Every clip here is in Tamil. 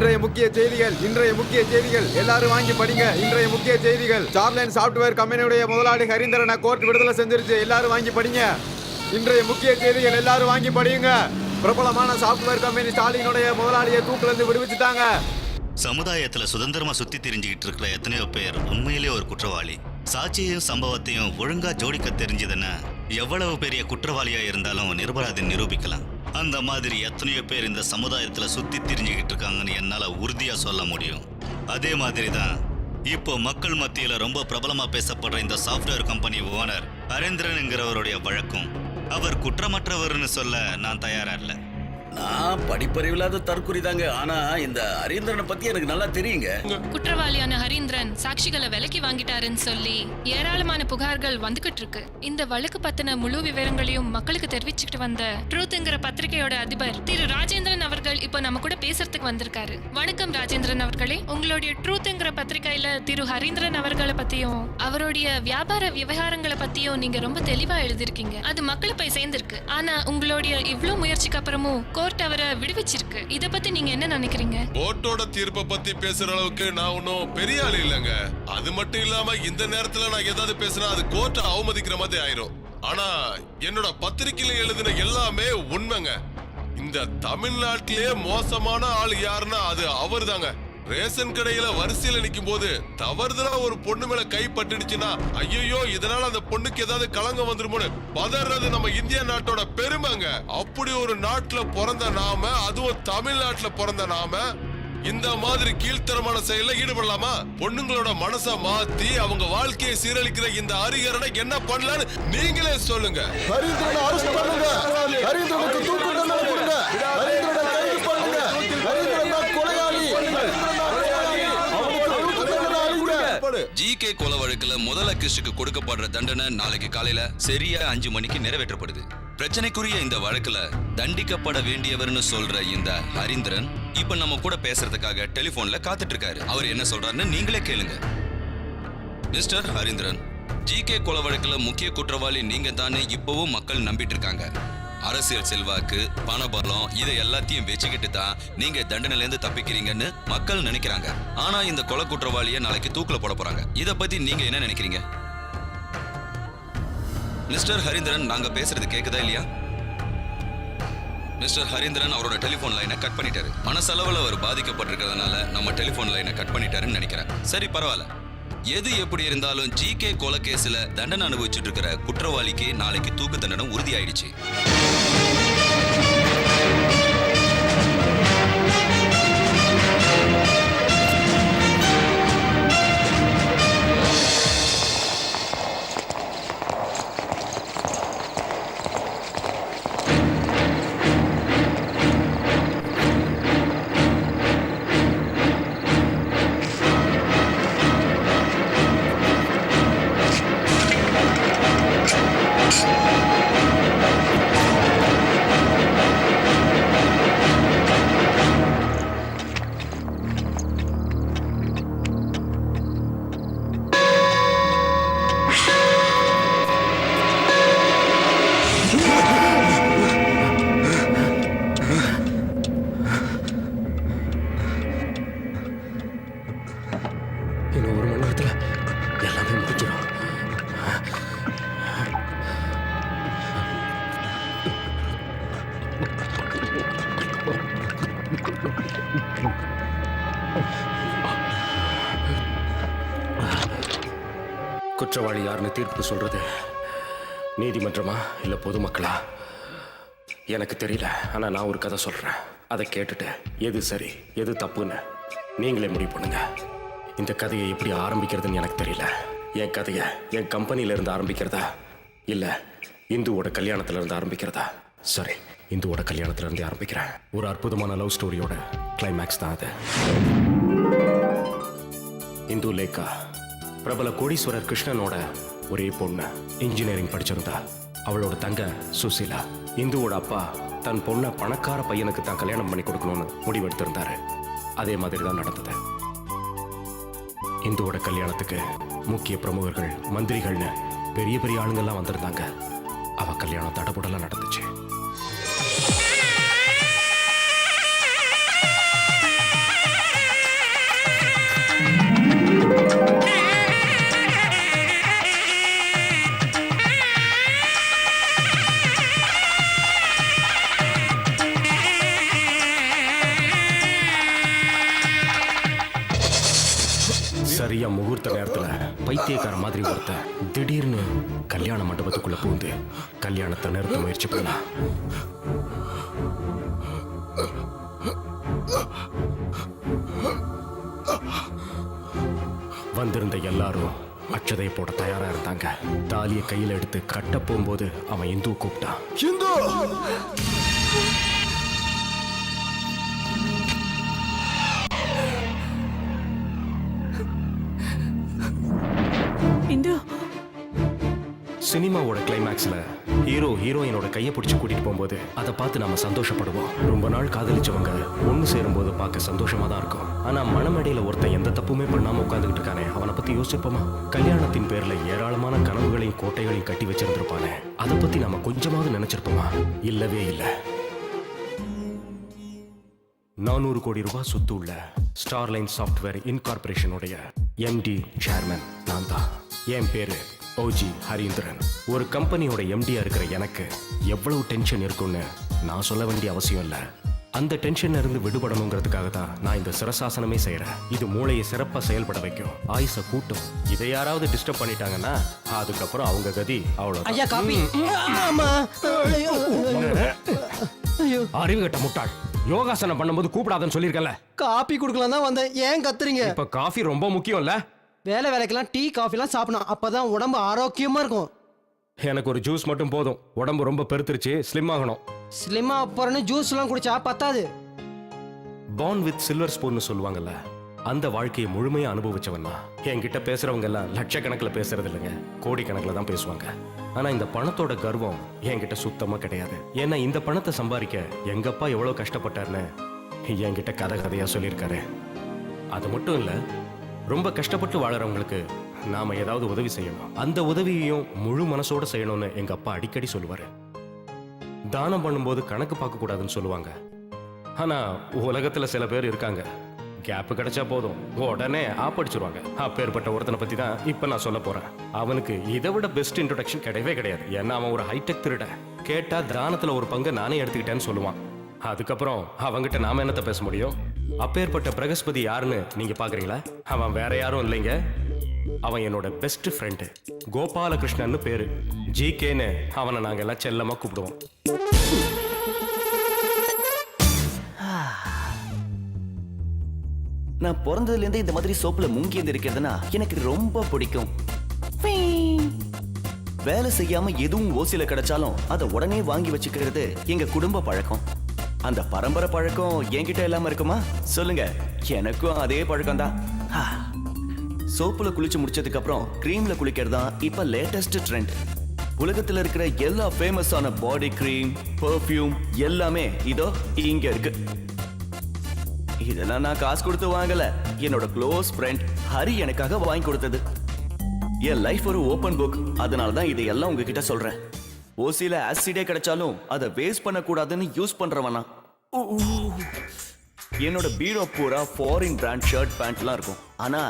இன்றைய முக்கிய செய்திகள் எல்லாரும் வாங்கி படிங்க. இன்றைய முக்கிய செய்திகள். ஸ்டார்லைன் சாப்ட்வேர் கம்பெனியுடைய முதலாளி ஹரீந்திரனை கோர்ட் விடுதலை செஞ்சிருச்சு. எல்லாரும் வாங்கி படிங்க. இன்றைய முக்கிய செய்திகள் எல்லாரும் வாங்கி படியுங்க. பிரபலமான சாப்ட்வேர் கம்பெனி ஸ்டாலினுடைய முதலாளியை தூக்குல இருந்து விடுவிச்சுட்டாங்க. சமுதாயத்துல சுதந்திரமா சுத்தி திரிஞ்சுக்கிட்டு இருக்கிற எத்தனையோ பேர் உண்மையிலே ஒரு குற்றவாளி. சாட்சியையும் சம்பவத்தையும் ஒழுங்கா ஜோடிக்க தெரிஞ்சதுன்னா எவ்வளவு பெரிய குற்றவாளியா இருந்தாலும் நிரபராதி நிரூபிக்கலாம். அந்த மாதிரி எத்தனையோ பேர் இந்த சமுதாயத்துல சுத்தி திரிஞ்சுக்கிட்டு இருக்காங்கன்னு என்னால உறுதியா சொல்ல முடியும். அதே மாதிரி தான் இப்போ மக்கள் மத்தியில ரொம்ப பிரபலமா பேசப்படுற இந்த சாஃப்ட்வேர் கம்பெனி ஓனர் ஹரீந்திரன்ங்கிறவருடைய வழக்கும். அவர் குற்றமற்றவர்னு சொல்ல நான் தயாரா இல்லை. நான் படிப்பறிவில்லாத தற்குறி தாங்க. ஆனா இந்த ஹரீந்திரனை பத்தி எனக்கு நல்லா தெரியுங்க. குற்றவாளியான ஹரீந்திரன் சாட்சிகளை விலைக்கு வாங்கிட்டாருன்னு சொல்லி ஏராளமான புகார்கள் வந்துகிட்டு இருக்கு. இந்த வழக்கு பத்தின முழு விவரங்களையும் மக்களுக்கு தெரிவிச்சுக்கிட்டு வந்த ட்ரூத்ங்கிற பத்திரிகையோட அதிபர் திரு ராஜேந்திரன் அவர்கள் இப்போ நம்ம கூட பேசுறதுக்கு வந்திருக்காரு. வணக்கம் ராஜேந்திரன் அவர்களே. உங்களுடைய ட்ரூத்ங்கிற பத்திரிகையில திரு ஹரீந்திரன் அவர்களை பத்தியும் அவருடைய வியாபார விவகாரங்களை பத்தியும் நீங்க ரொம்ப தெளிவா எழுதிருக்கீங்க. அது மக்களை போய் சேர்ந்திருக்கு. ஆனா உங்களுடைய இவ்வளவு முயற்சிக்கு அப்புறமும் கோர்ட் அவரை விடுவிச்சிருக்கு. இத பத்தி நீங்க என்ன நினைக்கிறீங்க? கோர்ட்டோட தீர்ப்பை பத்தி பேசுற அளவுக்கு நான் ஒன்னும் பெரிய ஆளு இல்லைங்க. அது மட்டும் இல்லாம இந்த நேரத்துல நான் ஏதாவது பேசினா அது கோர்ட்டை அவமதிக்கிற மாதிரி ஆயிரும். ஆனா என்னோட பத்திரிகையில எழுதின எல்லாமே உண்மைங்க. இந்த தமிழ்நாட்டிலேயே மோசமான ஆள் யாருன்னா அது அவர் தாங்க. ரேஷன் கடையில வரிசையில நிக்கும் போது தவறுதலா ஒரு பொண்ணு மேல கை பட்டுடுச்சுன்னா ஐயோ இதனால அந்த பொண்ணுக்கு ஏதாவது களங்கம் வந்துருமோன்னு பதறது நம்ம இந்திய நாட்டோட பெருமைங்க. அப்படி ஒரு நாட்டுல பிறந்த நாம, அதுவும் தமிழ்நாட்டுல பிறந்த நாம இந்த மாதிரி கீழ்த்தரமான செயல்ல ஈடுபடலாமா? பொண்ணுங்களோட மனசை மாத்தி அவங்க வாழ்க்கையை சீரழிக்கிற இந்த ஹரிஹரனை என்ன பண்ணலான்னு நீங்களே சொல்லுங்க. ஹரீந்திரனை அரெஸ்ட் பண்ணுங்க. ஹரீந்திரனுக்கு தூக்கு தண்டனை கொடுங்க. ஹரீந்திரனை கைது பண்ணுங்க. ஹரீந்திரன் தான் கொலையாளி. ஜிகே கொலை வழக்குல முதல் அக்யூஸ்டுக்கு கொடுக்கப்படுற தண்டனை நாளைக்கு காலையில சரியா 5 மணிக்கு நிறைவேற்றப்படுது. பிரச்சனைக்குரிய இந்த வழக்குல தண்டிக்கப்பட வேண்டியவர்னு சொல்ற இந்த ஹரீந்திரன் இப்ப நம்ம கூட பேசுறதுக்காக டெலிபோன்ல காத்துட்டு இருக்காரு. அவர் என்ன சொல்றாருன்னு நீங்களே கேளுங்க. மிஸ்டர் ஹரீந்திரன், ஜிகே கொலை வழக்குல முக்கிய குற்றவாளி நீங்க தானே இப்பவும் மக்கள் நம்பிட்டு இருக்காங்க. அரசியல் செல்வாக்கு, பணபலம் இதை எல்லாத்தையும் வச்சுக்கிட்டு தான் நீங்க தண்டனையில இருந்து தப்பிக்கிறீங்கன்னு மக்கள் நினைக்கிறாங்க. ஆனா இந்த கொலை குற்றவாளியை நாளைக்கு தூக்குல போட போறாங்க. இத பத்தி நீங்க என்ன நினைக்கிறீங்க? மிஸ்டர் ஹரீந்திரன், நாங்க பேசுறது கேக்குதா இல்லையா? மிஸ்டர் ஹரீந்திரன் அவரோட டெலிபோன் லைனை கட் பண்ணிட்டாரு. மனசளவுல அவர் பாதிக்கப்பட்டிருக்கிறதுனால நம்ம டெலிபோன் லைனை கட் பண்ணிட்டாருன்னு நினைக்கிறேன். சரி, பரவாயில்ல. எது எப்படி இருந்தாலும் ஜிகே கொலை கேஸ்ல தண்டனை அனுபவிச்சுட்டு இருக்கிற குற்றவாளிக்கு நாளைக்கு தூக்கு தண்டனை உறுதியாயிடுச்சு. இன்னும் 1 மணி நேரத்துல எல்லாமே முடிஞ்சிடும். குற்றவாளி யாருன்னு தீர்ப்பு சொல்றது நீதிமன்றமா இல்ல பொதுமக்களா எனக்கு தெரியல. ஆனா நான் ஒரு கதை சொல்றேன். அதை கேட்டுட்டு எது சரி எது தப்புன்னு நீங்களே முடிவு பண்ணுங்க. இந்த கதையை எப்படி ஆரம்பிக்கிறதுன்னு எனக்கு தெரியல. என் கதையை என் கம்பெனியில இருந்து ஆரம்பிக்கிறதா இல்ல இந்துவோட கல்யாணத்துல இருந்து ஆரம்பிக்கிறதா? சரி, இந்துவோட கல்யாணத்துல இருந்து ஆரம்பிக்கிறேன். ஒரு அற்புதமான லவ் ஸ்டோரியோட கிளைமேக்ஸ் தான் அது. இந்து லேக்கா பிரபல கோடீஸ்வரர் கிருஷ்ணனோட ஒரே பொண்ணு. இன்ஜினியரிங் படிச்சிருந்தா. அவளோட தங்க சுசீலா. இந்துவோட அப்பா தன் பொண்ணை பணக்கார பையனுக்கு தான் கல்யாணம் பண்ணி கொடுக்கணும்னு முடிவெடுத்திருந்தாரு. அதே மாதிரி தான் நடந்தது. இந்துவோட கல்யாணத்துக்கு முக்கிய பிரமுகர்கள், மந்திரிகள்னு பெரிய பெரிய ஆளுங்கள்லாம் வந்திருந்தாங்க. அவ கல்யாணம் தடபுடலாம் நடந்துச்சு. சரியா முகூர்த்த நேரத்துல பைத்தியக்கார மாதிரி ஒருத்தன் திடீர்னு கல்யாண மண்டபத்துக்குள்ள பூந்து கல்யாணத்தை நிறுத்த முயற்சி பண்ணா. வந்திருந்த எல்லாரும் அட்சதையை போட தயாரா இருந்தாங்க. தாலியை கையில எடுத்து கட்ட போகும்போது அவன் இந்து கூப்பிட்டான். ஹிந்து இந்து சினிமாவோட கிளைமேக்ஸ்ல ஹீரோ ஹீரோயினோட கையை பிடிச்சி கூட்டிட்டு போகும்போது அதை பார்த்து நாம சந்தோஷப்படுவோம். ரொம்ப நாள் காதலிச்சவங்க ஒன்று சேரும்போது பார்க்க சந்தோஷமா தான் இருக்கும். ஆனா மனமேடையில ஒருத்தன் எந்த தப்புமே பண்ணாம உட்காந்துக்கிட்டு இருக்கானே, அவனை பத்தி யோசிச்சிருப்போமா? கல்யாணத்தின் பேர்ல ஏராளமான கனவுகளையும் கோட்டைகளையும் கட்டி வச்சிருந்திருப்பானே, அதை பத்தி நாம கொஞ்சமாவது நினைச்சிருப்போமா? இல்லவே இல்லை. 400 கோடி ரூபாய் சொத்து உள்ள ஸ்டார்லைன் சாஃப்ட்வேர் இன்கார்பரேஷனுடைய எம்டி சேர்மன் நான் தான். என் பேரு ஓஜி ஹரீந்திரன். ஒரு கம்பெனியோட எம்டியா இருக்கிற எனக்கு எவ்வளவு டென்ஷன் இருக்கும்னு நான் சொல்ல வேண்டிய அவசியம் இல்லை. அந்த டென்ஷன்ல இருந்து விடுபடணுங்கிறதுக்காக தான் நான் இந்த சிரசாசனமே செய்யறேன். இது மூளையை சிறப்பா செயல்பட வைக்கும், ஆயுச கூட்டும். இதை யாராவது டிஸ்டர்ப் பண்ணிட்டாங்கன்னா அதுக்கப்புறம் அவங்க கதி அவ்வளவு. ஐயா காபி. ஆமா. ஐயோ அறிவு கட்ட முட்டாள், யோகாசனம் பண்ணும்போது கூப்பிடாதன்னு சொல்லியிருக்கல. காபி குடுக்கலாம் தான் வந்தேன். ஏன் கத்துறீங்க? இப்ப காஃபி ரொம்ப முக்கியம் இல்ல? வேலைக்கெல்லாம் டீ காஃபிலாம் சாப்பிடணும், அப்பதான் உடம்பு ஆரோக்கியமா இருக்கும். எனக்கு ஒரு ஜூஸ் மட்டும் போதும். உடம்பு ரொம்ப பெருத்துருச்சு, ஸ்லிம் ஆகணும். ஸ்லிம்மா போறேன்னு ஜூஸ் எல்லாம் குடிச்சா பத்தாது. பார்ன் வித் சில்வர் ஸ்பூன்னு சொல்லுவாங்கல்ல, அந்த வாழ்க்கையை முழுமையா அனுபவிச்சவன் தான். என்கிட்ட பேசுறவங்க எல்லாம் லட்சக்கணக்கில் பேசுறது இல்லைங்க, கோடிக்கணக்கில் தான் பேசுவாங்க. ஆனா இந்த பணத்தோட கர்வம் என்கிட்ட சுத்தமா கிடையாது. ஏன்னா இந்த பணத்தை சம்பாதிக்க எங்கப்பா எவ்வளவு கஷ்டப்பட்டாருன்னு என்கிட்ட கதையா சொல்லியிருக்காரு. அது மட்டும் இல்ல, ரொம்ப கஷ்டப்பட்டு வாழறவங்களுக்கு நாம ஏதாவது உதவி செய்யணும், அந்த உதவியையும் முழு மனசோட செய்யணும்னு எங்க அப்பா அடிக்கடி சொல்லுவாரு. தானம் பண்ணும்போது கணக்கு பார்க்க கூடாதுன்னு சொல்லுவாங்க. ஆனா உலகத்துல சில பேர் இருக்காங்க, கேப் கிடைச்சா போதும் உடனே ஆப்படிச்சிருவாங்க. அப்பேற்பட்ட ஒருத்தனை பத்தி தான் இப்ப நான் சொல்ல போறேன். அவனுக்கு இதை விட பெஸ்ட் இன்ட்ரோடக்ஷன் கிடையவே கிடையாது. ஏன்னா அவன் ஒரு ஹைடெக் திருட. கேட்டா தானத்துல ஒரு பங்கு நானே எடுத்துக்கிட்டேன்னு சொல்லுவான். அதுக்கப்புறம் அவங்கிட்ட நாம என்னத்த பேச முடியும்? அப்பேற்பட்ட பிரகஸ்பதி யாருன்னு நீங்க பாக்குறீங்களா? அவன் வேற யாரும் இல்லைங்க, அவன் என்னோட பெஸ்ட் ஃப்ரெண்டு கோபாலகிருஷ்ணன் பேரு. ஜிகேன்னு அவனை நாங்க எல்லாம் செல்லமா கூப்பிடுவோம். நான் பிறந்ததுல இருந்து இந்த மாதிரி சோப்புல முங்கி இருக்கிறதுனா எனக்கு ரொம்ப பிடிக்கும். வேலை செய்யாம எதுவும் ஓசில கிடைச்சாலும் அதை உடனே வாங்கி வச்சுக்கிறது எங்க குடும்ப பழக்கம். அந்த பரம்பரை பழக்கம் என்கிட்ட இல்லாம இருக்குமா சொல்லுங்க? எனக்கும் அதே பழக்கம் தான். சோப்புல குளிச்சு முடிச்சதுக்கு அப்புறம் கிரீம்ல குளிக்கிறது தான் இப்ப லேட்டஸ்ட் ட்ரெண்ட். உலகத்துல இருக்கிற எல்லா ஃபேமஸான பாடி கிரீம், பெர்ஃப்யூம் எல்லாமே இதோ இங்க இருக்கு. இதெல்லாம் நான் காசு கொடுத்து வாங்கல, என்னோட க்ளோஸ் ஃப்ரெண்ட் ஹரி எனக்காக வாங்கி கொடுத்தது. என் லைஃப் ஒரு ஓபன் புக், அதனால தான் இதையெல்லாம் உங்ககிட்ட சொல்றேன். ஓசில ஆசிடே கிடைச்சாலும் அதை வேஸ்ட் பண்ணக்கூடாதுன்னு யூஸ் பண்றவனா. என்னோட பீரோ பூரா ஃபாரின் பிராண்ட் ஷர்ட் பேண்ட்லாம் இருக்கும். ஆனா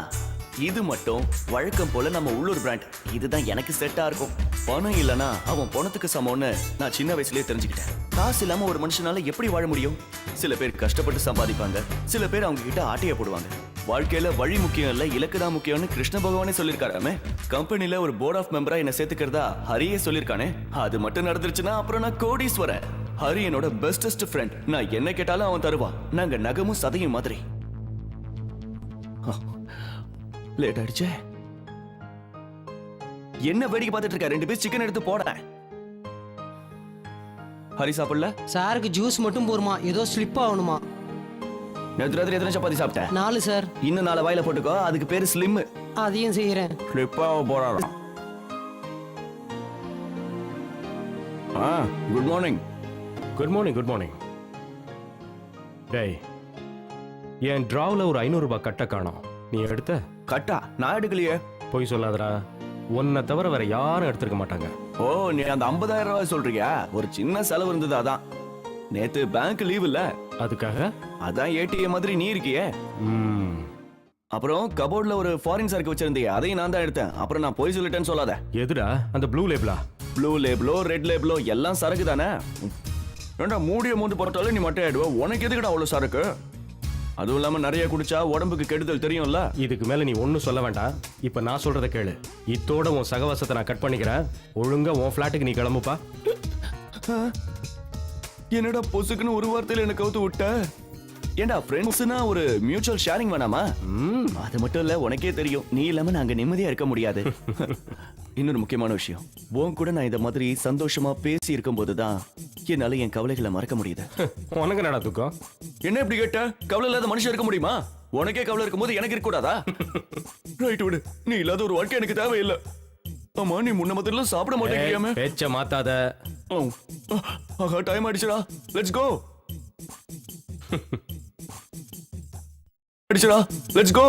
இது மட்டும் வழக்கம் போல நம்ம உள்ளூர் பிராண்ட். இதுதான் எனக்கு செட்டா இருக்கும். பணம் இல்லனா அவன் பணத்துக்கு சமம்னு நான் சின்ன வயசுலயே தெரிஞ்சுக்கிட்டேன். காசு இல்லாம ஒரு மனுஷனால எப்படி வாழ முடியும்? சில பேர் கஷ்டப்பட்டு சம்பாதிப்பாங்க, சில பேர் அவங்க கிட்ட ஆட்டைய போடுவாங்க. வாழ்க்கையில வழி முக்கியம் இல்ல, இலக்கு தான் முக்கியம்னு கிருஷ்ண பகவானே சொல்லிருக்காராமே. கம்பெனில ஒரு போர்ட் ஆஃப் மெம்பரா என்ன சேர்த்துக்கிறதா ஹரியே சொல்லிருக்கானே. அது மட்டும் நடந்துருச்சுன்னா அப்புறம் நான் கோடீஸ்வரன். ஹரி என்னோட பெஸ்டஸ்ட் ஃப்ரெண்ட். நான் என்ன கேட்டாலும் அவன் தருவான். நாங்க நகமும் சதையும் மாதிரி. லேட் ஆயிடுச்சே. என்ன வேடிக்கை பார்த்துட்டு இருக்க? 2 பீஸ் சிக்கன் எடுத்து போட. ஹரி சாப்பிடல? சாருக்கு ஜூஸ் மட்டும் போருமா, ஏதோ ஸ்லிப் ஆகணுமா. நேற்று ராத்திரி எத்தனை சப்பாத்தி சாப்பிட்ட? 4 சார். இன்னும் 4 வாயில போட்டுக்கோ, அதுக்கு பேரு ஸ்லிம். அதையும் செய்யறேன். ஸ்லிப்பாக போறாராம். Good morning. Good morning. Good morning. டேய், என் டிராவில் ஒரு 500 ரூபாய் கட்ட காணோம். நீ எடுத்த? கட்டா நான் எடுக்கலையே. போய் சொல்லாதடா, உன்னை தவிர வேற யாரும் எடுத்திருக்க மாட்டாங்க. ஓ, நீ அந்த 50,000 ரூபாய் சொல்றியா? ஒரு சின்ன செலவு இருந்தது அதான். நேத்து பேங்க் லீவ் இல்ல, அதுக்காக அதான் ஏடிஎம் மாதிரி நீ இருக்கியே. அப்புறம் கபோர்ட்ல ஒரு ஃபாரின் சரக்கு வச்சிருந்தியே, அதையும் நான் தான் எடுத்தேன். அப்புறம் நான் போய் சொல்லிட்டேன்னு சொல்லாத. எதுடா அந்த ப்ளூ லேபிளா? ப்ளூ லேபிளோ ரெட் லேபிளோ எல்லாம் சரக்கு தானே. ரெண்டா மூடிய மூந்து போட்டாலும் நீ மட்டும் ஆயிடுவ. உனக்கு எதுக்குடா அவ்வளவு சரக்கு? அதுவும் இல்லாம நிறைய குடிச்சா உடம்புக்கு கெடுதல் தெரியும்ல. இதுக்கு மேல நீ ஒன்னும் சொல்ல வேண்டாம். இப்ப நான் சொல்றத கேளு. இத்தோட உன் சகவாசத்தை நான் கட் பண்ணிக்கிறேன். ஒழுங்கா உன் ஃபிளாட்டுக்கு நீ கிளம்புப்பா. என்னடா பொசுக்குன்னு ஒரு வார்த்தையில என்ன கவுத்து விட்ட? ஏண்டா ஃப்ரெண்ட்ஸ்னா ஒரு மியூச்சுவல் ஷேரிங் வேணாமா? அது மட்டும் இல்ல, உனக்கே தெரியும் நீ இல்லாம நாங்க நிம்மதியா இருக்க முடியாது. இன்னொரு முக்கியமான விஷயம், உன் கூட நான் இத மாதிரி சந்தோஷமா பேசி இருக்கும் போதுதான் என்னால என் கவலைகளை மறக்க முடியுது. உனக்கு என்னடா துக்கம்? என்ன இப்படி கேட்ட? கவலை இல்லாத மனுஷன் இருக்க முடியுமா? உனக்கே கவலை இருக்கும்போது எனக்கு இருக்க கூடாதா? ரைட் விடு, நீ இல்லாத ஒரு வாழ்க்கை எனக்கு தேவையில்லை. ஆமா, நீ முன்ன மாதிரி சாப்பிட மாட்டேங்கிறியாமே. பேச்ச மாத்தாத. ஆஹா, டைம் ஆயிடுச்சுடா. Let's go. அடிச்சுடா, லெட்ஸ் கோ.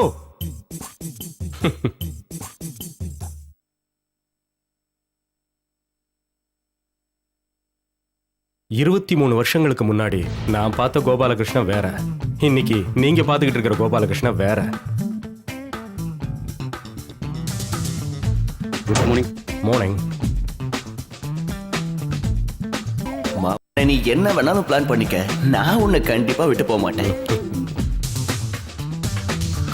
இருபத்தி 3 வருஷங்களுக்கு முன்னாடி நான் பார்த்த கோபாலகிருஷ்ணன் வேற. இன்னைக்கு நீங்க பார்த்துக்கிட்டு இருக்கிற கோபாலகிருஷ்ணன் வேற. Good morning. மார்னிங். நீ என்ன வேணாலும் பிளான் பண்ணிக்க, நான் உன்னை கண்டிப்பா விட்டு போக மாட்டேன்.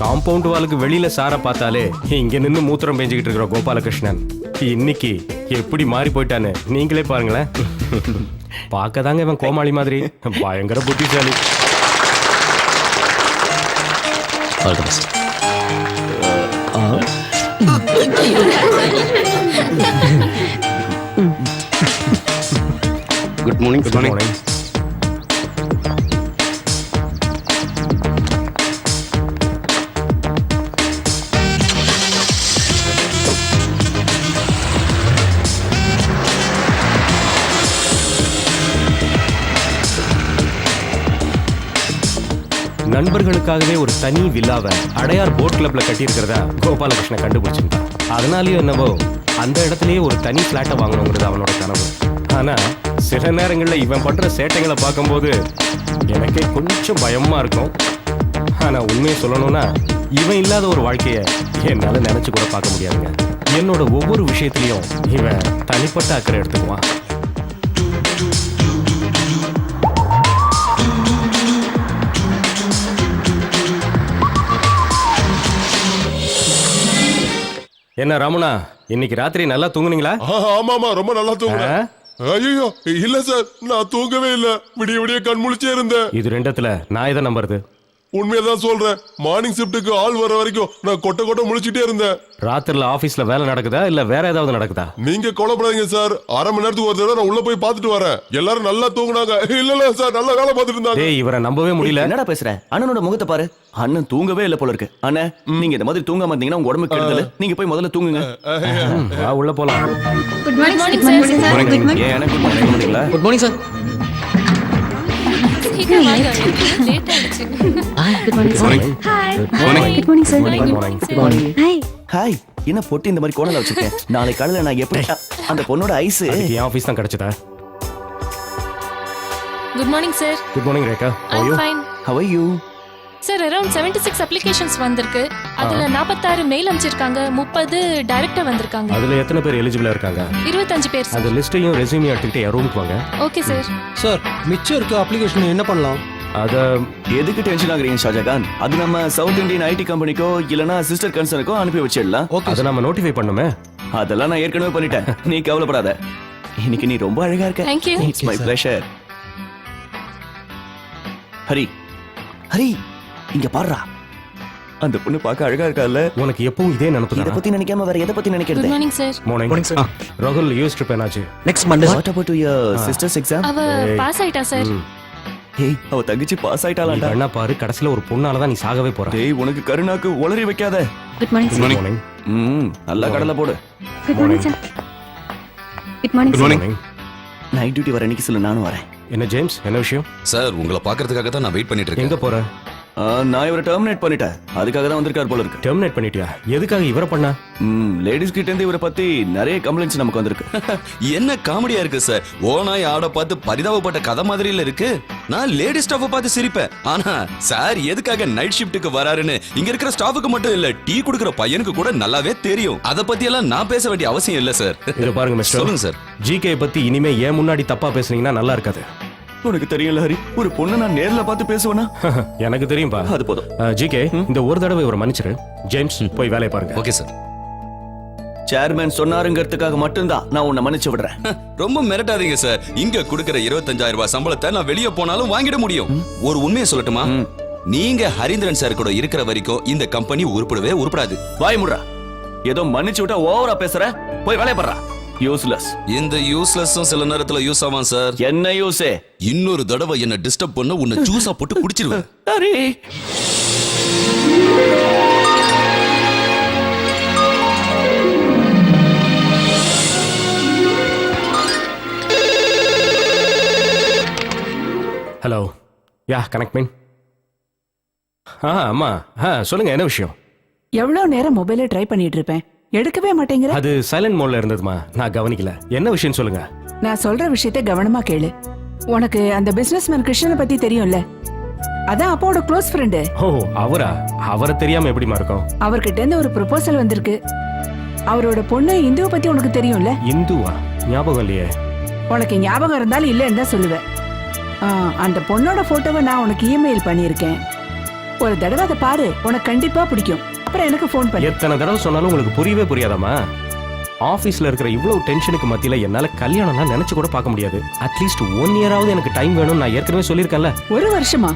காம்பவுண்ட் வாலுக்கு வெளியில சார பார்த்தாலே இங்க நின்னு மூத்திரம் பேஞ்சுக்கிட்டு இருக்கிற கோபாலகிருஷ்ணன் இன்னைக்கு எப்படி மாறி போயிட்டான்னு நீங்களே பாருங்களேன். பார்க்கதாங்க இவன் கோமாளி மாதிரி, பயங்கர புத்திசாலி. Good morning. Good morning. நண்பர்களுக்காகவே ஒரு தனி வில்லாவை அடையார் போட் கிளப்ல கட்டியிருக்கிறதா கோபாலகிருஷ்ணன் கண்டுபிடிச்சிருந்தான். அதனாலயும் என்னவோ அந்த இடத்துலயே ஒரு தனி பிளாட்டை வாங்கணுங்கிறது அவனோட கனவு. ஆனா சில நேரங்கள்ல இவன் பண்ற சேட்டைகளை பார்க்கும்போது எனக்கே கொஞ்சம் பயமா இருக்கும். ஆனா உண்மையை சொல்லணும்னா இவன் இல்லாத ஒரு வாழ்க்கைய என்னால நினைச்சு கூட பார்க்க முடியாதுங்க. என்னோட ஒவ்வொரு விஷயத்திலையும் இவன் தனிப்பட்ட அக்கறை எடுத்துக்குவான். என்ன ராமண்ணா, இன்னைக்கு ராத்திரி நல்லா தூங்குனீங்களா? ஆமாமா, ரொம்ப நல்லா தூங்குறேன். ஐயோ இல்ல சார், நான் தூங்கவே இல்ல. விடிய விடிய கண் முழிச்சே இருந்தேன். இது ரெண்டத்துல நான் எதை நம்புறது? உண்மையதான் சொல்றேன். மார்னிங் ஷிஃப்ட்டுக்கு ஆள் வர வரைக்கும் நான் கொட்ட கொட்ட முழிச்சிட்டே இருந்தேன். ராத்திரில ஆபீஸ்ல வேலை நடக்குதா இல்ல வேற ஏதாவது நடக்குதா? நீங்க கவலைப்படாதீங்க சார், அரை மணி நேரத்துக்கு ஒரு தடவை நான் உள்ள போய் பார்த்துட்டு வரேன். எல்லாரும் நல்லா தூங்குனாங்க. இல்ல சார், நல்லா வேலை பார்த்துட்டு இருந்தாங்க. டேய், இவரை நம்பவே முடியல. என்னடா பேசுற? அண்ணனோட முகத்தை பாரு. அண்ணன் தூங்கவே இல்ல போல இருக்கு. அண்ணா, நீங்க இந்த மாதிரி தூங்காம இருந்தீங்கன்னா உங்க உடம்புக்கு கெடுதல். நீங்க போய் முதல்ல தூங்குங்க. வா உள்ள போலாம். Good morning sir. Good morning. ஏன் எனக்கு good morning. Good morning sir. சீக்கிரம் வாங்க, லேட் ஆயிடுச்சு. Good morning sir. Hi. Good morning sir. Good morning. Hi. Hi. என்ன பொட்டி இந்த மாதிரி கோணல வச்சிருக்கேன்? நாளை காலையில நான் எப்படி அந்த பொண்ணோட ஐஸ் என் ஆபீஸ் தான் கிடைச்சதா? Good morning sir. Good morning Rekha. I am fine. How are you? Sir, around 76 applications வந்திருக்கு. அதுல 46 மெயில் அனுப்பிச்சிருக்காங்க, 30 டைரக்டா வந்திருக்காங்க. அதுல எத்தனை பேர் எலிஜிபிளா இருக்காங்க? 25 பேர் சார். அந்த லிஸ்டையும் ரெஸ்யூமையும் எடுத்துக்கிட்டு என் ரூமுக்கு வாங்க. Okay sir. சார், மிச்சம் இருக்க அப்ளிகேஷன் என்ன பண்ணலாம்? அத எதுக்கு டென்ஷன் ஆகுறீங்க ஷாஜகான்? அது நம்ம சவுத் இந்தியன் ஐடி கம்பெனிக்கோ இல்லனா சிஸ்டர் கன்சர்னுக்கோ அனுப்பி வச்சிடலாம். அதை நம்ம நோட்டிஃபை பண்ணுமே. அதெல்லாம் நான் ஏற்கனவே பண்ணிட்டேன், நீ கவலைப்படாத. இன்னைக்கு நீ ரொம்ப அழகா இருக்க. Thank you. It's my pleasure. Hari, Hari, இங்க பாருடா. அந்த பொண்ணு பார்க்க அழகா இருக்கால. உனக்கு எப்பவும் இதே நினைப்பு இத பத்தி நினைக்காம வேற எதை பத்தி நினைக்கிறது? Good morning sir. Morning sir. ராகுல் யூஸ் ட்ரிப் என்னாச்சு? Next Monday. What about your sisters exam? அவ பாஸ் ஆயிட்டா சார். ஹேய், அவ தங்கச்சி பாஸ் ஆயிட்டாளாடா. என்ன பாரு, கடைசில ஒரு பொண்ணால தான் நீ சாகவே போற. டேய், உனக்கு கருணாக்கு உளறி வைக்காத. Good morning sir. மார்னிங். நல்லா கடலை போடு. Good morning sir. Good morning sir. Night duty வர அன்னைக்கு சொல்லு, நானும் வரேன். என்ன ஜேம்ஸ், என்ன விஷயம்? சார், உங்களை பார்க்கறதுக்காக தான் நான் வெயிட் பண்ணிட்டு இருக்கேன். எங்க போற? நான் இவரை டெர்மினேட் பண்ணிட்டேன். அதுக்காக தான் வந்திருக்கார் போல இருக்கு. டெர்மினேட் பண்ணிட்டியா? எதுக்காக இவரை பண்ணா? லேடிஸ் கிட்ட இருந்து இவரை பத்தி நிறைய கம்ப்ளைண்ட்ஸ் நமக்கு வந்திருக்கு. என்ன காமெடியா இருக்கு சார். ஓனாய் ஆட பார்த்து பரிதாபப்பட்ட கதை மாதிரி இல்ல இருக்கு. நான் லேடி ஸ்டாஃப் பார்த்து சிரிப்பேன். ஆனா சார் எதுக்காக நைட் ஷிஃப்ட்டுக்கு வராருன்னு இங்க இருக்கிற ஸ்டாஃபுக்கு மட்டும் இல்ல, டீ குடுக்குற பையனுக்கு கூட நல்லாவே தெரியும். அத பத்தி எல்லாம் நான் பேச வேண்டிய அவசியம் இல்ல சார். இத பாருங்க மிஸ்டர். சொல்லுங்க சார். ஜிகே பத்தி இனிமே ஏன் முன்னாடி தப்பா பேசுனீங்கன்னா நல்லா இருக்காது. உனக்கு தெரியல ஹரி, ஒரு பொண்ணை நான் நேர்ல பார்த்து பேசுவேனா? எனக்கு தெரியும்பா. அது போதும். ஜிகே, இந்த ஒரு தடவை இவரை மன்னிச்சிரு. ஜேம்ஸ், போய் வேலையை பாருங்க. Okay sir. சேர்மேன் சொன்னாருங்கிறதுக்காக மட்டும்தான் நான் உன்னை மன்னிச்சு விடுறேன். ரொம்ப மிரட்டாதீங்க சார். இங்க கொடுக்கிற 25,000 ரூபாய் சம்பளத்தை நான் வெளியே போனாலும் வாங்கிட முடியும். ஒரு உண்மையை சொல்லட்டுமா? நீங்க ஹரீந்திரன் சார் கூட இருக்கிற வரைக்கும் இந்த கம்பெனி உருப்படவே உருப்படாது. வாய் முடுறா. ஏதோ மன்னிச்சு விட்டா ஓவரா பேசுற. போய் வேலைய பாருடா. யூஸ்லெஸ். இந்த யூஸ்லெஸ்ஸும் சில நேரத்துல யூஸ் ஆவான் சார். என்ன யூஸே? இன்னொரு தடவை என்ன டிஸ்டர்ப் பண்ண உன்னை ஜூஸா போட்டு குடிச்சிருவேன். ஹரி, ஹலோ. யா, கனெக்ட் மீன். அம்மா. சொல்லுங்க, என்ன விஷயம்? எவ்வளவு நேரம் மொபைலை ட்ரை பண்ணிட்டு இருப்பேன், எடுக்கவே மாட்டேங்கிற. அது சைலண்ட் மோட்ல இருந்ததுமா, நான் கவனிக்கல. என்ன விஷயம் சொல்லுங்க. நான் சொல்ற விஷயத்தை கவனமா கேளு. உனக்கு அந்த பிசினஸ்மேன் கிருஷ்ணனை பத்தி தெரியும்ல? அதான் அப்பாவோட க்ளோஸ் ஃப்ரெண்டு. ஓ, அவரா? அவரை தெரியாம எப்படிமா இருக்கும்? அவர்கிட்ட இருந்து ஒரு ப்ரொபோசல் வந்திருக்கு. அவரோட பொண்ணு இந்துவை பத்தி உனக்கு தெரியும்ல? இந்துவா? ஞாபகம் இல்லையே. உனக்கு ஞாபகம் இருந்தாலும் இல்லைன்னு தான் சொல்லுவேன். அந்த பொண்ணோட போட்டோவை நான் உனக்கு இமெயில் பண்ணியிருக்கேன். ஒரு தடவை அதை பாரு, உனக்கு கண்டிப்பா பிடிக்கும். அப்புறம் எனக்கு ஃபோன் பண்ணு. எத்தனை தடவை சொன்னாலும் உங்களுக்கு புரியவே புரியாதாமா? ஆபீஸ்ல இருக்கிற இவ்வளவு டென்ஷனுக்கு மத்தியில என்னால கல்யாணம்லாம் நினைச்சு கூட பார்க்க முடியாது. அட்லீஸ்ட் 1 இயராவது எனக்கு டைம் வேணும். நான் ஏற்கனவே சொல்லியிருக்கேன்ல. 1 வருஷமா?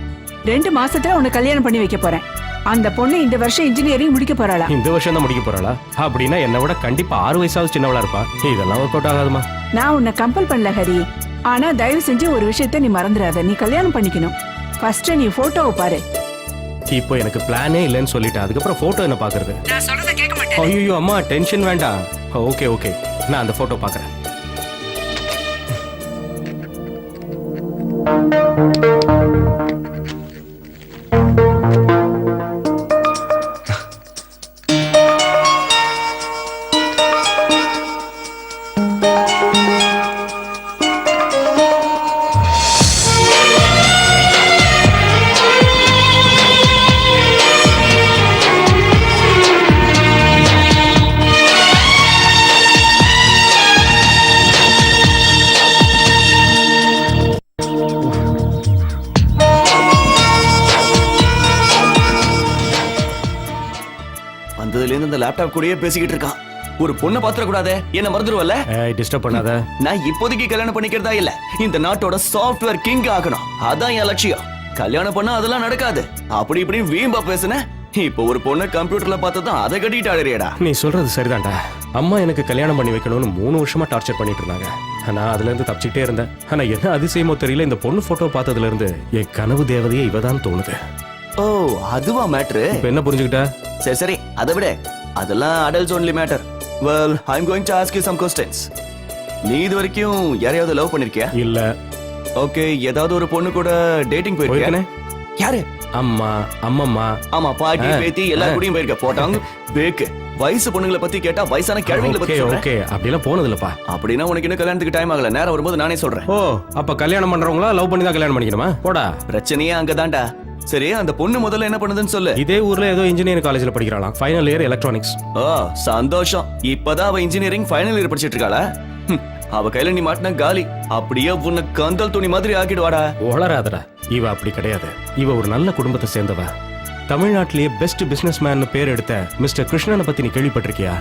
2 மாசத்துல உனக்கு கல்யாணம் பண்ணி வைக்க போறேன். அந்த பொண்ணு இந்த வருஷம் இன்ஜினியரிங் முடிக்க போறாளா? இந்த வருஷம் தான் முடிக்க போறாளா? அப்படின்னா என்னை விட கண்டிப்பா 6 வயசாவது சின்னவளா இருப்பா. இதெல்லாம் ஒர்க் அவுட் ஆகாதுமா. நான் உன்னை கம்பல் பண்ணல ஹரி. ஆனா தயவு செஞ்சு ஒரு விஷயத்த நீ மறந்துடாத. நீ கல்யாணம் பண்ணிக்கணும். ஃபர்ஸ்ட் நீ போட்டோவை பாரு. இப்போ எனக்கு பிளானே இல்லைன்னு சொல்லிட்டேன். அதுக்கப்புறம் போட்டோ என்ன பாக்குறது? நான் சொல்றத கேட்க மாட்டேன். ஐயோ அம்மா, டென்ஷன் வேண்டாம். ஓகே ஓகே, நான் அந்த போட்டோ பாக்குறேன். வந்ததுலேருந்து இந்த லேப்டாப் கூடயே பேசிக்கிட்டு இருக்கான். ஒரு பொண்ணை பாத்திர கூடாதே, என்ன மறந்துடுவல்ல? டிஸ்டர்ப் பண்ணாத. நான் இப்போதைக்கு கல்யாணம் பண்ணிக்கிறதா இல்ல, இந்த நாட்டோட சாஃப்ட்வேர் கிங் ஆகணும். அதான் என் லட்சியம். கல்யாணம் பண்ணா அதெல்லாம் நடக்காது. அப்படி இப்படி வீம்பா பேசுன. இப்போ ஒரு பொண்ணை கம்ப்யூட்டர்ல பார்த்ததான் அதை கட்டிட்டு ஆடுறியடா. நீ சொல்றது சரிதான்டா. அம்மா எனக்கு கல்யாணம் பண்ணி வைக்கணும்னு 3 வருஷமா டார்ச்சர் பண்ணிட்டு இருந்தாங்க. நான் அதுல இருந்து தப்பிச்சுட்டே இருந்தேன். ஆனா என்ன அதிசயமோ தெரியல, இந்த பொண்ணு போட்டோ பார்த்ததுல இருந்து என் கனவு தேவதையே இவதான் தோணுது. ஓ, அதுவா மேட்டர்? இப்ப என்ன புரிஞ்சுக்கிட்ட? சரி சரி, அதை விட அதெல்லாம் adults only matter. Well, I am going to ask you some questions. நீ இது வரைக்கும் யாரையாவது லவ் பண்ணிருக்கியா? இல்ல. ஓகே, ஏதாவது ஒரு பொண்ணு கூட டேட்டிங் போயிருக்கியா? யாரு? அம்மா, அம்மம்மா. ஆமா, பாட்டி பேத்தி எல்லாரும் கூடயும் போயிருக்க. போட்டாங்க பேக்கு. வயசு பொண்ணுங்களை பத்தி கேட்டா வயசான கிழவிகளை பத்தி சொல்றேன். ஓகே, அப்படிலாம் போனது இல்லப்பா. அப்படின்னா உனக்கு இன்னும் கல்யாணத்துக்கு டைம் ஆகல. நேரம் வரும்போது நானே சொல்றேன். ஓ, அப்ப கல்யாணம் பண்றவங்களா லவ் பண்ணி தான் கல்யாணம் பண்ணிக்கணுமா? போடா. பிரச்சனையே அங்கதான்டா. சரி, அந்த பொண்ணு முதல்ல என்ன பண்ணுதுன்னு சொல்லு. இதே ஊர்ல ஏதோ இன்ஜினியரிங் காலேஜ்ல படிக்கிறாளாம். Final year electronics. ஓ, சந்தோஷம். இப்பதான் அவ இன்ஜினியரிங் ஃபைனல் இயர் படிச்சிட்டு இருக்காளா? அவ கையில நீ மாட்டின காலி. அப்படியே உன்னை கந்தல் துணி மாதிரி ஆக்கிடுவாடா. வளராதடா. இவ அப்படி கிடையாது. இவ ஒரு நல்ல குடும்பத்தை சேர்ந்தவ. தமிழ்நாட்டிலேயே பெஸ்ட் பிசினஸ் மேன் பேர் எடுத்த மிஸ்டர் கிருஷ்ணனை பத்தி நீ கேள்விப்பட்டிருக்கியா?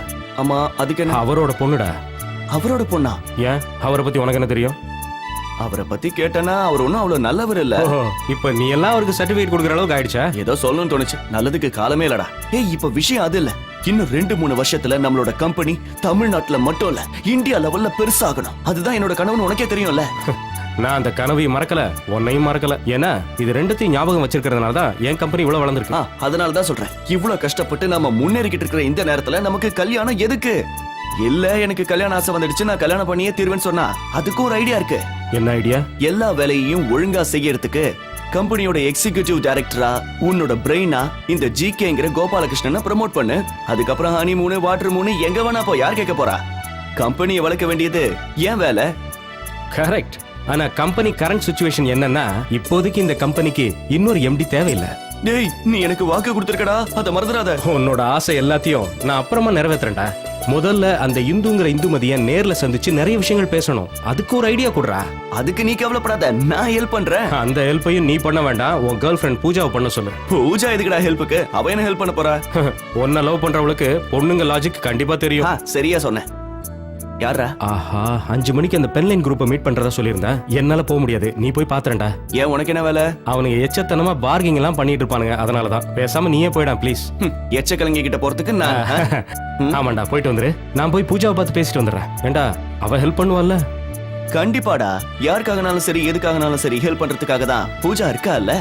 ஆமா, அதுக்கு என்ன? அவரோட பொண்ணுடா. அவரோட பொண்ணா? ஏன், அவரை பத்தி உனக்கு என்ன தெரியும்? அவரை பத்தி கேட்டனா அவர் ஒன்னும் அவ்வளவு நல்லவர் இல்ல. இப்ப நீ எல்லாம் அவருக்கு சர்டிபிகேட் கொடுக்குற அளவுக்கு ஆயிடுச்சா? ஏதோ சொல்லணும்னு தோணுச்சு. நல்லதுக்கு காலமே இல்லடா. ஏய், இப்ப விஷயம் அது இல்ல. இன்னும் 2-3 வருஷத்துல நம்மளோட கம்பெனி தமிழ்நாட்டுல மட்டும் இல்ல, இந்தியா லெவல்ல பெருசாகணும். அதுதான் என்னோட கனவுன்னு உனக்கே தெரியும்ல. நான் அந்த கனவையும் மறக்கல, உன்னையும் மறக்கல. ஏன்னா இது ரெண்டுத்தையும் ஞாபகம் வச்சிருக்கிறதுனால தான் என் கம்பெனி இவ்வளவு வளர்ந்துருக்கு. அதனால தான் சொல்றேன், இவ்வளவு கஷ்டப்பட்டு நம்ம முன்னேறிக்கிட்டு இருக்கிற இந்த நேரத்துல நமக்கு கல்யாணம் எதுக்கு? இல்ல, எனக்கு கல்யாணம் ஆசை வந்துடுச்சு, நான் கல்யாணம் பண்ணியே தீர்வேன்னு சொன்னா அதுக்கு ஒரு ஐடியா இருக்கு. என்ன ஐடியா? எல்லா வேலையையும் ஒழுங்கா செய்யறதுக்கு கம்பெனியோட எக்ஸிகியூட்டிவ் டைரக்டரா உன்னோட பிரெயினா இந்த ஜிகேங்கிற கோபாலகிருஷ்ணனை ப்ரமோட் பண்ணு. அதுக்கப்புறம் ஹனி மூணு வாட்டர் மூணு எங்க வேணா போ. யார் கேட்க போறா? கம்பெனியை வளர்க்க வேண்டியது ஏன் வேலை. கரெக்ட். ஆனா கம்பெனி கரண்ட் சிச்சுவேஷன் என்னன்னா, இப்போதைக்கு இந்த கம்பெனிக்கு இன்னொரு எம்டி தேவையில்லை. டேய், நீ எனக்கு வாக்கு கொடுத்திருக்கடா, அத மறந்துடாத. உன்னோட ஆசை எல்லாத்தையும் நான் அப்புறமா நிறைவேத்துறேன்டா. முதல்ல அந்த இந்துங்கிற இந்துமதியை நேர்ல சந்திச்சு நிறைய விஷயங்கள் பேசணும். அதுக்கு ஒரு ஐடியா கொடுறா. அதுக்கு நீ கவலைப்படாத, நான் ஹெல்ப் பண்றேன். அந்த ஹெல்ப்பையும் நீ பண்ண வேண்டாம், உன் கேர்ள் ஃப்ரெண்ட் பூஜாவை பண்ண சொல்லு. பூஜா எதுக்குடா ஹெல்ப்புக்கு? அவ என்ன ஹெல்ப் பண்ண போறா? உன்னை லவ் பண்றவளுக்கு பொண்ணுங்க லாஜிக் கண்டிப்பா தெரியும். சரியா சொன்ன. யாரா? ஆஹா, 5 மணிக்கு அந்த பென்லைன் குரூப்பை மீட் பண்றதா சொல்லியிருந்தேன். என்னால போக முடியாது, நீ போய் பாத்துறேன்டா. ஏன், உனக்கு என்ன வேலை? அவனுங்க எச்சத்தனமா பார்கிங் எல்லாம் பண்ணிட்டு இருப்பானுங்க, அதனாலதான். பேசாம நீயே போயிடா ப்ளீஸ். எச்ச கலங்கி கிட்ட போறதுக்கு நான் ஆமாண்டா, போயிட்டு வந்துரு. நான் போய் பூஜாவை பார்த்து பேசிட்டு வந்துடுறேன். ஏண்டா, அவ ஹெல்ப் பண்ணுவாள்ல? கண்டிப்பாடா. யாருக்காகனாலும் சரி, எதுக்காகனாலும் சரி, ஹெல்ப் பண்றதுக்காக தான் பூஜா இருக்கா இல்ல.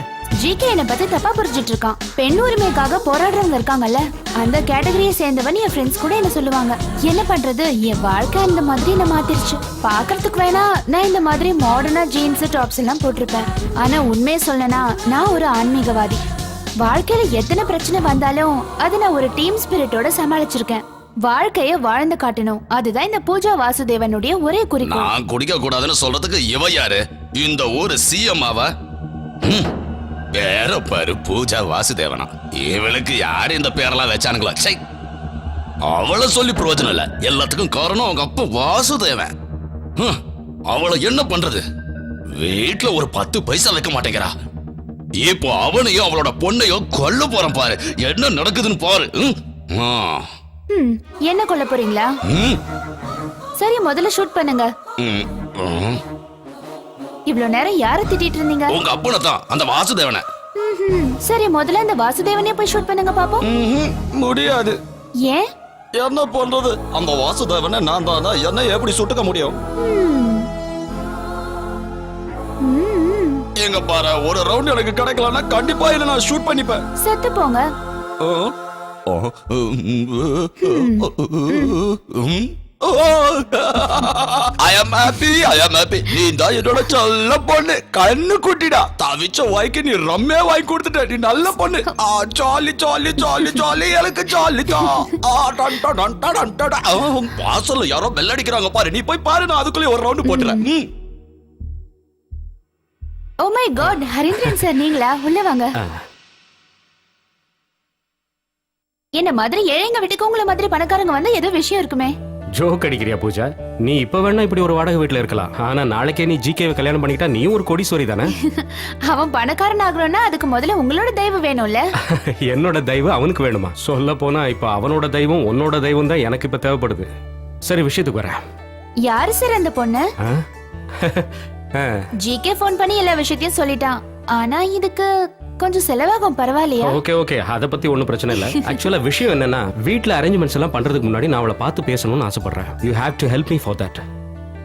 ஜிகே என்ன பத்தி தப்பா புரிஞ்சிட்டு இருக்கான். பெண் உரிமைக்காக போராடுறவங்க இருக்காங்கல்ல, அந்த கேட்டகரியை சேர்ந்தவன் என் ஃப்ரெண்ட்ஸ் கூட என்ன சொல்லுவாங்க. என்ன பண்றது, என் வாழ்க்கை அந்த மாதிரி என்ன மாத்திருச்சு. பாக்குறதுக்கு வேணா நான் இந்த மாதிரி மாடர்னா ஜீன்ஸ் டாப்ஸ் எல்லாம் போட்டிருப்பேன். ஆனா உண்மையை சொல்லனா, நான் ஒரு ஆன்மீகவாதி. வாழ்க்கையில எத்தனை பிரச்சனை வந்தாலும் அதை நான் ஒரு டீம் ஸ்பிரிட்டோட சமாளிச்சிருக்கேன். வாழ்க்கைய வாழ்ந்து காட்டணும், அதுதான் இந்த பூஜா வாசுதேவனுடைய ஒரே குறிக்கோள். நான் குடிக்க கூடாதுன்னு சொல்றதுக்கு இவ யாரு? இந்த ஊரு சிஎம் ஆவா? பேர பாரு, பூஜா வாசுதேவனா. இவளுக்கு யாரு இந்த பேரெல்லாம் வச்சானுங்களா? சை, அவளை சொல்லி பிரயோஜனம் இல்ல. எல்லாத்துக்கும் காரணம் அவங்க அப்பா வாசுதேவன். அவளை என்ன பண்றது? வீட்டுல ஒரு 10 பைசா வைக்க மாட்டேங்கிறா. இப்போ அவனையும் அவளோட பொண்ணையும் கொல்ல போறான் பாரு. என்ன நடக்குதுன்னு பாரு. என்ன கொல்ல போறீங்களா? சரி, முதல்ல ஷூட் பண்ணுங்க. இவ்ளோ நேரம் யார திட்டிட்டு இருந்தீங்க? உங்க அப்பனை தான், அந்த வாசுதேவனை. சரி, முதல்ல அந்த வாசுதேவனே போய் ஷூட் பண்ணுங்க பாப்போம். முடியாது. ஏன்? என்ன பண்றது? அந்த வாசுதேவனை நான் தானா, என்ன எப்படி சுட்டுக்க முடியும்? எங்க பாரு, ஒரு ரவுண்ட் எனக்கு கிடைக்கலன்னா கண்டிப்பா இல்ல நான் ஷூட் பண்ணிப்பேன். செத்து போங்க. I am happy. நீ தான் என்னோட சொல்ல பொண்ணு, கண்ணு குட்டிடா. தவிச்ச வாய்க்கு நீ ரம்மே வாங்கி கொடுத்துட்ட. நீ நல்ல பொண்ணு. ஜாலி ஜாலி ஜாலி ஜாலி, எனக்கு ஜாலி தான். வாசல்ல யாரோ பெல் அடிக்கிறாங்க பாரு, நீ போய் பாரு. நான் அதுக்குள்ளே ஒரு ரவுண்ட் போட்டுறேன். Oh my God, Harindran sir நீங்களா? உள்ள வாங்க. என்ன மாதிரி ஏழைங்க வீட்டுக்கு உங்களை மாதிரி பணக்காரங்க வந்தா ஏதோ விஷயம் இருக்குமே. ஜோக் அடிக்கிறியா பூஜா? நீ இப்ப வேணா இப்படி ஒரு வாடகை வீட்டுல இருக்கலாம், ஆனா நாளைக்கே நீ ஜிகேவை கல்யாணம் பண்ணிக்கிட்டா நீ ஒரு கோடீஸ்வரி தானே. அவன் பணக்காரன் ஆகணும்னா அதுக்கு முதல்ல உங்களோட தெய்வம் வேணும்ல. என்னோட தெய்வம் அவனுக்கு வேணுமா? சொல்ல போனா இப்ப அவனோட தெய்வம் உன்னோட தெய்வம் தான் எனக்கு இப்ப தேவைப்படுது. சரி, விஷயத்துக்கு வரேன். யாரு சார் அந்த பொண்ணு? ஜிகே போன் பண்ணி எல்லா விஷயத்தையும் சொல்லிட்டான். ஆனா இதுக்கு கொஞ்சம் செலவாகும், பரவாயில்லையா? ஓகே, அத பத்தி ஒண்ணும் பிரச்சனை இல்ல. ஆக்சுவலா விஷயம் என்னன்னா, வீட்ல அரேஞ்ச்மெண்ட்ஸ் எல்லாம் பண்றதுக்கு முன்னாடி நான் அவளை பார்த்து பேசணும்னு ஆசைப்படுறேன். You have to help me for that.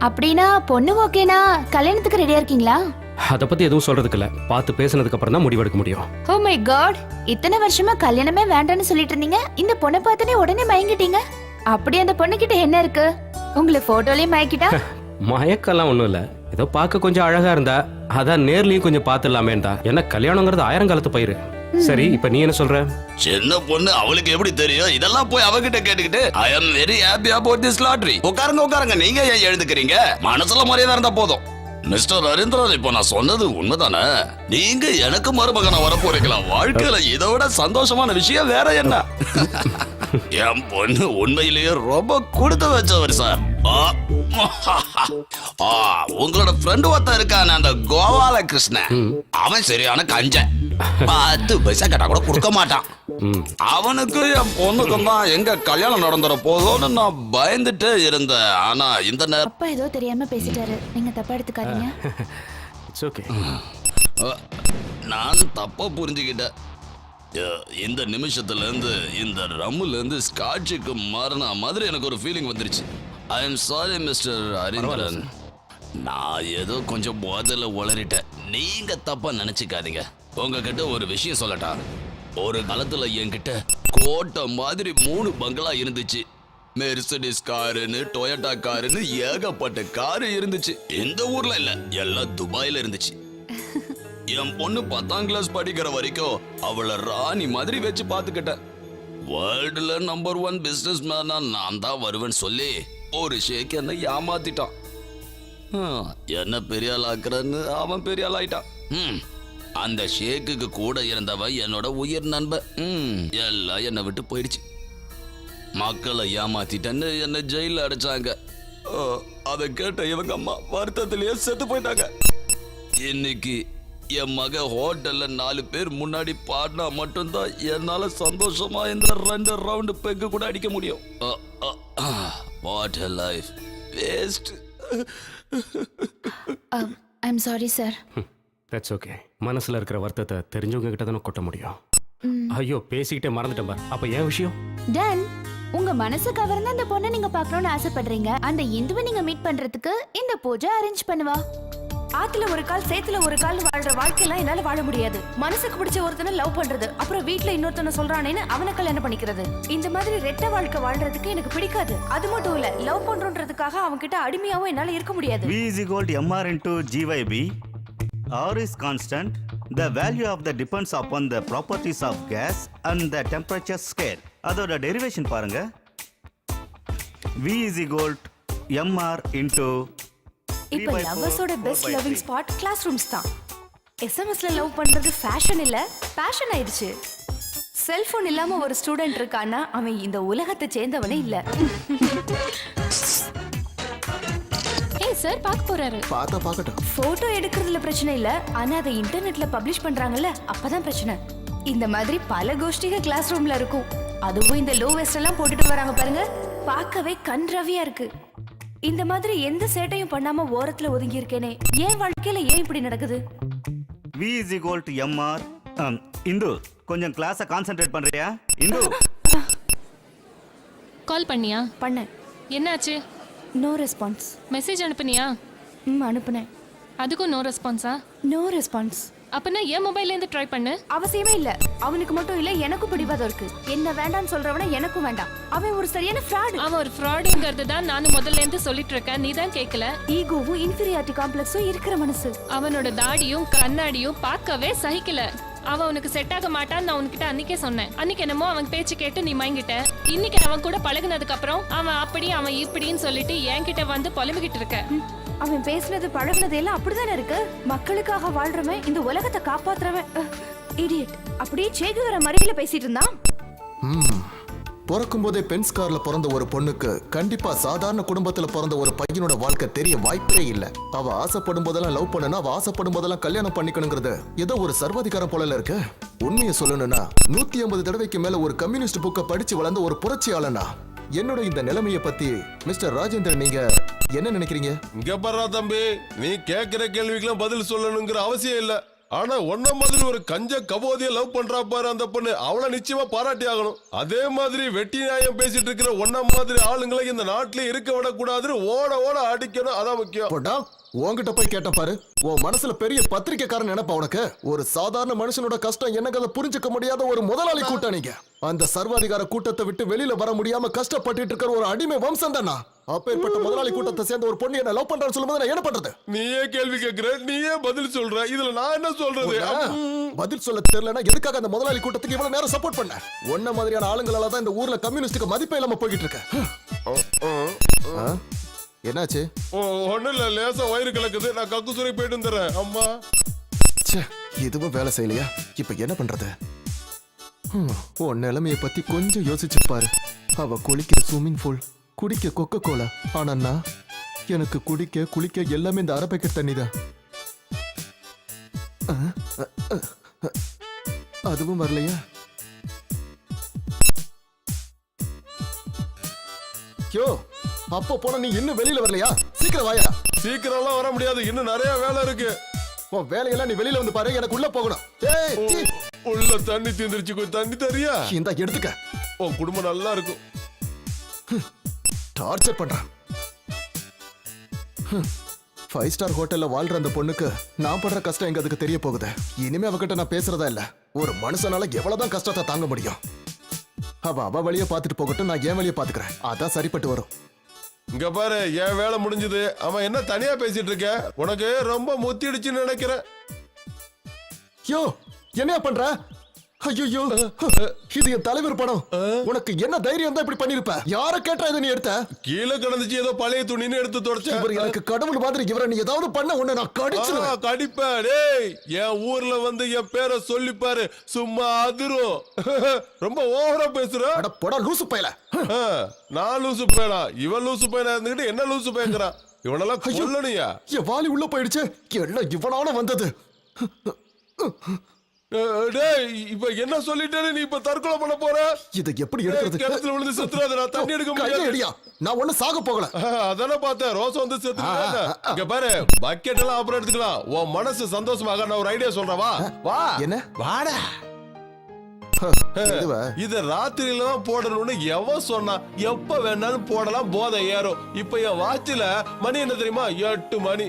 அப்படினா பொண்ணு ஓகேனா கல்யாணத்துக்கு ரெடியா இருக்கீங்களா? அத பத்தி எதுவும் சொல்றதுக்கு இல்ல. பார்த்து பேசினதுக்கு அப்புறம் தான் முடிவெடுக்க முடியும். ஓ மை காட், இத்தனை வருஷமா கல்யாணமே வேண்டாம்னு சொல்லிட்டு இருந்தீங்க, இந்த பொண்ணை பார்த்தனே உடனே மயங்கிட்டீங்க. அப்படி அந்த பொண்ணு கிட்ட என்ன இருக்கு? உங்களை போட்டோலயே மயக்கிட்டா? மயக்கெல்லாம் ஒண்ணும் இல்ல, ஏதோ பார்க்க கொஞ்சம் அழகா இருந்தா, அதான் நேர்லயும் கொஞ்சம் பாத்துடலாமேண்டா. என்ன கல்யாணங்கிறது 1000 காலத்து பயிரு. சரி, இப்ப நீ என்ன சொல்ற? சின்ன பொண்ணு, அவளுக்கு எப்படி தெரியும்? இதெல்லாம் போய் அவகிட்ட கேட்டுக்கிட்டு I am very happy about this lottery. உட்காருங்க, நீங்க ஏன் எழுதுக்கிறீங்க? மனசுல மரியாதை இருந்தா போதும். மிஸ்டர் ஹரிந்திரன், இப்போ நான் சொன்னது உண்மைதானே? நீங்க எனக்கு மருமகனா வர போறீங்களா? வாழ்க்கையில இதோட சந்தோஷமான விஷயம் வேற என்ன? என் பொண்ணு உண்மையிலேயே ரொம்ப கொடுத்து வச்சவர் சார். உங்களோட ஃப்ரெண்ட் ஒருத்தன் இருக்கான, அந்த கோபால கிருஷ்ணன். அவன் சரியான கஞ்சன். 10 பைசா கேட்டா கூட கொடுக்க மாட்டான். அவனுக்கு என் பொண்ணுக்கும் தான் எங்க கல்யாணம் நடந்துற போதும்னு நான் பயந்துட்டு இருந்தேன். ஆனா இந்த நேரம் அப்பா ஏதோ தெரியாம பேசிட்டாரு, நீங்க தப்பா எடுத்துக்காதீங்க. It's okay. நான் தப்பா புரிஞ்சுக்கிட்டேன். இந்த நிமிஷத்துல இருந்து இந்த ரம்முல இருந்து ஸ்காட்சுக்கு மாறின மாதிரி எனக்கு ஒரு ஃபீலிங் வந்துருச்சு. I am sorry mister Harindran. நான் ஏதோ கொஞ்சம் போதையில உளறிட்டேன். நீங்க தப்பா நினைச்சுக்காதீங்க. உங்ககிட்ட ஒரு விஷயம் சொல்லட்டா? ஒரு காலத்துல என்கிட்ட கோட்டை மாதிரி 3 பங்களா இருந்துச்சு. மெர்சிடிஸ் காருன்னு, டொயோட்டா காருன்னு ஏகப்பட்ட காரு இருந்துச்சு. இந்த ஊர்ல இல்ல, எல்லாம் துபாயில இருந்துச்சு. என் பொண்ணு 10ஆம் கிளாஸ் படிக்கிற வரைக்கும் அவளை ராணி மாதிரி வச்சு பாத்துக்கிட்டேன். வேர்ல்டுல நம்பர் 1 பிசினஸ் மேனா நான் தான் வருவேன்னு சொல்லி ஒரு ஷேக் என்ன ஏமாத்திட்டான். என்ன பெரிய ஆள் ஆக்குறன்னு அவன் பெரிய ஆள் ஆயிட்டான். அந்த ஷேக்குக்கு கூட இருந்தவன் என்னோட உயிர் நண்பன். எல்லாம் என்னை விட்டு போயிடுச்சு. மக்களை ஏமாத்திட்டேன்னு என்ன ஜெயில அடைச்சாங்க. அதை கேட்ட இவங்க அம்மா வருத்தத்திலேயே செத்து போயிட்டாங்க. இன்னைக்கு என் மக ஹோட்டல்ல 4 பேர் முன்னாடி பாடினா மட்டும்தான் என்னால சந்தோஷமா இந்த 2 ரவுண்டு பெக்கு கூட அடிக்க முடியும். What a life waste. I'm sorry sir. That's okay. மனசுல இருக்கிற வருத்தத்தை தெரிஞ்சவங்க கிட்ட தானே கொட்ட முடியும். ஐயோ பேசிக்கிட்டே மறந்துட்டேன் பார். அப்ப ஏன் விஷயம்? டன், உங்க மனசு கவர்ந்த அந்த பொண்ணை நீங்க பார்க்கணும்னு ஆசைப்படுறீங்க. அந்த இந்துவை நீங்க மீட் பண்றதுக்கு இந்த பூஜை அரேஞ்ச் பண்ணுவா. ஆத்துல ஒரு கால் சேத்துல ஒரு கால் வாழ்ற வாழ்க்கையெல்லாம் என்னால வாழ முடியாது. மனசுக்கு பிடிச்ச ஒருத்தனை லவ் பண்றது, அப்புறம் வீட்ல இன்னொருத்தனை சொல்றானேன்னு அவனை கல்யாணம் பண்ணிக்கிறது, இந்த மாதிரி ரெட்ட வாழ்க்கை வாழ்றதுக்கு எனக்கு பிடிக்காது. அது மட்டும் இல்ல, லவ் பண்றோன்றதுக்காக அவன் கிட்ட அடிமையாவும் என்னால இருக்க முடியாது. V is equal to mr into gyb. R is constant. The value of the depends upon the properties of gas and the temperature scale. அதோட டெரிவேஷன் பாருங்க. V is equal to mr into இப்ப லவ்வர்ஸோட best loving spot classrooms தான். எஸ்எம்எஸ்ல லவ் பண்றது ஃபேஷன் இல்ல, பேஷன் ஆயிடுச்சு. செல்போன் இல்லாம ஒரு ஸ்டூடெண்ட் இருக்கானா அவன் இந்த உலகத்தை சேர்ந்தவனே இல்ல. ஏய் சார் பார்க்க போறாரு. பார்க்கட்டும். போட்டோ எடுக்கிறதுல பிரச்சனை இல்ல, ஆனா அதை இன்டர்நெட்ல பப்ளிஷ் பண்றாங்கல்ல, அப்பதான் பிரச்சனை. இந்த மாதிரி பல கோஷ்டிகள் கிளாஸ் ரூம்ல இருக்கும். அதுவும் இந்த லோ வெஸ்ட் எல்லாம் போட்டுட்டு வராங்க பாருங்க, பார்க்கவே கண்ரவியா இருக்கு. இந்த மாதிரி எந்த சேட்டையும் பண்ணாம ஓரத்துல ஒதுங்கி இருக்கேனே, ஏன் வாழ்க்கையில ஏன் இப்படி நடக்குது? V is equal to mr. Hindu கொஞ்சம் கிளாஸை கான்சென்ட்ரேட் பண்றியா? இந்து கால் பண்ணியா? பண்ணேன். என்னாச்சு? No response. மெசேஜ் அனுப்புனியா? அனுப்புனேன். அதுக்கும் நோ ரெஸ்பான்ஸா? No response. அப்பனா என் மொபைல்ல இருந்து ட்ரை பண்ணு. அவசியமே இல்ல. அவனுக்கு மட்டும் இல்ல, எனக்கும் பிடிவாதம் இருக்கு. என்ன வேண்டாம்னு சொல்றவன எனக்கும் வேண்டாம். அவன் ஒரு சரியான ஃப்ராட். அவன் ஒரு ஃப்ராடுங்கிறது தான் நானும் முதல்ல இருந்து சொல்லிட்டு இருக்கேன், நீ தான் கேட்கல. ஈகோவும் இன்ஃபீரியாரிட்டி காம்ப்ளெக்ஸும் இருக்கிற மனசு. அவனோட தாடியும் கண்ணாடியும் பார்க்கவே சகிக்கல. அவன் உனக்கு செட் ஆக மாட்டான்னு நான் உன்கிட்ட அன்னைக்கே சொன்னேன். அன்னைக்கு என்னமோ அவன் பேச்சு கேட்டு நீ மயங்கிட்ட. இன்னைக்கு அவன் கூட பழகுனதுக்கு அப்புறம் அவன் அப்படி அவன் இப்படின்னு சொல்லிட்டு என்கிட்ட வந்து புலம்பிக்கிட்டு இருக்க. அவன் பேசுனது பழகுனது எல்லாம் அப்படிதானே இருக்கு. மக்களுக்காக வாழ்றவன், இந்த உலகத்தை காப்பாத்துறவன். இடியட். அப்படியே சேகுவர மறையில பேசிட்டு இருந்தான். பிறக்கும் போதே பென்ஸ் கார்ல பிறந்த ஒரு பொண்ணுக்கு கண்டிப்பா சாதாரண குடும்பத்துல பிறந்த ஒரு பையனோட வாழ்க்கை தெரிய வாய்ப்பே இல்ல. அவ ஆசைப்படும் போதெல்லாம் லவ் பண்ணணும், அவ ஆசைப்படும் போதெல்லாம் கல்யாணம் பண்ணிக்கணுங்கிறது ஏதோ ஒரு சர்வாதிகாரம் போல இருக்கு. உண்மையை சொல்லணும்னா 150 தடவைக்கு மேல ஒரு கம்யூனிஸ்ட் புக்கை படிச்சு வளர்ந்த ஒரு புரட்சியாளனா என்னோட இந்த நிலைமையை பத்தி மிஸ்டர் ராஜேந்திரன் நீங்க என்ன நினைக்கிறீங்க? இங்க பாரு தம்பி, நீ கேக்குற கேள்விக்கெல்லாம் பதில் சொல்லணுங்கிற அவசியம் இல்ல. ஆனா ஒன்ன மாதிரி ஒரு கஞ்ச கபோதிய லவ் பண்றா பாரு அந்த பொண்ணு, அவளை நிச்சயமா பாராட்டி ஆகணும். அதே மாதிரி வெட்டி நியாயம் பேசிட்டு இருக்கிற ஒன்ன மாதிரி ஆளுங்களை இந்த நாட்டிலே இருக்க விடக்கூடாதுன்னு ஓட ஓட அடிக்கணும், அதான் முக்கியம். உன்கிட்ட போய் கேட்ட பாரு, உன் மனசுல பெரிய பத்திரிக்கைக்காரன் நினைப்பா உனக்கு. ஒரு சாதாரண மனுஷனோட கஷ்டம் என்னங்கிறத புரிஞ்சுக்க முடியாத ஒரு முதலாளி கூட்டம் நீங்க. அந்த சர்வாதிகார கூட்டத்தை விட்டு வெளியில வர முடியாம கஷ்டப்பட்டு இருக்கிற ஒரு அடிமை வம்சம் தானா. அப்பேற்பட்ட முதலாளி கூட்டத்தை சேர்ந்த ஒரு பொண்ணு என்ன லவ் பண்றான்னு சொல்லும்போது நான் என்ன பண்றது? நீயே கேள்வி கேட்கிற, நீயே பதில் சொல்ற, இதுல நான் என்ன சொல்றது? பதில் சொல்ல தெரியலனா எதுக்காக அந்த முதலாளி கூட்டத்துக்கு இவ்வளவு நேரம் சப்போர்ட் பண்ண? ஒன்ன மாதிரியான ஆளுங்களால தான் இந்த ஊர்ல கம்யூனிஸ்டுக்கு மதிப்பே இல்லாம போய்கிட்டு இருக்கு. என்னாச்சு? ஒண்ணு இல்ல, லேசா வயிறு கலக்குது, நான் கக்குசுரை போயிட்டு வந்துடுறேன். அம்மா இதுவும் வேலை செய்யலையா? இப்ப என்ன பண்றது? உன் நிலைமையை பத்தி கொஞ்சம் யோசிச்சு பாரு. அவ குளிக்கிற ஸ்விம்மிங் பூல், குடிக்க கொக்கோ கோலா. ஆனா எனக்கு குடிக்க குளிக்க எல்லாமே இந்த அரை பேக்கெட் தண்ணி தான். அதுவும் வரலையா? யோ, அப்போ போன நீ இன்னும் வெளியில வரலையா? சீக்கிரம் வாயா. சீக்கிரம் எல்லாம் வர முடியாது, இன்னும் நிறைய வேலை இருக்கு. உன் வேலையெல்லாம் நீ வெளியில வந்து பாரு, எனக்கு உள்ள போகணும். உள்ள தண்ணி தீந்துருச்சு, கொஞ்சம் தண்ணி தரியா? இந்த எடுத்துக்க. உன் குடும்பம் நல்லா இருக்கும். டார்ச்சர் பண்றான். 5 ஸ்டார் ஹோட்டல்ல வாழ்ற அந்த பொண்ணுக்கு நான் படுற கஷ்டம் எங்க அதுக்கு தெரிய போகுது. இனிமே அவகிட்ட நான் பேசுறதா இல்ல. ஒரு மனுஷனால எவ்வளவுதான் கஷ்டத்தை தாங்க முடியும்? அவ வழிய பாத்துட்டு போகட்டும், நான் என் வழிய பாத்துக்கிறேன். அதான் சரிப்பட்டு வரும். இங்க பாரு, என் வேலை முடிஞ்சது. அவன் என்ன தனியா பேசிட்டு இருக்க? உனக்கு ரொம்ப முத்திடுச்சுன்னு நினைக்கிறேன். யோ, என்ன பண்ற? ஐயோ இது என் தலைவர் படம். உனக்கு என்ன தைரியம் தான் இப்படி பண்ணிருப்ப? யார கேட்டா இதை நீ எடுத்த? கீழே கிடந்துச்சு ஏதோ பழைய துணின்னு எடுத்து தொடச்சேன். இவர் எனக்கு கடவுள் மாதிரி. இவரை நீ ஏதாவது பண்ண உன்னை நான் கடிச்சிருவேன். கடிப்பேன். டேய், என் ஊர்ல வந்து என் பேரை சொல்லிப்பாரு, சும்மா அதிரும். ரொம்ப ஓவரா பேசுற. அட போடா லூசு பயல. நான் லூசு பையனா? இவன் லூசு பையனா இருந்துகிட்டு என்ன லூசு பையங்கிறான்? இவனெல்லாம் கொல்லணுயா? என் வாலி உள்ள போயிடுச்சு. எல்லாம் இவனால வந்தது. டேய், இப்ப என்ன சொல்லிட்டேன்னு நீ இப்ப தற்கொலை பண்ண போற? இதை எப்படி எடுக்கிறது? கிணத்துல விழுந்து செத்துறாத. நான் தண்ணி எடுக்க முடியாது. நான் ஒண்ணு சாக போகல. அதானே பார்த்தேன். ரோஸ் வந்து செத்துறாத. இங்க பாரு, பக்கெட் எல்லாம் அப்புறம் எடுத்துக்கலாம். உன் மனசு சந்தோஷமாக நான் ஒரு ஐடியா சொல்றேன். வா. என்ன? வாடா. இத ராத்திரியில தான் போடணும்னு எவன் சொன்னா? எப்ப வேணாலும் போடலாம், போதை ஏறும். இப்ப என் வாட்சில மணி என்ன தெரியுமா? 8 மணி.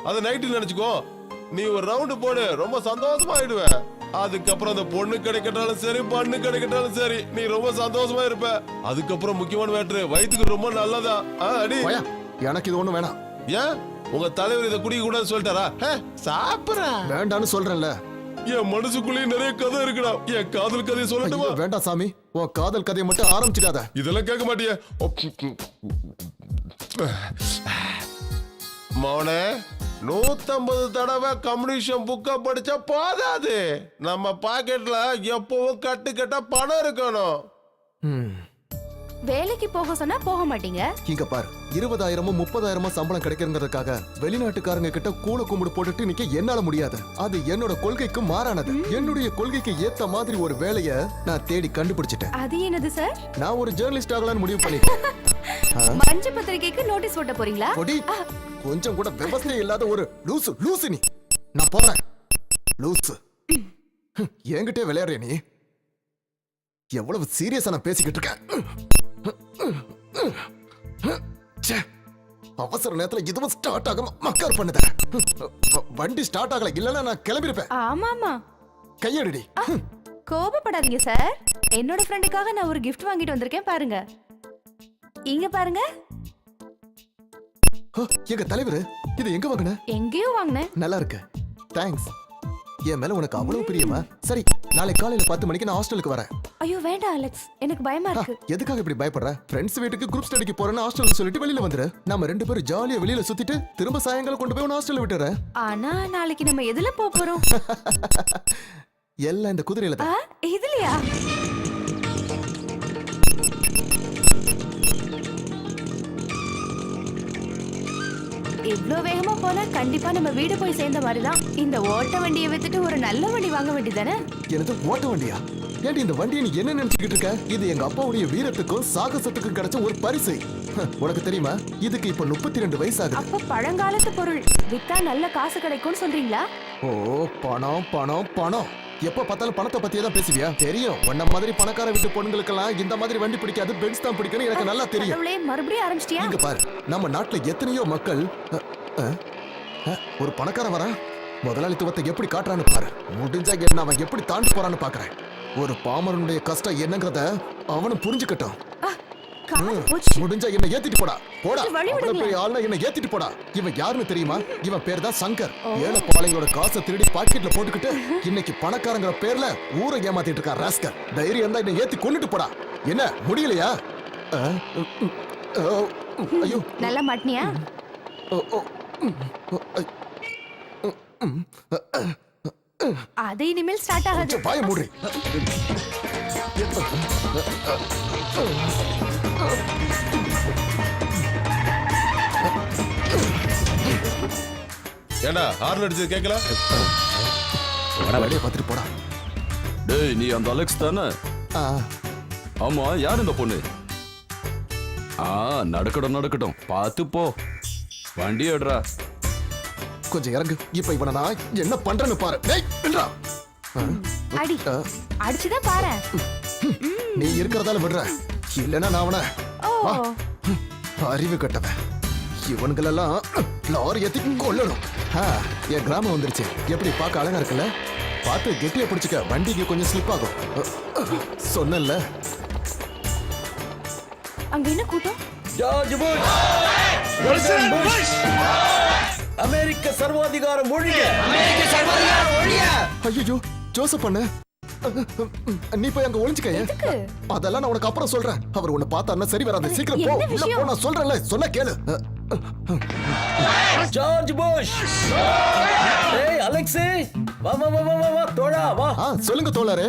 அத நைட்டு நினைச்சுக்கோ. நீ ஒரு ரவுண்டு போடு, ரொம்ப சந்தோஷமா ஆயிடுவேன். அதுக்கப்புறம் அந்த பொண்ணு கிடைக்கட்டாலும் சரி, பண்ணு கிடைக்கட்டாலும் சரி, நீ ரொம்ப சந்தோஷமா இருப்ப. அதுக்கப்புறம் முக்கியமான மேட்ரு, வயிற்றுக்கு ரொம்ப நல்லதா. அடி, எனக்கு இது ஒண்ணு வேணாம். ஏன் உங்க தலைவர் இதை குடிக்க கூடாது சொல்லிட்டாரா? சாப்பிடுறேன் வேண்டான்னு சொல்றேன்ல. என் மனசுக்குள்ளேயே நிறைய கதை இருக்குடா. என் காதல் கதையை சொல்லட்டுமா? வேண்டாம் சாமி, உன் காதல் கதையை மட்டும் ஆரம்பிச்சிடாத. இதெல்லாம் கேட்க மாட்டிய மௌனே. 150 தடவை கம்யூனிஷன் புக்க படிச்சா போதாது. நம்ம பாக்கெட்ல எப்பவும் கட்டுக்கட்டா பணம் இருக்கணும். வேலைக்கு போக சொன்னா போக மாட்டீங்க. இங்க பாரு, 20,000 30,000 சம்பளம் கிடைக்கிறதுக்காக வெளிநாட்டுக்காரங்க கிட்ட கூல கும்பிடு போட்டுட்டு நிக்க என்னால முடியாது. அது என்னோட கொள்கைக்கு மாறானது. என்னுடைய கொள்கைக்கு ஏத்த மாதிரி ஒரு வேலைய நான் தேடி கண்டுபிடிச்சிட்டேன். அது என்னது சார்? நான் ஒரு ஜேர்னலிஸ்ட் ஆகலாம்னு முடிவு பண்ணிட்டேன். மஞ்ச பத்திரிகைக்கு நோட்டீஸ் போட்ட போறீங்களா? கொஞ்சம் கூட விவசாயம் இல்லாத ஒரு லூசு நீ. நான் போறேன். லூசு என்கிட்ட விளையாடுற நீ. எவ்வளவு சீரியஸா நான் பேசிக்கிட்டு இருக்கேன். அவசர நேரத்துல இதுவும் ஸ்டார்ட் ஆகாம மக்கார் பண்ணுத. வண்டி ஸ்டார்ட் ஆகல, இல்லன்னா நான் கிளம்பிருப்பேன். ஆமாமா. கையடிடி. கோபப்படாதீங்க சார். என்னோட ஃப்ரெண்டுக்காக நான் ஒரு gift வாங்கிட்டு வந்திருக்கேன் பாருங்க. இங்க பாருங்க. எங்க தலைவர் இது எங்க வாங்குன? எங்கேயோ வாங்குனேன். நல்லா இருக்கு. தேங்க்ஸ். என் மேல உனக்கு அவ்வளவு பிரியமா? சரி, நாளை காலையில 10 மணிக்கு நான் ஹாஸ்டலுக்கு வரேன். ஐயோ வேண்டாம் அலெக்ஸ், எனக்கு பயமா இருக்கு. எதுக்காக இப்படி பயப்படுற? ஃப்ரெண்ட்ஸ் வீட்டுக்கு குரூப் ஸ்டடிக்கு போறேன்னு ஹாஸ்டல்ல சொல்லிட்டு வெளியில வந்துரு. நம்ம 2 பேரும் ஜாலியா வெளியில சுத்திட்டு திரும்ப சாயங்காலம் கொண்டு போய் ஹாஸ்டல்ல விட்டுறேன். ஆனா நாளைக்கு நம்ம எதுல போறோம்? எல்லாம் இந்த குதிரையில தான். இதுலயா? இவ்ளோ வேகமா போனா கண்டிப்பா நம்ம வீடு போய் சேர்ந்த மாதிரிதான். இந்த ஓட்ட வண்டியை வித்துட்டு ஒரு நல்ல வண்டி வாங்க வேண்டியதானே? எனக்கு ஓட்ட வண்டியா? ஏன்டி இந்த வண்டியை நீ என்ன நினைச்சுக்கிட்டு இருக்க? இது எங்க அப்பாவுடைய வீரத்துக்கும் சாகசத்துக்கும் கிடைச்ச ஒரு பரிசு. உனக்கு தெரியுமா, இதுக்கு இப்ப 32 வயசு ஆகுது. அப்ப பழங்காலத்து பொருள் வித்தா நல்ல காசு கிடைக்கும்னு சொல்றீங்களா? ஓ, பணம் பணம் பணம். எப்ப பார்த்தாலும் பணத்தை பத்தியே தான் பேசுவியா? தெரியும், உன்ன மாதிரி பணக்கார வீட்டு பொண்ணுங்களுக்கெல்லாம் இந்த மாதிரி வண்டி பிடிக்காது, பென்ஸ் தான் பிடிக்கும்னு எனக்கு நல்லா தெரியும். மறுபடியும் ஆரம்பிச்சிட்டியா? இங்க பாரு, நம்ம நாட்டுல எத்தனையோ மக்கள். ஒரு பணக்காரன் வரா, முதலாளித்துவத்தை எப்படி காட்டுறான்னு பாரு. முடிஞ்சா என்ன அவன் எப்படி தாண்டி போறான்னு பாக்குறேன். ஒரு பாமரனுடைய கஷ்டம் என்னங்கறத அவனும் புரிஞ்சுக்கட்டும். முடிஞ்சா என்ன ஏத்திட்டு போடா. போடா, பெரிய ஆள்னா என்ன ஏத்திட்டு போடா. இவன் யாருன்னு தெரியுமா? இவன் பேர் தான் சங்கர். ஏழை பாளையோட காசை திருடி பாக்கெட்ல போட்டுக்கிட்டு இன்னைக்கு பணக்காரங்கிற பேர்ல ஊரை ஏமாத்திட்டு இருக்கா ராஸ்கர். தைரியம் தான் என்ன ஏத்தி கொண்டுட்டு போடா. என்ன முடியலையா? ஐயோ, நல்லா மாட்டினியா? அது இனிமேல் ஸ்டார்ட் ஆகாது. பாய மூடு. ஏண்டா ஹார்ன் அடிச்சது கேட்கல? வண்டியை பார்த்துட்டு போடா. டேய், நீ அந்த அலெக்ஸ் தானே? ஆமா, யார் இந்த பொண்ணு? நடக்கட்டும், பார்த்து போ. வண்டி எடுறா. கொஞ்சம் இறங்கு. இப்ப இவனை நான் என்ன பண்றேன்னு பாரு. டேய், விடுடா. அடி, அடிச்சுதான் பாரு. நீ இருக்கிறதால விடுற, இல்லன்னா நான் அவனை. அறிவு கட்டவன். இவனுங்களெல்லாம் லாரி ஏத்தி கொள்ளணும். என் கிராமம் வந்துருச்சு. எப்படி பார்க்க அழகா இருக்குல்ல? பார்த்து கெட்டியா பிடிச்சுக்க, வண்டிக்கு கொஞ்சம் ஸ்லிப் ஆகும். சொன்னல. அங்க என்ன கூட்டம்? ஜார்ஜ் புஷ், அமெரிக்க சர்வாதிகாரம் ஒழிய. ஐயோ, ஜோசப் பண்ண நீ போய் அங்க ஒளிஞ்சுக்க. அதெல்லாம் நான் உனக்கு அப்புறம் சொல்றேன். அவர் உன்னை பார்த்தா சரி வராது. சீக்கிரம் போ. உள்ள போ, நான் சொல்றேன்ல. சொன்னா கேளு. George Bush. ஏய் அலெக்ஸி, வா வா வா வா வா தோழா வா. சொல்லுங்க தோழரே.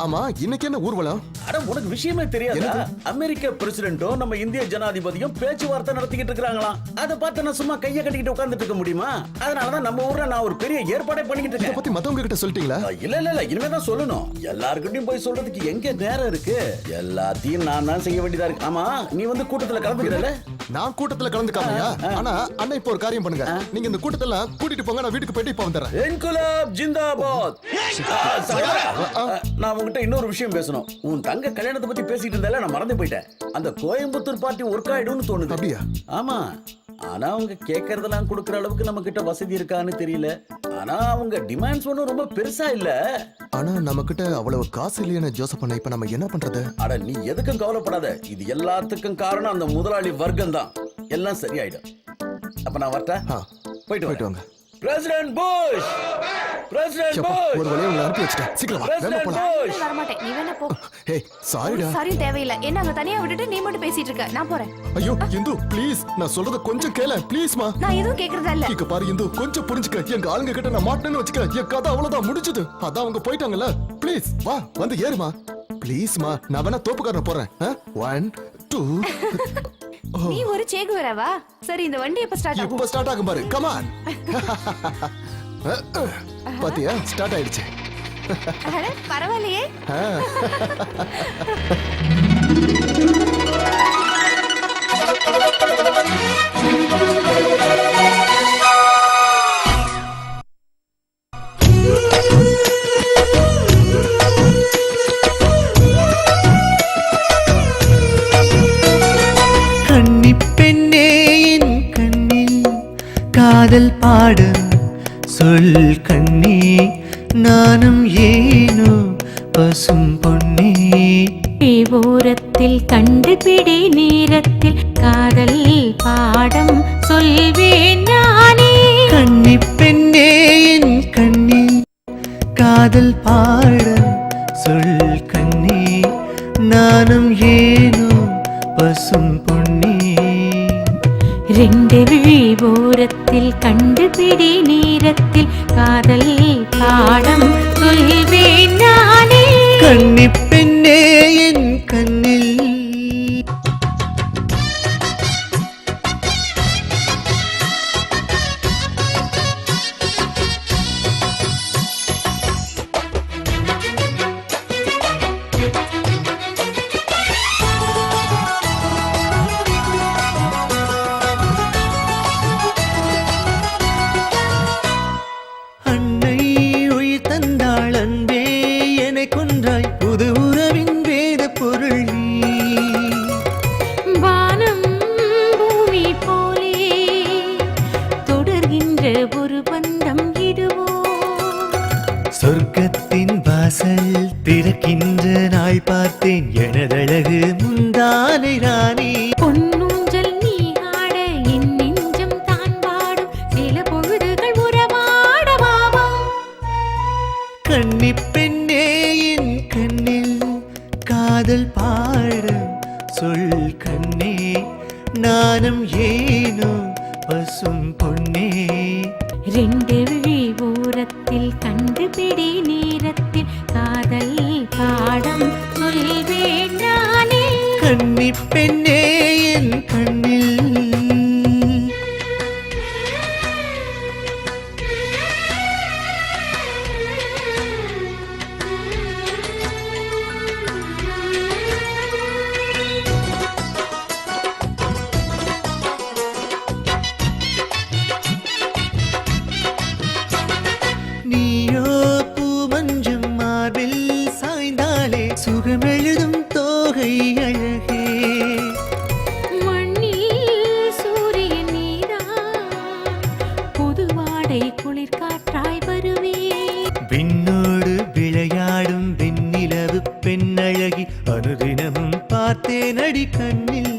ஆமா, இன்னைக்கு என்ன ஊர்வலம்? அட உனக்கு விஷயமே தெரியாதா? அமெரிக்க பிரசிடென்ட்டும் நம்ம இந்திய ஜனாதிபதியும் பேச்சுவார்த்தை நடத்திக்கிட்டு இருக்காங்களாம். அதை பார்த்து நான் சும்மா கையை கட்டிக்கிட்டு உட்கார்ந்துட்டு இருக்க முடியுமா? அதனாலதான் நம்ம ஊர்ல நான் ஒரு பெரிய ஏற்பாடை பண்ணிக்கிட்டு இருக்கேன். இத பத்தி மத்தவங்க கிட்ட சொல்லிட்டீங்களா? இல்ல இனிமே தான் சொல்லணும். எல்லார்கிட்டயும் போய் சொல்றதுக்கு எங்க நேரம் இருக்கு? எல்லாத்தையும் நான் தான் செய்ய வேண்டியதா இருக்கு. ஆமா, நீ வந்து கூட்டத்துல கலந்துக்கல? நான் கூட்டத்துல கலந்துக்காமையா? ஆனா அண்ணா இப்போ ஒரு காரியம் பண்ணுங்க. நீங்க இந்த கூட்டத்துல கூட்டிட்டு போங்க, நான் வீட்டுக்கு போயிட்டு இப்ப வந்துடுறேன். இன்குலாப் ஜிந்தாபாத். நான் உங்ககிட்ட இன்னொரு விஷயம் பேசணும். உன் தங்க கல்யாணத்தை பத்தி பேசிட்டு இருந்தால நான் மறந்து போயிட்டேன். அந்த கோயம்புத்தூர் பார்ட்டி ஒர்க் ஆயிடும்னு தோணுது. அப்படியா? ஆமா. ஆனா அவங்க கேட்கறதெல்லாம் கொடுக்கற அளவுக்கு நம்ம கிட்ட வசதி இருக்கான்னு தெரியல. ஆனா அவங்க டிமாண்ட்ஸ் ஒன்றும் ரொம்ப பெருசா இல்ல. ஆனா நம்ம கிட்ட அவ்வளவு காசு இல்லையான ஜோசப் அண்ணா, இப்ப நம்ம என்ன பண்றது? அட நீ எதுக்கும் கவலைப்படாத. இது எல்லாத்துக்கும் காரணம் அந்த முதலாளி வர்க்கம் தான். எல்லாம் சரியாயிடும். அப்ப நான் வரட்டா? போயிட்டு வாங்க. President Bush, president Bush. ஒரு வழியை உங்களை அனுப்பி வச்சிட்டேன். சீக்கிரம் வா, வேகமா போலாம். வர மாட்டேன். நீ வேணா போ. ஹே, சாரிடா. சாரி தேவையில்லை. என்ன அங்க தனியா விட்டுட்டு நீ மட்டும் பேசிட்டு இருக்க. நான் போறேன். ஐயோ இந்து, ப்ளீஸ் நான் சொல்றத கொஞ்சம் கேள ப்ளீஸ்மா. நான் எதுவும் கேக்குறதா இல்ல. இங்க பாரு இந்து, கொஞ்சம் புரிஞ்சுக்க. எங்க ஆளுங்க கிட்ட நான் மாட்டேன்னு வச்சுக்க. என் கதை அவ்வளவுதான் முடிஞ்சது. அதான் அவங்க போயிட்டாங்கல்ல. ப்ளீஸ் வா, வந்து ஏறுமா. ப்ளீஸ்மா, நான் வேணா தோப்புக்காரன போறேன். 1 2. நீ ஒரு சேகுவரவா? சரி, இந்த வண்டி எப்ப ஸ்டார்ட் ஆகும்? இப்ப ஸ்டார்ட் ஆகும் பாரு. Come on. பாத்தியா, ஸ்டார்ட் ஆயிடுச்சு. பரவாயில்லையே. கன்னிப்பெண்ணே என் கண்ணில் காதல் பாடும் சொல் கண்ணே, நானும் ஏனோ பசும் பொன்னே. ஓரத்தில் கண்டுபிடி நேரத்தில் காதல் பாடம் சொல்வேன் நானே. கன்னிப்பெண்ணே என் கண்ணில் காதல் பாடும் சொல் கண்ணே, நானும் ஏனோ பசும் பொன்னே. ரெண்டு விழி ஓரத்தில் கண்டுபிடி நேரத்தில் காதல் பாடம் சொல்வேன் நானே. கன்னிப்பெண்ணே என் கண்ணில். சொர்க்கத்தின் வாசல் திறக்கின்ற நாள் பார்த்தேன், எனதழகு முந்தானை ராணி. பொன்னூஞ்சல் நீ ஆட என் நெஞ்சம் தான் பாடும், சில பொழுதுகள் உறவாடவாவா. கன்னிப்பெண்ணே என் கண்ணில் காதல் பாடும் சொல் கண்ணே, நானும் ஏனோ பசும் பொன்னே. ரெண்டு விழி ஓரத்தில் கண்டுபிடி நேரத்தில் காதல் பாடம் சொல்வேன் நானே. கன்னிப்பெண்ணே என் கண்ணில். நீயோ பூமஞ்சும் மார்பில் சாய்ந்தாலே சுகமெழுதும் தோகை அழகே. மண்ணில் சூரியன் நீதான், புது வாடை குளிர் காற்றாய் வருவே. விண்ணோடு விளையாடும் வெண்ணிலவு பெண்ணழகி, அனுதினமும் பார்த்தேன் அடி கண்ணில்.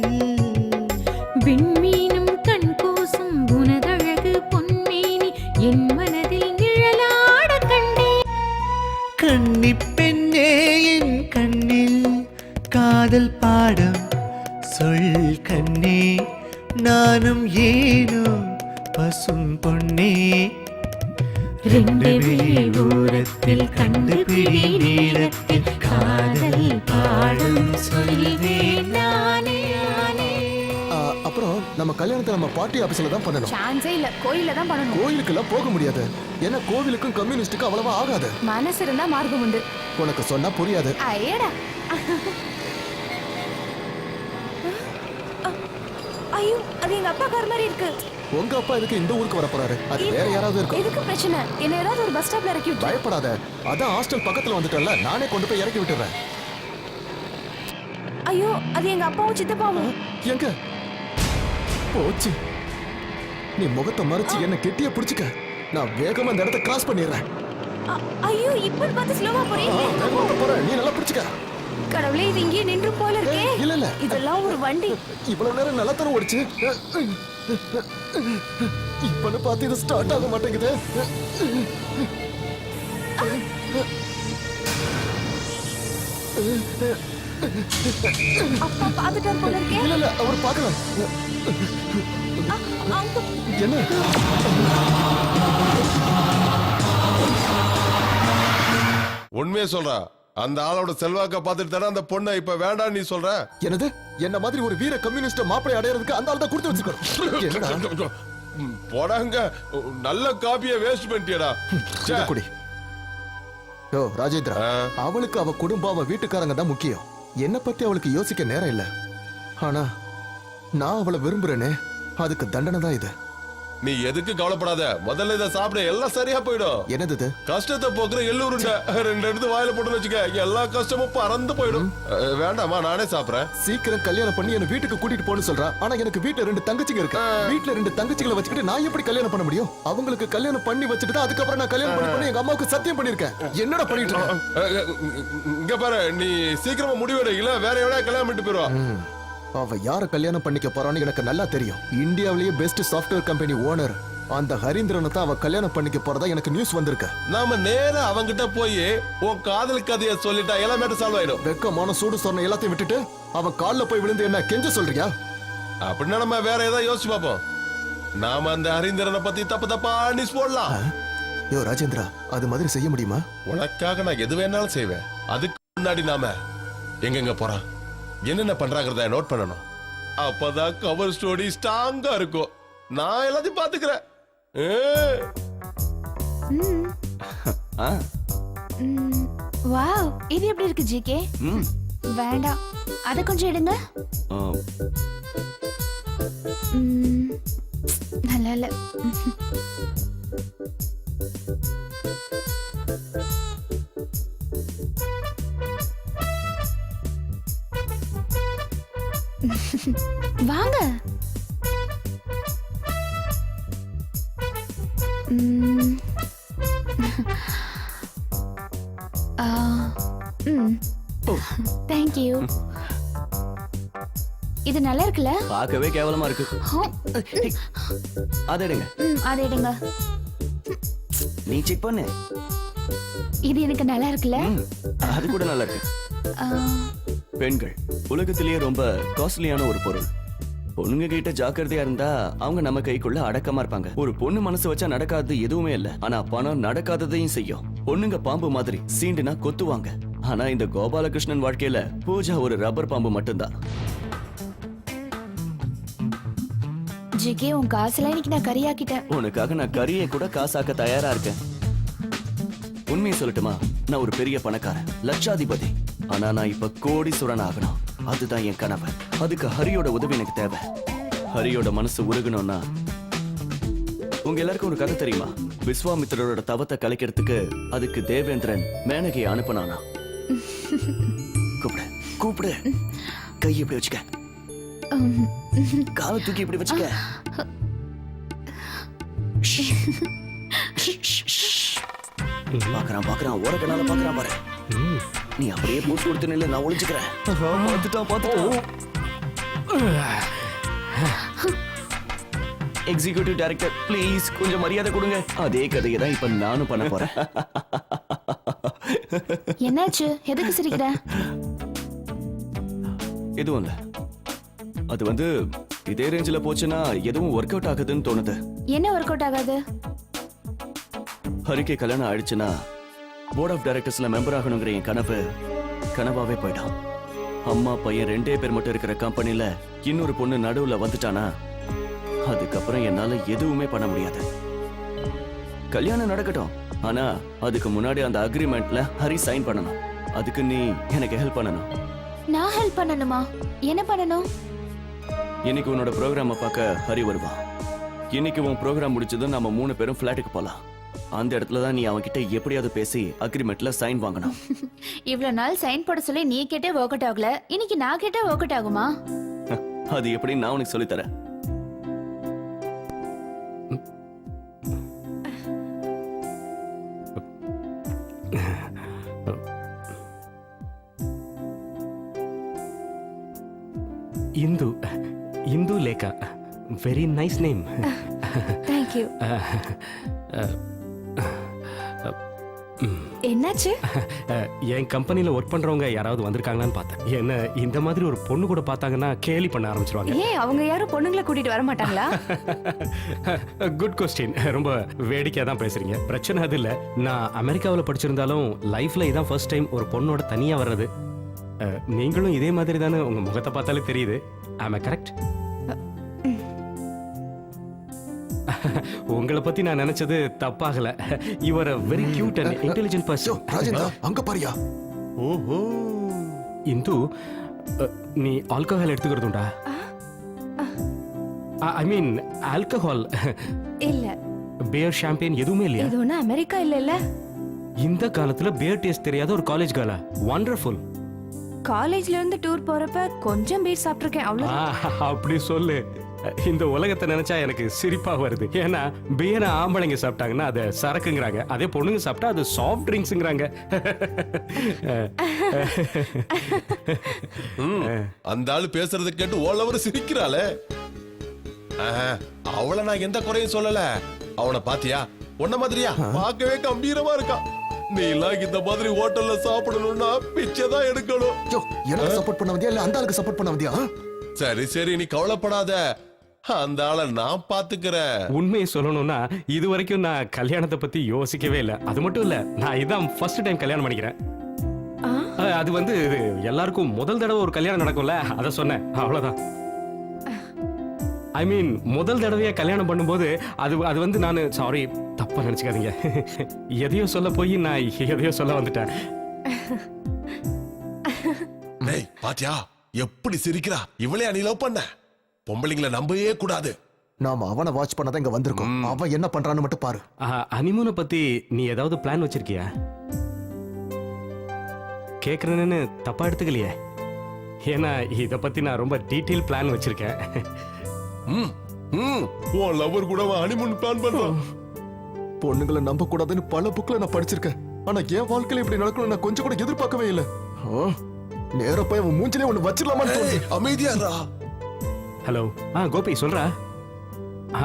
விண்மீனும் கண் கூசும் உனதழகு பொன்மேனி, என் மனதில் நிழலாட கண்டே. கன்னிப்பெண் காதல் பாடம் சொல் கண்ணே நானும் ஏனோ பசும் பொன்னே ரெண்டு விழி ஓரத்தில் கண்டுபிடி நேரத்தில் காதல் பாடம் சொல்வேன் நானே. அப்புறம் நம்ம கல்யாணத்தை நம்ம பார்ட்டி ஆபீஸ்ல தான் பண்ணணும். சான்ஸே இல்ல, கோயில்ல தான் பண்ணணும். கோயிலுக்கெல்லாம் போக முடியாது. ஏன்னா கோவிலுக்கும் கம்யூனிஸ்டுக்கும் அவ்வளவா ஆகாது. மனசு இருந்தா மார்க்கம் உண்டு. உனக்கு சொன்னா புரியாது. ஐயடா. ஐயோ, அது எங்க அப்பா கார் மாதிரி இருக்கு. உங்க அப்பா எதுக்கு இந்த ஊருக்கு வர போறாரு? அது வேற யாராவது இருக்கும். எதுக்கு பிரச்சனை? என்ன ஏதாவது ஒரு பஸ் ஸ்டாப்ல இறக்கி விட்டு. பயப்படாத, அதான் ஹாஸ்டல் பக்கத்துல வந்துட்டல, நானே கொண்டு போய் இறக்கி விட்டுறேன். ஐயோ, அது எங்க அப்பாவும் சித்தப்பாவும். எங்க போச்சு? நீ முகத்தை மறைச்சு என்ன கெட்டியா பிடிச்சுக்க. நான் வேகமா இந்த இடத்தை கிராஸ் பண்ணிடுறேன். ஐயோ, இப்ப பார்த்து ஸ்லோவா போறீங்க. வேகமா போறேன், நீ நல்லா பிடிச்சுக்க. கடவுளே, இது இங்கே நின்று போல இருக்கே. இல்ல இல்ல, இதெல்லாம் ஒரு வண்டி. இவ்வளவு நேரம் நல்லா தர ஓடிச்சு. இப்பன்னு பார்த்து இது ஸ்டார்ட் ஆக மாட்டேங்குது. அப்பா பாத்துட்டார் போல இருக்கே. இல்ல இல்ல, அவர் பார்க்கல. என்ன உண்மையே சொல்றா, அந்த ஆளோட செல்வாக்க பார்த்துட்டு தானே அந்த பொண்ணை இப்ப வேண்டாம் நீ சொல்ற. என்னது? என்ன மாதிரி ஒரு வீர கம்யூனிஸ்ட் மாப்பிளை அடையறதுக்கு அந்த ஆள் தான் கொடுத்து வச்சிருக்கோம். போடாங்க, நல்ல காப்பிய வேஸ்ட் பண்ணிட்டியடா. குடி. யோ ராஜேந்திரா, அவளுக்கு அவ குடும்பம் அவ வீட்டுக்காரங்க தான் முக்கியம். என்ன பத்தி அவளுக்கு யோசிக்க நேரம் இல்ல. ஆனா நான் அவளை விரும்புறேனே, அதுக்கு தண்டனை தான் இது. நீ எதுக்கு கவலைப்படாத, முதல்ல இதை சாப்பிட, எல்லாம் சரியா போயிடும். என்னது இது? கஷ்டத்தை போக்குற எள்ளூருண்ட ரெண்டு எடுத்து வாயில போட்டு வச்சுக்க, எல்லா கஷ்டமும் பறந்து போயிடும். வேண்டாமா, நானே சாப்பிடுறேன். சீக்கிரம் கல்யாணம் பண்ணி என்ன வீட்டுக்கு கூட்டிட்டு போன்னு சொல்றா. ஆனா எனக்கு வீட்டுல 2 தங்கச்சிங்க இருக்கு. வீட்டுல 2 தங்கச்சிகளை வச்சுக்கிட்டு நான் எப்படி கல்யாணம் பண்ண முடியும்? அவங்களுக்கு கல்யாணம் பண்ணி வச்சுட்டு அதுக்கப்புறம் நான் கல்யாணம் பண்ணி எங்க அம்மாவுக்கு சத்தியம் பண்ணிருக்கேன். என்னடா பண்ணிட்டு இருக்க? இங்க பாரு, நீ சீக்கிரமா முடிவெடு, இல்ல வேற எவ்வளவு கல்யாணம் பண்ணிட்டு போயிருவா. அவ யார கல்யாணம் பண்ணிக்க போறான்னு எனக்கு நல்லா தெரியும். இந்தியாவிலேயே பெஸ்ட் சாஃப்ட்வேர் கம்பெனி ஓனர் அந்த ஹரீந்திரனை தான் அவ கல்யாணம் பண்ணிக்க போறதா எனக்கு நியூஸ் வந்திருக்கு. நாம நேரா அவங்கிட்ட போய் உன் காதல் கதைய சொல்லிட்டா எல்லாம் மேட்டர் சால்வ் ஆயிடும். வெக்கமான சூடு சொன்ன எல்லாத்தையும் விட்டுட்டு அவன் கால்ல போய் விழுந்து என்ன கெஞ்ச சொல்றியா? அப்படின்னா நம்ம வேற ஏதாவது யோசிச்சு பார்ப்போம். நாம அந்த ஹரீந்திரனை பத்தி தப்பா நியூஸ் போடலாம். யோ ராஜேந்திரா, அது மாதிரி செய்ய முடியுமா? உனக்காக நான் எது வேணாலும் செய்வேன். அதுக்கு முன்னாடி நாம எங்கெங்க போறான், என்னென்ன பண்றாங்கிறத நோட் பண்ணணும். அப்பதான் கவர் ஸ்டோரி ஸ்ட்ராங்கா இருக்கும். நான் எல்லாத்தையும் பாத்துக்கிறேன். வாவ், இது எப்படி இருக்கு ஜிகே? வேண்டாம், அத கொஞ்சம் எடுங்க. நல்லா இல்ல. வாங்க. Thank you. இது நல்லா இருக்குல்ல? பார்க்கவே கேவலமா இருக்கு. அதை எடுங்க. அதை எடுங்க. நீ செக் பண்ணு. இது எனக்கு நல்லா இருக்குல்ல? அது கூட நல்லா இருக்கு. பெண்கள் உலகத்திலேயே ரொம்ப காஸ்ட்லியான ஒரு பொருள். பொண்ணுங்க கிட்ட ஜாக்கிரதையா இருந்தா அவங்க நம்ம கைக்குள்ள அடக்கமா இருப்பாங்க. ஒரு பொண்ணு மனசு வச்சா நடக்காதது எதுவுமே இல்ல. ஆனா பணம் நடக்காததையும் செய்யும். பொண்ணுங்க பாம்பு மாதிரி சீண்டுனா கொத்துவாங்க. ஆனா இந்த கோபாலகிருஷ்ணன் வாழ்க்கையில பூஜா ஒரு ரப்பர் பாம்பு மட்டும்தான். ஜிகே, உன் காசுல இன்னைக்கு நான் கறியாக்கிட்டேன். உனக்காக நான் கறியை கூட காசாக்க தயாரா இருக்கேன். உண்மையை சொல்லட்டுமா, நான் ஒரு பெரிய பணக்காரன், லட்சாதிபதி. ஆனா நான் இப்ப கோடீஸ்வரன் ஆகணும். அதுதான் என் கனவு. அதுக்கு ஹரியோட உதவி எனக்கு தேவை. ஹரியோட மனசு உருகணும்னா, உங்க எல்லாருக்கும் ஒரு கதை தெரியுமா? விஸ்வாமித்திரரோட தவத்தை கலைக்கிறதுக்கு அதுக்கு தேவேந்திரன் மேனகையை அனுப்பினானா. கூப்பிடு கூப்பிடு. கை இப்படி வச்சுக்க, காலை தூக்கி இப்படி வச்சுக்க. பாக்குறான் ஓரக்கனால பாக்குறான் பாரு. நீ அப்படியே பூசி கொடுத்து நில்ல, நான் ஒளிஞ்சுக்கிறேன். பார்த்துட்டான். எக்ஸிகியூட்டிவ் டைரக்டர் ப்ளீஸ் கொஞ்சம் மரியாதை கொடுங்க. அதே கதையை தான் இப்ப நானும் பண்ண போறேன். என்னாச்சு? எதுக்கு சிரிக்கிற? எதுவும் இல்ல. அது வந்து இதே ரேஞ்சில் போச்சுன்னா எதுவும் ஒர்க் அவுட் ஆகுதுன்னு தோணுது. என்ன ஒர்க் அவுட் ஆகாது? ஹரிக்கு கல்யாணம் ஆயிடுச்சுன்னா போர்ட் ஆஃப் டைரக்டர்ஸ்ல மெம்பர் ஆகணுங்கிற என் கனவு கனவாவே போயிடும். அம்மா பையன் 2 பேர் மட்டும் இருக்கிற கம்பெனில இன்னொரு பொண்ணு நடுவுல வந்துட்டானா அதுக்கப்புறம் என்னால எதுவுமே பண்ண முடியாது. கல்யாணம் நடக்கட்டும், ஆனா அதுக்கு முன்னாடி அந்த அக்ரிமெண்ட்ல ஹரி சைன் பண்ணணும். அதுக்கு நீ எனக்கு ஹெல்ப் பண்ணணும். நான் ஹெல்ப் பண்ணணுமா? என்ன பண்ணணும்? இன்னைக்கு உன்னோட ப்ரோக்ராமை பார்க்க ஹரி வருவான். இன்னைக்கு உன் ப்ரோக்ராம் முடிச்சதும் நம்ம 3 பேரும் ஃபிளாட்டுக்கு போலாம். அந்த இடத்துல தான் நீ அவன்கிட்ட எப்படியாவது பேசி அக்ரிமெண்ட்ல சைன் வாங்கணும். இவ்வளவு நாள் சைன் போட சொல்லி நீ கேட்டே ஒர்க் அவுட் ஆகல, இன்னைக்கு நான் கேட்டே ஒர்க் அவுட் ஆகுமா? அது எப்படி நான் உனக்கு சொல்லித்தரேன். Hindu Lekha, very nice name. Thank you. என்னாச்சு? என் கம்பெனில ஒர்க் பண்றவங்க யாராவது வந்திருக்காங்களான்னு பார்த்தேன். என்ன இந்த மாதிரி ஒரு பொண்ணு கூட பார்த்தாங்கன்னா கேலி பண்ண ஆரம்பிச்சிருவாங்க. ஏன் அவங்க யாரும் பொண்ணுங்களை கூட்டிட்டு வர மாட்டாங்களா? Good question. ரொம்ப வேடிக்கையா தான் பேசுறீங்க. பிரச்சனை அது இல்ல. நான் அமெரிக்காவில் படிச்சிருந்தாலும் லைஃப்ல இதான் ஃபர்ஸ்ட் டைம் ஒரு பொண்ணோட தனியா வர்றது. நீங்களும் இதே மாதிரி தானே, உங்க முகத்தை பார்த்தாலே தெரியுது. ஆமா, கரெக்ட்? உங்களை பத்தி நான் நினைச்சது தப்பாகல. You are a very cute and intelligent person. Rajendra, அங்க பாரியா. ஓஹோ. இந்து, நீ ஆல்கஹால் எடுத்துக்கிறதுண்டா? ஐ மீன் ஆல்கஹால் இல்ல. பியர், ஷாம்பெயின் எதுவுமே இல்லையா? இது ஒண்ணு அமெரிக்கா இல்ல. இந்த காலத்துல பியர் டேஸ்ட் தெரியாத ஒரு காலேஜ் கேர்ளா? வண்டர்ஃபுல். காலேஜ்ல இருந்து டூர் போறப்ப கொஞ்சம் பீர் சாப்பிட்டிருக்கேன், அவ்வளவு. அப்படி சொல்லு. இந்த உலகத்தை நினைச்சா எனக்கு சிரிப்பா வருது. ஏன்னா பியரை ஆம்பளைங்க சாப்பிட்டாங்கன்னா அதை சரக்குங்கிறாங்க, அதே பொண்ணுங்க சாப்பிட்டா அது சாஃப்ட் ட்ரிங்க்ஸ்ங்கிறாங்க. அந்த ஆளு பேசுறத கேட்டு ஓலவர் சிரிக்கிறாளே. அவளை நான் எந்த குறையும் சொல்லல. அவனை பாத்தியா? உன்ன மாதிரியா? பார்க்கவே கம்பீரமா இருக்கா. நீ எல்லாம் இந்த மாதிரி ஹோட்டல்ல சாப்பிடணும்னா பிச்சை தான் எடுக்கணும். எனக்கு சப்போர்ட் பண்ண வந்தியா இல்ல அந்த ஆளுக்கு சப்போர்ட் பண்ண வந்தியா? சரி சரி, நீ கவலைப்படாத, அந்த ஆளை நான் பாத்துக்கிறேன். உண்மையை சொல்லணும்னா இது வரைக்கும் நான் கல்யாணத்தை பத்தி யோசிக்கவே இல்லை. அது மட்டும் இல்ல, நான் இதான் ஃபர்ஸ்ட் டைம் கல்யாணம் பண்ணிக்கிறேன். அது வந்து எல்லாருக்கும் முதல் தடவை ஒரு கல்யாணம் நடக்கும்ல, அதை சொன்னேன், அவ்வளவுதான். ஐ மீன் முதல் தடவையா கல்யாணம் பண்ணும்போது அது வந்து நான் சாரி, தப்பா நினைச்சுக்காதீங்க. எதையோ சொல்ல போய் நான் எதையோ சொல்ல வந்துட்டேன். பாத்தியா எப்படி சிரிக்கிறா? இவளே நீ லவ் பண்ண? பொம்பளைங்களை நம்பவே கூடாது. நாம அவனை வாட்ச் பண்ணதான் இங்க வந்திருக்கோம். அவன் என்ன பண்றான்னு மட்டும் பாரு. ஹனிமூனை பத்தி நீ ஏதாவது பிளான் வச்சிருக்கியா? கேக்குறேன்னு தப்பா எடுத்துக்கலையே. ஏன்னா இத பத்தி நான் ரொம்ப டீடைல் பிளான் வச்சிருக்கேன். உன் லவர் கூட ஹனிமூன் பிளான் பண்றான். பொண்ணுங்களை நம்ப கூடாதுன்னு பல புக்ல நான் படிச்சிருக்கேன். ஆனா என் வாழ்க்கையில இப்படி நடக்கணும் நான் கொஞ்சம் கூட எதிர்பார்க்கவே இல்லை. நேர போய் அவன் மூஞ்சிலே ஒண்ணு வச்சிடலாமான்னு தோணுது. அமைதியாரா. ஹலோ. கோபி சொல்றா.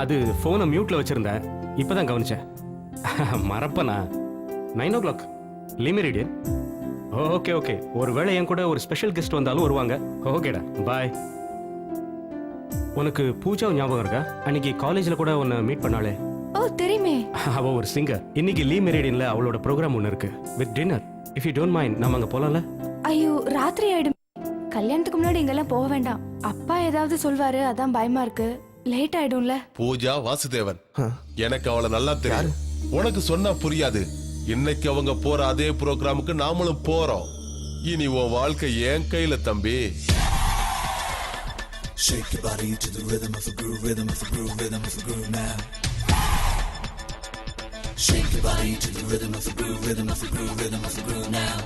அது போனை மியூட்ல வச்சிருந்தேன், இப்பதான் கவனிச்சேன். மறப்பனா? 9 o'clock லிமிரிடியன். Okay okay. ஒருவேளை என் கூட ஒரு ஸ்பெஷல் கெஸ்ட் வந்தாலும் வருவாங்க. ஓகேடா, பாய். உனக்கு பூஜா ஞாபகம் இருக்கா? அன்னைக்கு காலேஜ்ல கூட உன்னை மீட் பண்ணாலே. ஓ, தெரியுமே. அவ ஒரு சிங்கர். இன்னைக்கு லீ மெரிடியன்ல அவளோட ப்ரோக்ராம் ஒன்று இருக்கு with dinner. If you don't mind நம்ம அங்க போலாம்ல? ஐயோ, ராத்திரி ஆயிடும். கல்யாணத்துக்கு முன்னாடி இங்கெல்லாம் போக வேண்டாம். அப்பா ஏதாவது சொல்வாரு, அதான் பயமா இருக்கு. லேட் ஆயிடும்ல. பூஜா வாசுதேவன், எனக்கு அவளை நல்லா தெரியும். உனக்கு சொன்னா புரியாது. இன்னைக்கு அவங்க போற அதே ப்ரோக்ராமுக்கு நாமளும் போறோம். இனி உன் வாழ்க்கை என் கையில தம்பி. Shake your body to the rhythm of the groove, rhythm of the groove, rhythm of the groove now. Shake your body to the rhythm of the groove, rhythm of the groove, rhythm of the groove now.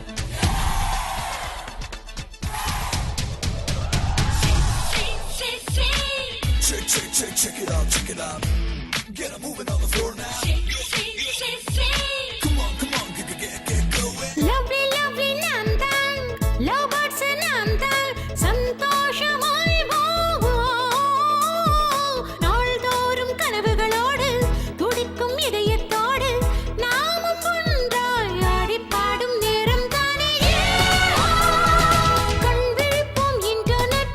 Shake, shake, shake, check it out, check it out. Get a moving on the floor now. Come on, come on, get going. Lovely, lovely Nandan, love birds Nandan, சந்தோஷமாய் நாள்தோறும் கனவுகளோடு துடிக்கும் இதயத்தோடு நாமும் ஒன்றாய் ஆடி பாடும் நேரம் தானே. கண் விழிப்போம் இன்டர்நெட்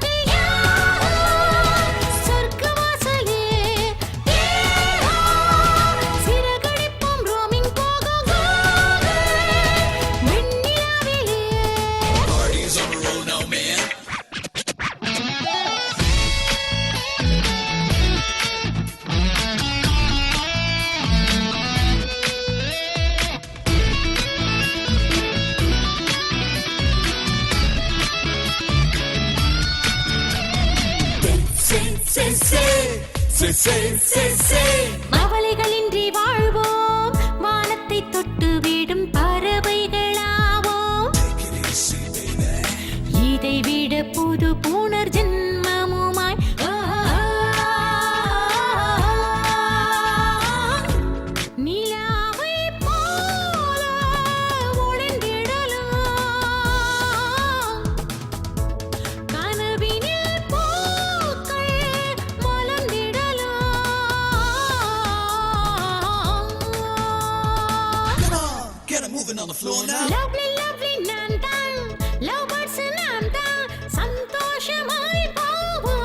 கவலைகளின்றி வாழ்வோம், வானத்தை தொட்டு விடும் பறவைகளாவோம். இதை விட புது புனர் ஜென்மமுமாய் நிலாவை போல ஒளிந்திடலாம். கனவினில் பூக்கள் மலர்ந்திடலாம். Get it moving on the floor now. Lovely, lovely நான் தான், love birds நான் தான், சந்தோஷமாய் போவோம்.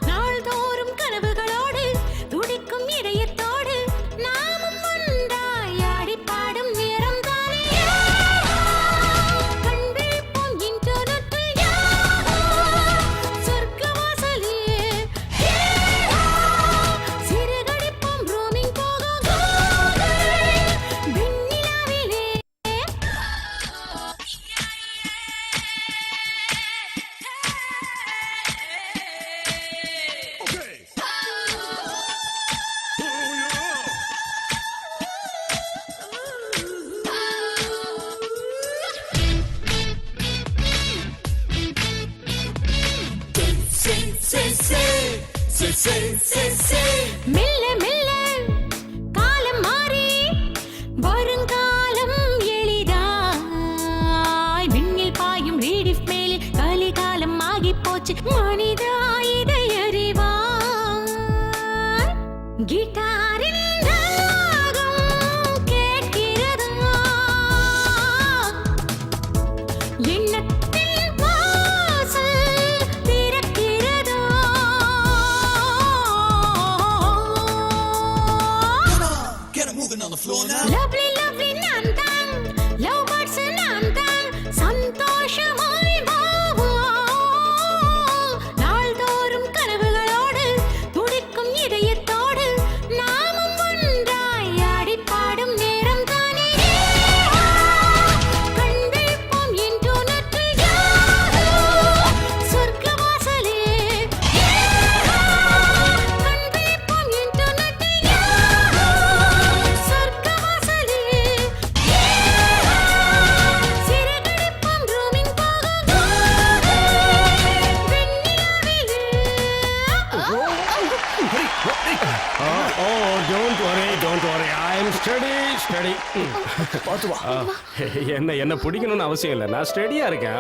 நாள்தோறும் கனவுகளோடு துடிக்கும் இதயத்தோடு நாமும் ஒன்றாய் ஆடிப் பாடும் நேரம் தானே. கண் விழிப்போம் இன்டர்நெட்டில் சொர்க்கவாசலில் சிறகடிப்போம் roaming போகும் வெண்ணிலாவிலே. மெல்ல மெல்ல காலம் மாறி வருங்காலம் எளிதாய் விண்ணில் பாயும் ரீடிஃப் மேல் கலிகாலம் ஆகி போச்சு மனிதா இதை அறிவாய். கிட்டாரின் ராகம் கேட்கிறதா, எண்ணத்தின் வாசல் திறக்கிறதா. Get it moving on the floor now. Lovely, lovely நான் தான், love birds நான் தான், சந்தோஷமாய் போவோம். நாள்தோறும் கனவுகளோடு துடிக்கும் இதயத்தோடு நாமும் ஒன்றாய் ஆடிப் பாடும் நேரம் தானே. கண் விழிப்போம் இன்டர்நெட்டில் சொர்க்கவாசலில். கண் விழிப்போம் இன்டர்நெட்டில் சொர்க்கவாசலில். சிறகடிப்போம் roaming போகும் don't worry I am study பார்த்து வா. என்ன பிடிக்கணும்னு அவசியம் இல்லை, நான் ஸ்டடியா இருக்கேன்.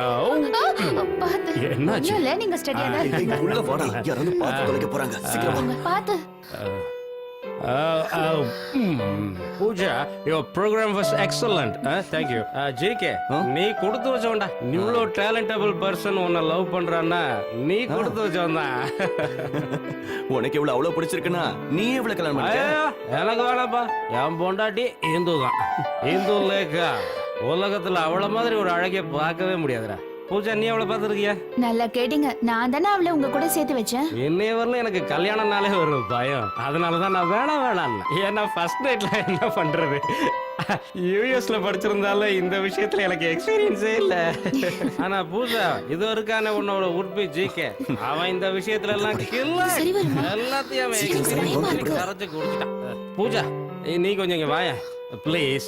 பார்த்து. என்னாச்சு? ஒண்ணும் இல்ல, நீங்க ஸ்டடியா தான் இங்க இருக்கீங்க. உள்ள வாடா, யாராவது பார்த்து தொலைக்க போறாங்க. சீக்கிரம் வா. பார்த்து. Pooja, your program was excellent. Thank you. JK, நீ கொடுத்து வச்சவன்டா. இவ்வளோ டேலண்டபிள் பர்சன் உன்னை லவ் பண்றான்னா நீ கொடுத்து வச்சவன் தான். உனக்கு இவ்வளவு அவ்வளவு பிடிச்சிருக்குன்னா நீ எவ்வளவு கல்யாணம் பண்ணிக்க? எனக்கு வேணாப்பா, என் பொண்டாட்டி இந்து தான். இந்து லேக்கா உலகத்துல அவளை மாதிரி ஒரு அழகிய பார்க்கவே முடியாதுடா. பூஜா, நீ அவளை பார்த்துருக்கியா? நல்லா கேட்டீங்க, நான் தானே அவளை உங்க கூட சேர்த்து வச்சேன். இன்னைய வரல எனக்கு கல்யாணம்னாலே ஒரு பயம். அதனாலதான் நான் வேணாம். ஏன்னா ஃபர்ஸ்ட் நைட்ல என்ன பண்றது? யூஎஸ்ல படிச்சிருந்தாலும் இந்த விஷயத்துல எனக்கு எக்ஸ்பீரியன்ஸே இல்ல. ஆனா பூஜா, இது வரைக்கான உன்னோட உட்பி ஜிகே, அவன் இந்த விஷயத்துல எல்லாம் எல்லாத்தையும் அவன் எக்ஸ்பீரியன்ஸ் கரைச்சு குடிச்சிட்டான். பூஜா, நீ கொஞ்சம் இங்க வாய ப்ளீஸ்.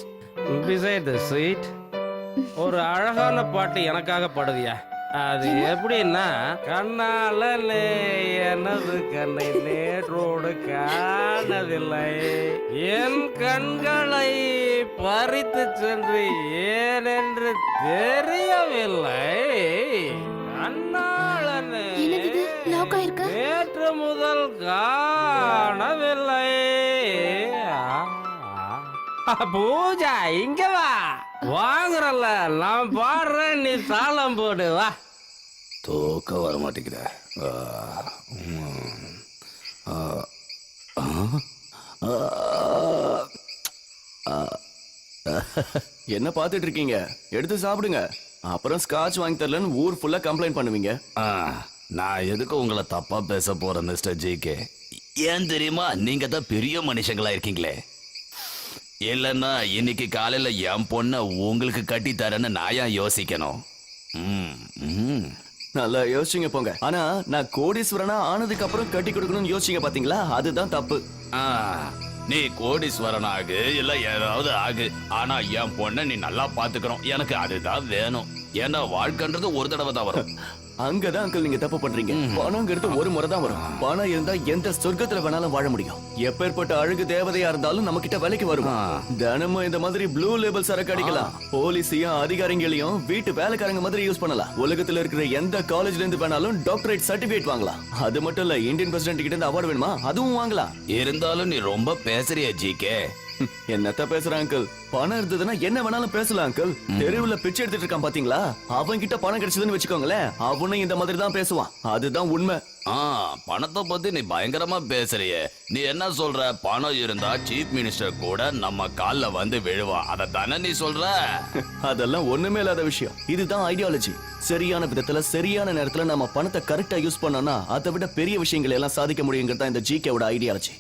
பிசைட் தி சீட் ஒரு அழகான பாட்டு எனக்காக பாடுதியா? அது எப்படின்னா, கண்ணால எனது கண்ணை நேற்றோடு காணவில்லை, என் கண்களை பறித்து சென்று ஏனென்று தெரியவில்லை, கண்ணாளனே நேற்று முதல் காணவில்லை. பூஜா, இங்க வா. வாங்குறல்ல, நான் பாடுறேன், நீ தாளம் போடு. வா. தூக்கம் வர மாட்டேங்கிற. என்ன பார்த்துட்டு இருக்கீங்க? எடுத்து சாப்பிடுங்க. அப்புறம் ஸ்காட்ச் வாங்கி தரலன்னு ஊர் ஃபுல்லா கம்ப்ளைண்ட் பண்ணுவீங்க. நான் எதுக்கு உங்களை தப்பா பேச போறேன் மிஸ்டர் ஜிகே? ஏன் தெரியுமா, நீங்க தான் பெரிய மனுஷங்களா இருக்கீங்களே. இல்லைன்னா இன்னைக்கு காலையில என் பொண்ண உங்களுக்கு கட்டி தரேன்னு நான் ஏன் யோசிக்கணும்? நல்லா யோசிச்சுங்க போங்க. ஆனா நான் கோடீஸ்வரனா ஆனதுக்கு அப்புறம் கட்டி கொடுக்கணும்னு யோசிச்சீங்க பாத்தீங்களா, அதுதான் தப்பு. நீ கோடீஸ்வரன் ஆகு இல்ல ஏதாவது ஆகு, ஆனா என் பொண்ணை நீ நல்லா பாத்துக்கணும். எனக்கு அதுதான் வேணும். ஏன்னா வாழ்க்கைன்றது ஒரு தடவை தான் வரும். அங்கதான் அங்கிள் நீங்க தப்பு பண்றீங்க. பணங்கிறது ஒரு முறை தான் வரும். பணம் இருந்தா எந்த சொர்க்கத்துல வேணாலும் வாழ முடியும். எப்பேற்பட்ட அழகு தேவதையா இருந்தாலும் நம்ம கிட்ட வேலைக்கு வரும். தினமும் இந்த மாதிரி ப்ளூ லேபிள் சரக்கு அடிக்கலாம். போலீஸையும் அதிகாரிகளையும் வீட்டு வேலைக்காரங்க மாதிரி யூஸ் பண்ணலாம். உலகத்துல இருக்கிற எந்த காலேஜ்ல இருந்து வேணாலும் டாக்டரேட் சர்டிபிகேட் வாங்கலாம். அது மட்டும் இல்ல, இந்தியன் பிரசிடென்ட் கிட்ட இருந்து அவார்டு வேணுமா அதுவும் வாங்கலாம். இருந்தாலும் நீ ரொம்ப பேசுறிய ஜிகே. என்னத்த பேசுற அங்கிள்? பணம் இருந்ததுன்னா என்ன வேணாலும் பேசலாம் அங்கிள். தெருவுல பிச்சை எடுத்துட்டு இருக்கான் பாத்தீங்களா, அவன் கிட்ட பணம் கிடைச்சதுன்னு வச்சுக்கோங்களேன், அவனும் இந்த மாதிரி தான் பேசுவான். அதுதான் உண்மை. பணத்தை பத்தி நீ பயங்கரமா பேசுறிய. நீ என்ன சொல்ற? பணம் இருந்தா சீஃப் மினிஸ்டர் கூட நம்ம கால்ல வந்து விழுவான். அதை தானே நீ சொல்ற? அதெல்லாம் ஒண்ணுமே இல்லாத விஷயம். இதுதான் ஐடியாலஜி. சரியான விதத்துல சரியான நேரத்துல நம்ம பணத்தை கரெக்டா யூஸ் பண்ணோம்னா அதை விட பெரிய விஷயங்களை எல்லாம் சாதிக்க முடியுங்கிறது தான் இந்த ஜிகேவோட ஐடியாலஜி.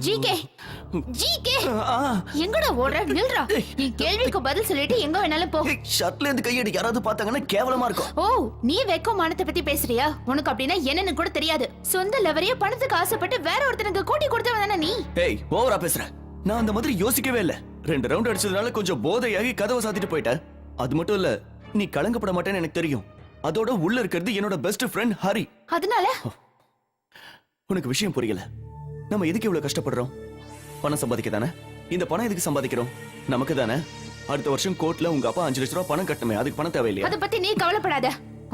ஜிகே ஜிகே எங்கடா ஓடுற? நில்றா. நீ கேள்விக்கு பதில் சொல்லிட்டு எங்க வேணாலும் போ. ஷர்ட்ல இருந்து கையடி யாராவது பார்த்தாங்கன்னா கேவலமா இருக்கும். ஓ, நீ வெக்கம் மானத்தை பத்தி பேசுறியா? உனக்கு அப்படின்னா என்னன்னு கூட தெரியாது. சொந்த லவரைய பணத்துக்கு ஆசைப்பட்டு வேற ஒருத்தனுக்கு கூட்டி கொடுத்தவன் தானே நீ. ஏய், ஓவரா பேசுற. நான் அந்த மாதிரி யோசிக்கவே இல்ல. 2 ரவுண்ட் அடிச்சதுனால கொஞ்சம் போதையாகி கதவை சாத்திட்டு போயிட்டேன். அது மட்டும் இல்ல, நீ கலங்கப்பட மாட்டேன்னு எனக்கு தெரியும். அதோட உள்ள இருக்கிறது என்னோட பெஸ்ட் ஃப்ரெண்ட் ஹரி. அதனால உனக்கு விஷயம் புரியல. நம்ம எதுக்கு இவ்வளவு கஷ்டப்படுறோம்? பணம் சம்பாதிக்க தானே. இந்த பணம் எதுக்கு சம்பாதிக்கிறோம்? நமக்கு தானே. அடுத்த வருஷம் கோர்ட்ல உங்க அப்பா 5 லட்சம் ரூபாய் பணம் கட்டணுமே, அதுக்கு பணம் தேவையில்லையா? அத பத்தி நீ கவலைப்படாத.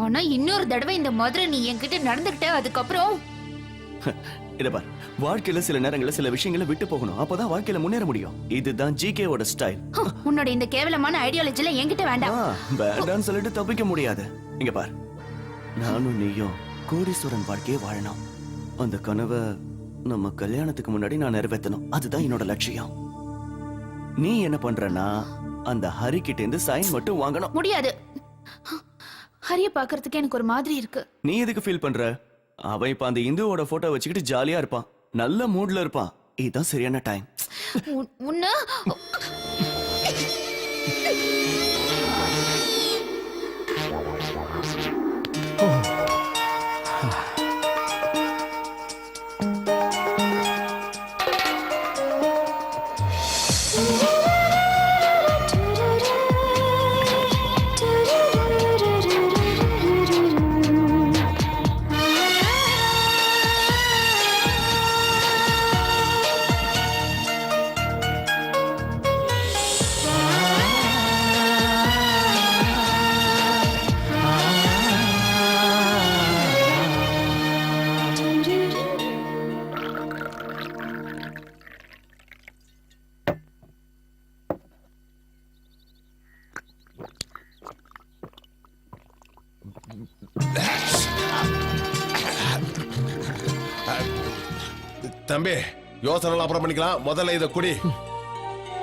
ஆனா இன்னொரு தடவை இந்த மாதிரி நீ என்கிட்ட நடந்துக்கிட்ட அதுக்கப்புறம் இத பார், வாழ்க்கையில சில நேரங்கள்ல சில விஷயங்களை விட்டு போகணும். அப்பதான் வாழ்க்கையில முன்னேற முடியும். இதுதான் ஜிகேவோட ஸ்டைல். உன்னோட இந்த கேவலமான ஐடியாலஜில என்கிட்ட வேண்டாம். வேண்டான்னு சொல்லிட்டு தப்பிக்க முடியாது. இங்க பார், நானும் நீயும் கோடீஸ்வரன் வாழ்க்கையை வாழணும். அந்த கனவை நம்ம கல்யாணத்துக்கு முன்னாடி நான் நிறைவேற்றணும். அதுதான் என்னோட லட்சியம். நீ என்ன பண்றனா, அந்த ஹரி கிட்ட இருந்து சைன் மட்டும் வாங்கணும். முடியாது. ஹரிய பாக்குறதுக்கு எனக்கு ஒரு மாதிரி இருக்கு. நீ எதுக்கு ஃபீல் பண்ற? அவன் இப்ப அந்த இந்துவோட போட்டோ வச்சுக்கிட்டு ஜாலியா இருப்பான், நல்ல மூட்ல இருப்பான். இதுதான் சரியான டைம். உன்ன தம்பி, யோசனை அப்புறம் பண்ணிக்கலாம். முதல்ல இத குடி.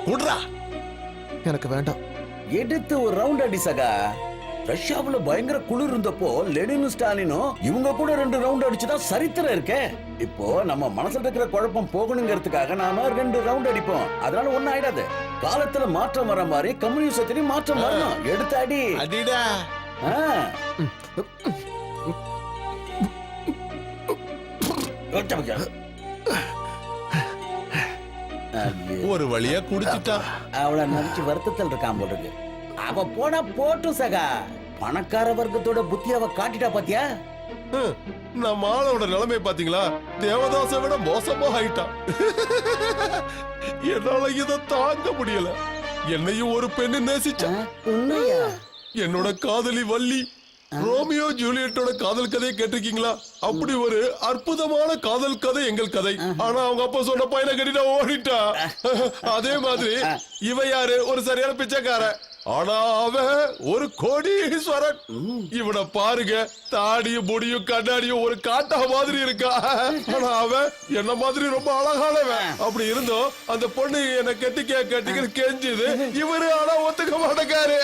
குடுறா. எனக்கு வேண்டாம். எடுத்து ஒரு ரவுண்ட் அடி சகா. ரஷ்யாவுல பயங்கர குளிர் இருந்தப்போ லெனினும் ஸ்டாலினும் இவங்க கூட 2 ரவுண்ட் அடிச்சுதான் சரித்திரம் இருக்கே. இப்போ நம்ம மனசுல இருக்கிற குழப்பம் போகணுங்கிறதுக்காக நாம 2 ரவுண்ட் அடிப்போம். அதனால ஒண்ணும் ஆயிடாது. காலத்துல மாற்றம் வர மாதிரி கம்யூனிசத்திலையும் மாற்றம் வரணும். எடுத்து அடி. அடிடா. ஒரு வழியா குடிச்சிட்டான். அவளை நினைச்சு வருத்தத்தில் இருக்கான் போட்டுக்கு. அவ போனா போட்டும் சகா. பணக்கார வர்க்கத்தோட புத்தி அவ காட்டிட்டா பாத்தியா? நம்ம ஆளோட நிலைமை பாத்தீங்களா? தேவதாசை விட மோசமா ஆயிட்டான். என்னால இத தாங்க முடியல. என்னையும் ஒரு பெண்ணு நேசிச்சா. என்னோட காதலி வள்ளி. ரோமியோ ஜூலியட்டோட காதல் கதையை கேட்டிருக்கீங்களா? அப்படி ஒரு அற்புதமான காதல் கதை எங்கள் கதை. ஆனா அவங்க அப்பா சொன்ன பையனை கட்டிட்டு ஓடிட்டா. அதே மாதிரி இவ யாரு? ஒரு சரியான பிச்சைக்கார. ஆனா அவன் ஒரு கோடீஸ்வரன். இவனை பாருங்க, தாடியும் முடியும் கண்ணாடியும் ஒரு காட்டா மாதிரி இருக்கா. ஆனா அவன் என்ன மாதிரி ரொம்ப அழகானவன். அப்படி இருந்தோம் அந்த பொண்ணு என்ன கெட்டிக்க கெஞ்சுது. இவரு ஆனா ஒத்துக்க மாட்டேங்காரு.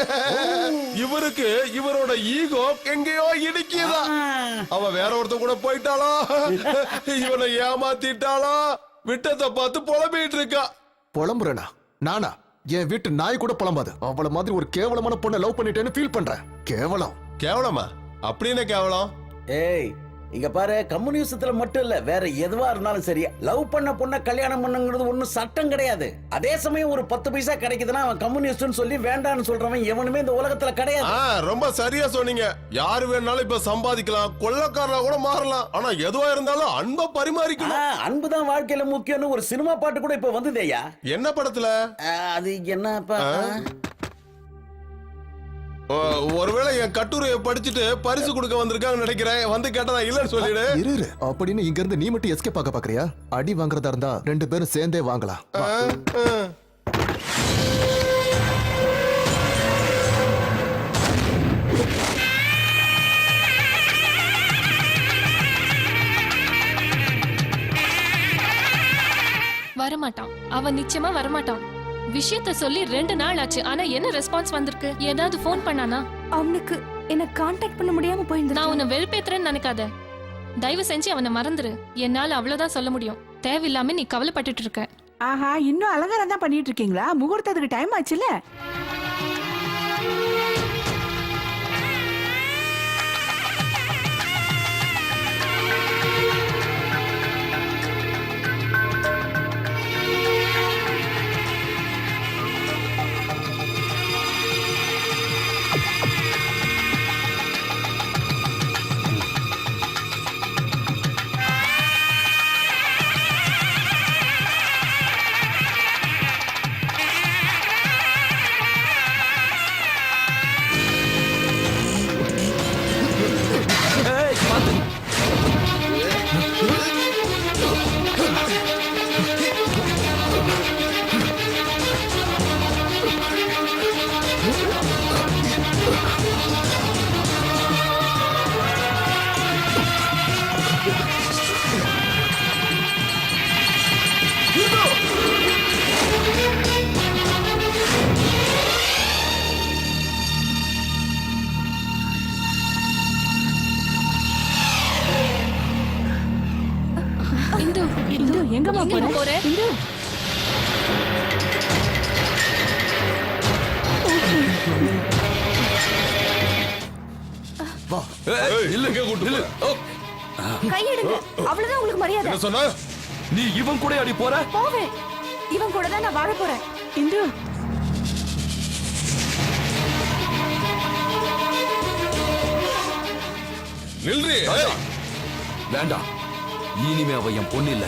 இவருக்கு இவரோட ஈகோ எங்கேயோ இடிக்குதா. அவ வேற ஒருத்த கூட போயிட்டாளா, இவனை ஏமாத்திட்டாளா, விட்டத்தை பார்த்து புலம்பிட்டு இருக்கா. புலம்புறேனா நானா? என் வீட்டு நாய் கூட புலம்பாது. அவள மாதிரி ஒரு கேவலமான பொண்ணை லவ் பண்ணிட்டேன்னு ஃபீல் பண்றேன். கேவலம். கேவலமா? அப்படி என்ன கேவலம்? ஏய் இங்க பாரு, கம்யூனிசத்துல மட்டும் இல்ல, வேற எதுவா இருந்தாலும் சரி, லவ் பண்ண பொண்ண கல்யாணம் பண்ணுங்கிறது ஒண்ணும் சட்டம் கிடையாது. அதே சமயம் ஒரு 10 பைசா கிடைக்குதுன்னா அவன் கம்யூனிஸ்ட்னு சொல்லி வேண்டான்னு சொல்றவன் எவனுமே இந்த உலகத்துல கிடையாது. ரொம்ப சரியா சொன்னீங்க. யாரு வேணாலும் இப்ப சம்பாதிக்கலாம், கொள்ளக்காரனா கூட மாறலாம். ஆனா எதுவா இருந்தாலும் அன்பை பரிமாறிக்கணும். அன்புதான் வாழ்க்கையில முக்கியம்னு ஒரு சினிமா பாட்டு கூட இப்ப வந்ததேயா. என்ன படத்துல? அது என்னப்பா? ஒருவேளை என் கட்டுரையை படிச்சுட்டு பரிசு கொடுக்க வந்திருக்காங்க நினைக்கிறேன். வந்து கேட்டா இல்லன்னு சொல்லிடு. இரு அப்படின்னு இங்க இருந்து நீ மட்டும் எஸ்கேப் ஆக பாக்குறியா? அடி வாங்குறதா இருந்தா 2 பேரும் சேர்ந்தே வாங்கலாம். வரமாட்டான், அவன் நிச்சயமா வரமாட்டான். விஷயத்த சொல்லி 2 நாள் ஆச்சு, ஆனா என்ன ரெஸ்பான்ஸ் வந்திருக்கு? ஏதாவது ஃபோன் பண்ணானா? அவனுக்கு என்ன காண்டாக்ட் பண்ண முடியாம போயிருந்து. நான் உன்னை வெறுப்பேத்துறேன்னு நினைக்காத. தயவு செஞ்சு அவனை மறந்துரு. என்னால அவ்வளவுதான் சொல்ல முடியும். தேவையில்லாம நீ கவலைப்பட்டுட்டு இருக்க. ஆஹா, இன்னும் அலங்காரம் தான் பண்ணிட்டு இருக்கீங்களா? முகூர்த்தத்துக்கு டைம் ஆச்சுல. எங்கம்மா போற? கையெடுங்க, அவ்வளவுதான் உங்களுக்கு மரியாதை. என்ன சொன்ன? நீ இவன் கூட அடி போற? போவேன், இவன் கூட தான் நான் வாழ போறேன். இந்து நில்றி. வேண்டாம், இனிமே அவ என் பொண்ணு இல்ல.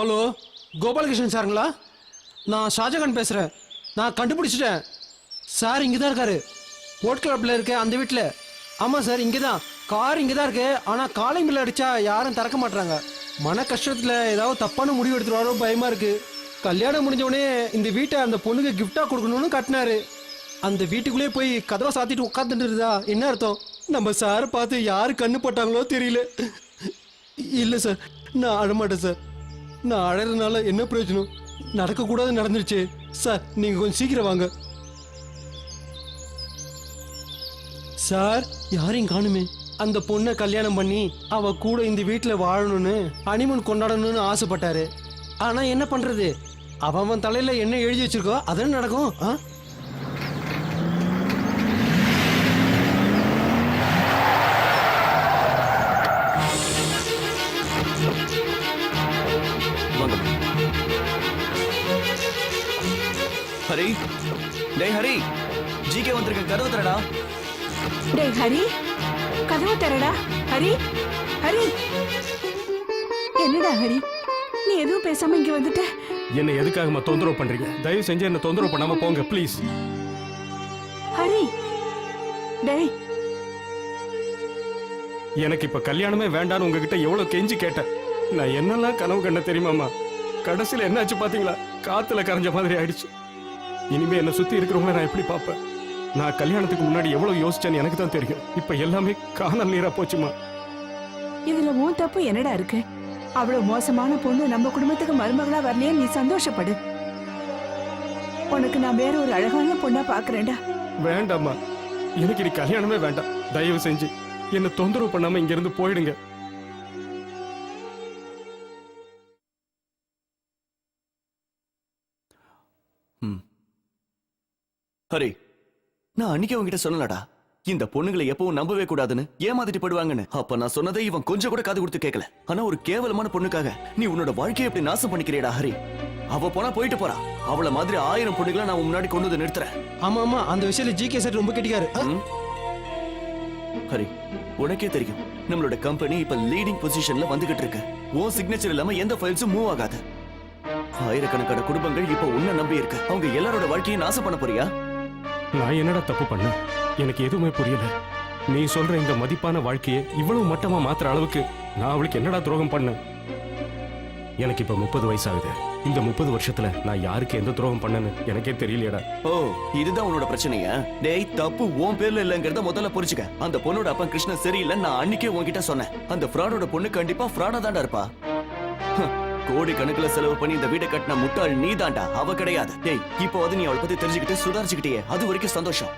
ஹலோ, கோபாலகிருஷ்ணன் சாருங்களா? நான் ஷாஜகான் பேசுகிறேன். நான் கண்டுபிடிச்சிட்டேன் சார். இங்கே தான் இருக்காரு, போட் கிளப்பில் இருக்க அந்த வீட்டில். ஆமாம் சார், இங்கே தான். கார் இங்கே தான் இருக்கு. ஆனால் காலிங் பில் அடித்தா யாரும் திறக்க மாட்டாங்க. மன கஷ்டத்தில் ஏதாவது தப்பான முடிவு எடுத்துருவாரோ பயமாக இருக்குது. கல்யாணம் முடிஞ்சவொடனே இந்த வீட்டை அந்த பொண்ணுக்கு கிஃப்டாக கொடுக்கணும்னு கட்டினாரு. அந்த வீட்டுக்குள்ளே போய் கதவை சாத்திட்டு உட்காந்துட்டு இருந்தா என்ன அர்த்தம்? நம்ம சாரை பார்த்து யார் கண்ணு போட்டாங்களோ தெரியல. இல்லை சார், நான் அழமாட்டேன் சார். நான் அழறதுனால என்ன பிரயோஜனம்? நடக்கக்கூடாது நடந்துருச்சு சார். நீங்க கொஞ்சம் சீக்கிரம் வாங்க சார். யாரையும் காணுமே. அந்த பொண்ணை கல்யாணம் பண்ணி அவ கூட இந்த வீட்டில் வாழணும்னு ஹனிமூன் கொண்டாடணும்னு ஆசைப்பட்டாரு. ஆனா என்ன பண்றது? அவன் தலையில என்ன எழுதி வச்சிருக்கோ அதான் நடக்கும். ஹரி, டேய் ஹரி, ஜிகே வந்திருக்க, கதவு தரடா. டேய் ஹரி, கதவு தரடா. ஹரி, ஹரி, என்னடா ஹரி, நீ எதுவும் பேசாம இங்க வந்துட்ட? என்ன எதுக்காகமா தொந்தரவு பண்றீங்க? தயவு செஞ்சு என்ன தொந்தரவு பண்ணாம போங்க ப்ளீஸ். ஹரி, டேய், எனக்கு இப்ப கல்யாணமே வேண்டான்னு உங்ககிட்ட எவ்வளவு கெஞ்சி கேட்டேன். நான் என்னெல்லாம் கனவு கண்ட தெரியுமாமா? கடைசியில என்னாச்சு பாத்தீங்களா? காத்துல கரைஞ்ச மாதிரி ஆயிடுச்சு. இனிமே என்ன சுத்தி இருக்கிறவங்கள நான் எப்படி பார்ப்பேன்? நான் கல்யாணத்துக்கு முன்னாடி எவ்வளவு யோசிச்சேன்னு எனக்கு தான் தெரியும். இப்ப எல்லாமே காணல் நீரா போச்சுமா. இதுல உன் தப்பு என்னடா இருக்கு? அவ்வளவு மோசமான பொண்ணு நம்ம குடும்பத்துக்கு மருமகளா வரலையே, நீ சந்தோஷப்படு. உனக்கு நான் வேற ஒரு அழகான பொண்ணா பாக்குறேன்டா. வேண்டாம்மா, எனக்கு இனி கல்யாணமே வேண்டாம். தயவு செஞ்சு என்ன தொந்தரவு பண்ணாம இங்க இருந்து போயிடுங்க. ஹரி, நான் அன்னைக்கு உங்ககிட்ட சொல்லலடா, இந்த பொண்ணுங்களை எப்பவும் நம்பவே கூடாதுன்னு, ஏமாத்திட்டு போடுவாங்கன்னு. அப்ப நான் சொன்னதை இவன் கொஞ்சம் கூட காது கொடுத்து கேட்கல. ஆனா ஒரு கேவலமான பொண்ணுக்காக நீ உன்னோட வாழ்க்கையை எப்படி நாசம் பண்ணிக்கிறேடா ஹரி. அவ போனா போயிட்டு போறா. அவள மாதிரி 1000 பொண்ணுகளை நான் முன்னாடி கொண்டு வந்து நிறுத்துறேன். ஆமா ஆமா, அந்த விஷயத்துல ஜிகே சார் ரொம்ப கெட்டிக்காரு. ஹரி, உனக்கே தெரியும் நம்மளோட கம்பெனி இப்ப லீடிங் பொசிஷன்ல வந்துகிட்டு இருக்கு. உன் சிக்னேச்சர் இல்லாம எந்த ஃபைல்ஸும் மூவ் ஆகாது. ஆயிரக்கணக்கான குடும்பங்கள் இப்ப உன்னை நம்பி இருக்கு. அவங்க எல்லாரோட வாழ்க்கையை நாசம் பண்ண போறியா? நான் என்னடா தப்பு பண்ண? எனக்கு எதுவுமே புரியல. நீ சொல்ற இந்த மதிப்பான வாழ்க்கையை இவ்வளவு மட்டமா மாத்துற அளவுக்கு நான் அவளுக்கு என்னடா துரோகம் பண்ண? எனக்கு இப்ப 30 வயசாகுது. இந்த 30 வருஷத்துல நான் யாருக்கு எந்த துரோகம் பண்ணேன்னு எனக்கே தெரியலையடா. ஓ, இதுதான் உன்னோட பிரச்சனையா? டேய், தப்பு உன் பேர்ல இல்லங்கறத முதல்ல புரிஞ்சுக்க. அந்த பொண்ணோட அப்பா கிருஷ்ணன் சரியில்லை, நான் அன்னைக்கே உன்கிட்ட சொன்னேன். அந்த ஃப்ராடோட பொண்ணு கண்டிப்பா ஃப்ராடா தான்டா இருப்பா. கோடி கணக்குல செலவு பண்ணி இந்த வீட்டை கட்டின முட்டாள் நீ தாண்டா, அவ கிடையாது. டேய், இப்போ நீ அவளை பத்தி தெரிஞ்சுக்கிட்டு சுதாரிச்சுக்கிட்டே, அது வரைக்கும் சந்தோஷம்.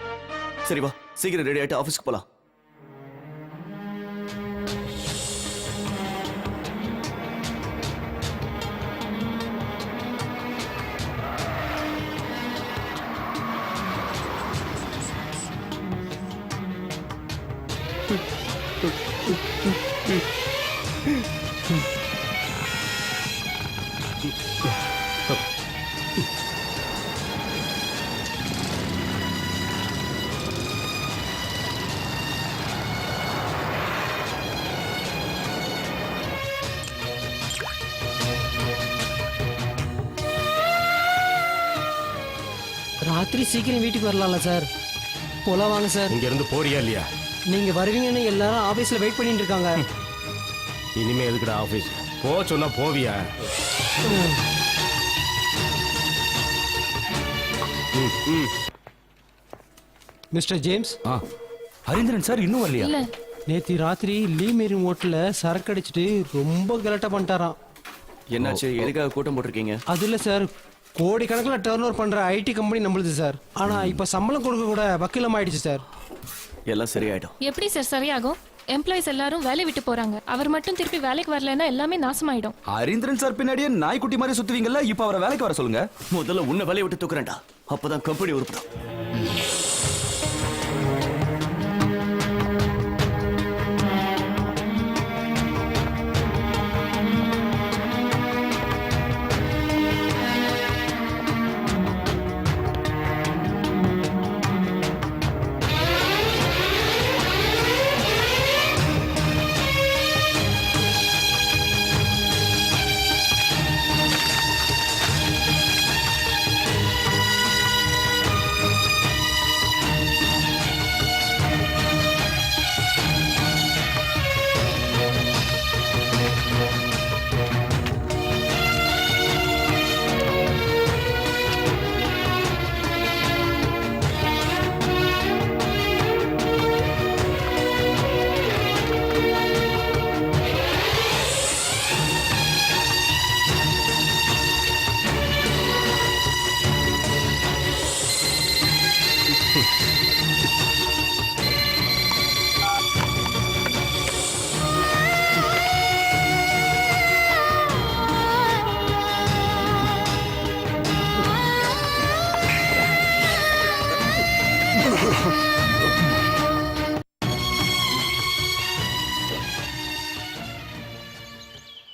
சரி வா, சீக்கிரம் ரெடி ஆயிட்டு ஆபீஸ்க்கு போலாம். ராத்திரி சீக்கிரம் வீட்டுக்கு வரலாம்ல சார்? போலாம் வாங்க சார். இங்க இருந்து போறியா இல்லையா? நீங்க வருவீங்கன்னு எல்லாரும் ஆபீஸ்ல வெயிட் பண்ணிட்டு இருக்காங்க. இனிமே எதுக்குடா ஆபீஸ்? போ சொன்னா போவியா? Mister James. ஹரீந்திரன் சார் இன்னும் வரலையா? இல்ல, நேத்தி ராத்திரி லீ மேரி ஹோட்டல்ல சரக்கு அடிச்சிட்டு ரொம்ப கலட்டா பண்ணிட்டாராம். என்னாச்சு? எதுக்காக கூட்டம் போட்டிருக்கீங்க? அது இல்ல சார், கோடிக்கணக்கில் டர்ன் ஓவர் பண்ற ஐடி கம்பெனி நம்மளுது சார். ஆனா இப்ப சம்பளம் கொடுக்க கூட வக்கீலம் ஆயிடுச்சு சார். எல்லாம் சரியாயிடும். எப்படி சார் சரியாகும்? எம்ப்ளாயிஸ் எல்லாரும் வேலை விட்டு போறாங்க. அவர் மட்டும் திருப்பி வேலைக்கு வரலன்னா எல்லாமே நாசமாயிடும். ஹரீந்திரன் சார் பின்னாடியே நாய்க்குட்டி மாதிரி சுத்துவீங்கல்ல, இப்ப அவரை வேலைக்கு வர சொல்லுங்க. முதல்ல உன்னை வேலையை விட்டு தூக்குறேன்டா, அப்பதான் கம்பெனி உருப்படும்.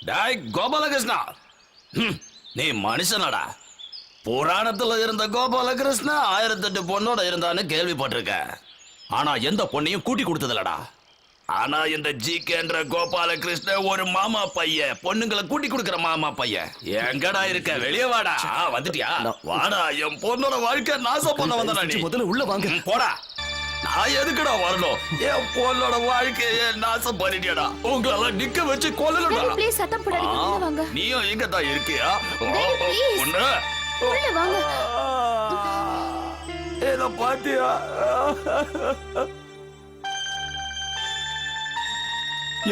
டாய் கோபாலகிருஷ்ணா, நீ மனுஷனடா. புராணத்துல இருந்த கோபாலகிருஷ்ண 1008 பொண்ணோட இருந்தான்னு கேள்விப்பட்டிருக்கேன். ஆனா எந்த பொண்ணையும் கூட்டி கொடுத்ததில்லடா. ஆனா இந்த ஜிகேன்ற கோபாலகிருஷ்ண ஒரு மாமா பையன், பொண்ணுங்களை கூட்டி கொடுக்கிற மாமா பையன். எங்கடா இருக்க? வெளியே வாடா. வந்துட்டியா? வாடா. என் பொண்ணோட வாழ்க்கை நாசம் பண்ண வந்தா நீ. முதல்ல உள்ள வாங்க. போடா. நான் எதுக்குடா வரணும்? என் பொண்ணோட வாழ்க்கைய நாசம் பண்ணிட்டியாடா. உங்களெல்லாம் நிக்க வச்சு கொல்லணும்டா. ப்ளீஸ் சத்தம் போடாதீங்க, உள்ள வாங்க. நீயும் இங்க தான் இருக்கியா? please. ஒண்ணு. உள்ள வாங்க. இத பாத்தியா?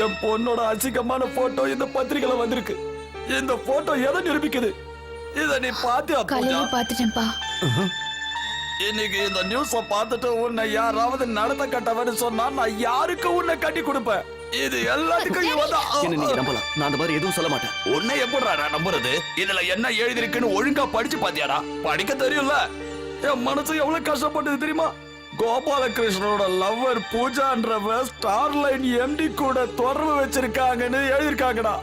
என் பொண்ணோட அசிங்கமான போட்டோ இந்த பத்திரிகையில வந்திருக்கு. இந்த போட்டோ எதை நிரூபிக்குது? இத நீ பாத்தியா? காலையில பாத்துட்டேன்ப்பா. இன்னைக்கு இந்த நியூஸ பார்த்துட்டு உன்னை யாராவது நடத்த கட்டவன்னு சொன்னா நான் யாருக்கு உன்னை கட்டி கொடுப்பேன்? இது எல்லாத்துக்கும் இவதான். என்ன நீங்க நம்பலாம், நான் அந்த மாதிரி எதுவும் சொல்ல மாட்டேன். உன்னை எப்படிடா நம்புறது? இதுல என்ன எழுதிருக்குன்னு ஒழுங்கா படிச்சு பாத்தியாடா? படிக்க தெரியும்ல. என் மனசு எவ்வளவு கஷ்டப்பட்டது தெரியுமா? கோபாலகிருஷ்ணனோட லவ்வர் பூஜான்றவ ஸ்டார்லைன் எம்டி கூட தொடர்பு வச்சிருக்காங்கன்னு எழுதிருக்காங்கடா.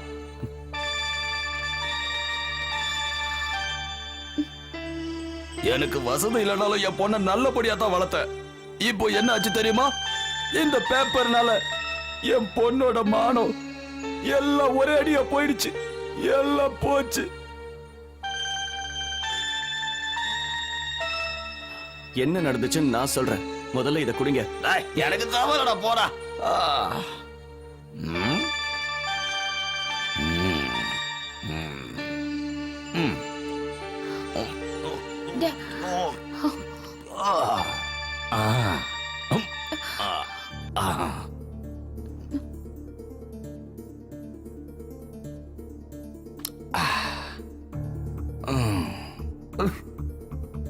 எனக்கு வசதி இல்லைனாலும் என் பொண்ணை நல்லபடியா தான் வளர்த்தேன். இப்போ என்ன ஆச்சு தெரியுமா? இந்த பேப்பர்னால என் பொண்ணோட மானம் எல்லாம் ஒரே அடியா போயிடுச்சு. எல்லாம் போச்சு. என்ன நடந்துச்சுன்னு நான் சொல்றேன். முதல்ல இத குடிங்க. எனக்கு தவறடா, போடா.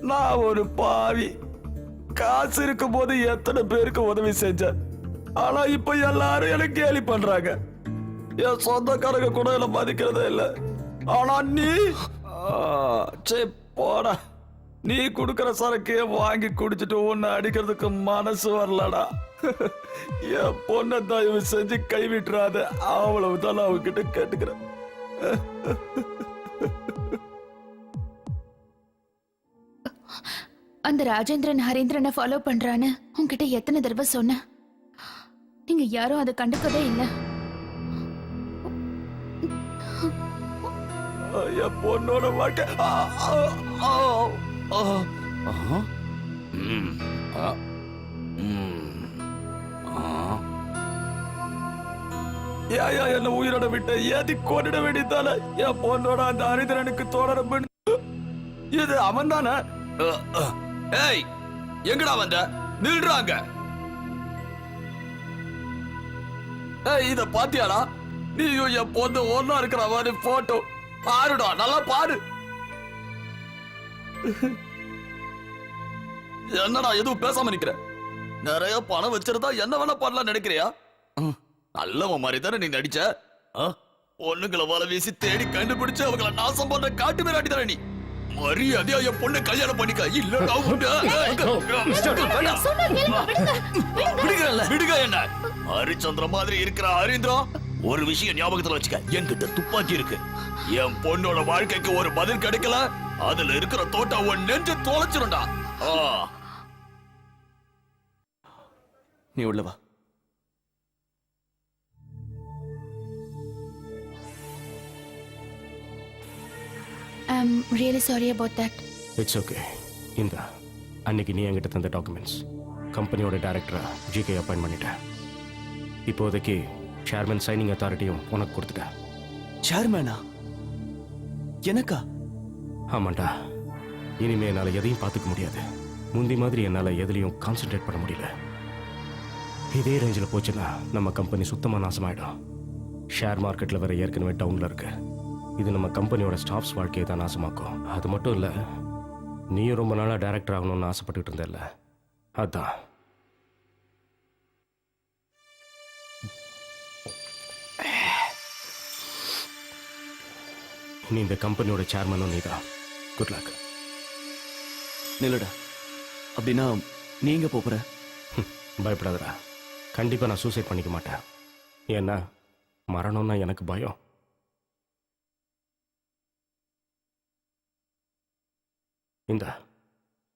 நான் ஒரு பாவி. காசு இருக்கும் போது எத்தனை பேருக்கு உதவி செஞ்சேன். ஆனா இப்ப எல்லாரும் எனக்கு கேலி பண்றாங்க. என் சொந்தக்காரங்க கூட என்ன மதிக்கிறதே இல்ல. ஆனா நீ போடா. நீ குடுக்கற சரக்கு வாங்கி குடிச்சிட்டு உன்னை அடிக்கிறதுக்கு மனசு வரலடா. என் பொண்ணை தயவு செஞ்சு கைவிட்டுறாத. அவ்வளவுதான் அவகிட்ட கேட்டுக்கிறேன். அந்த ராஜேந்திரன் ஹரீந்திரனை ஃபாலோ பண்றான்னு உன்கிட்ட எத்தனை தடவை சொன்னேன்? நீங்க யாரும் அதை கண்டுக்கவே இல்லை. என் பொண்ணோட வாழ்க்கை என்ன உயிரோட விட்ட ஏதி கொண்டிட வேண்டியதால என் பொண்ணோட அந்த ஹரிந்திரனுக்கு தொடர்பு. இது அவன் தானே? ஏய், எங்கடா வந்த? நில்றாங்க. இத பாத்தியாடா? நீயும் என் பொண்ணு ஒன்னா இருக்கிற மாதிரி போட்டோ பாருடா, நல்லா பாரு. என்னடா எதுவும் பேசாம நிக்கிற? நிறைய பணம் வச்சிருந்தா என்ன வேணா பண்ணலாம் நினைக்கிறியா? நல்லவன் மாதிரி தானே நீ நடிச்ச. பொண்ணுங்களை வலை வீசி தேடி கண்டுபிடிச்சு அவங்களை நாசம் பண்ற காட்டு மிராட்டி தானே நீ. மரியாதையா என் பொண்ணு கல்யாணம் பண்ணிக்க. இல்ல விடுங்க. என்ன ஹரிச்சந்திர மாதிரி இருக்கிற ஹரீந்திரம், ஒரு விஷயம் ஞாபகத்துல வச்சுக்க. என்கிட்ட துப்பாக்கி இருக்கு. என் பொண்ணோட வாழ்க்கைக்கு ஒரு பதில் கிடைக்கல, அதுல இருக்கிற தோட்டம் உன் நெஞ்சு தொலைச்சிருண்டா. நீ உள்ளவா. I'm really sorry about that. It's okay. இந்த அன்னைக்கு நீ என்கிட்ட தந்த டாக்குமெண்ட்ஸ் கம்பெனியோட டைரக்டரா ஜிகே அப்பாயிண்ட் பண்ணிட்டேன். இப்போதைக்கு சேர்மன் சைனிங் அத்தாரிட்டியும் உனக்கு கொடுத்துட்டேன். சேர்மேனா? எனக்கா? ஆமாண்டா. இனிமே என்னால் எதையும் பார்த்துக்க முடியாது. முந்தி மாதிரி என்னால் எதுலையும் கான்சென்ட்ரேட் பண்ண முடியல. இதே ரேஞ்சில் போச்சுன்னா நம்ம கம்பெனி சுத்தமாக நாசமாயிடும். ஷேர் மார்க்கெட்டில் வேற ஏற்கனவே டவுனில் இருக்கு. இது நம்ம கம்பெனியோட ஸ்டாஃப்ஸ் வாழ்க்கையை தான் நாசமாக்கும். அது மட்டும் இல்லை, நீயும் ரொம்ப நாளாக டைரக்டர் ஆகணும்னு ஆசைப்பட்டுக்கிட்டு இருந்தல, அதான். நீ இந்த கம்பெனியோட சேர்மனும் நீ தான். Good luck. நில்லுடா. அப்படின்னா நீங்க போற? பயப்படாதடா. கண்டிப்பாக நான் சூசைட் பண்ணிக்க மாட்டேன். ஏன்னா மரணம்னா எனக்கு பயம். இந்த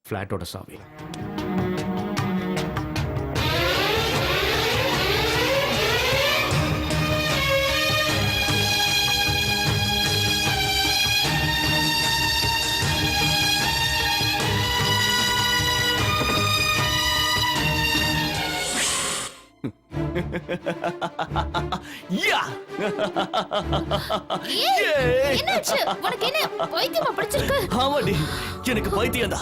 ஃப்ளாட்டோட சாவி. யா! என்னாச்சு உனக்கு? என்ன பைத்தியமா பிடிச்சிருக்கு? ஆமாடி, எனக்கு பைத்தியம்டா.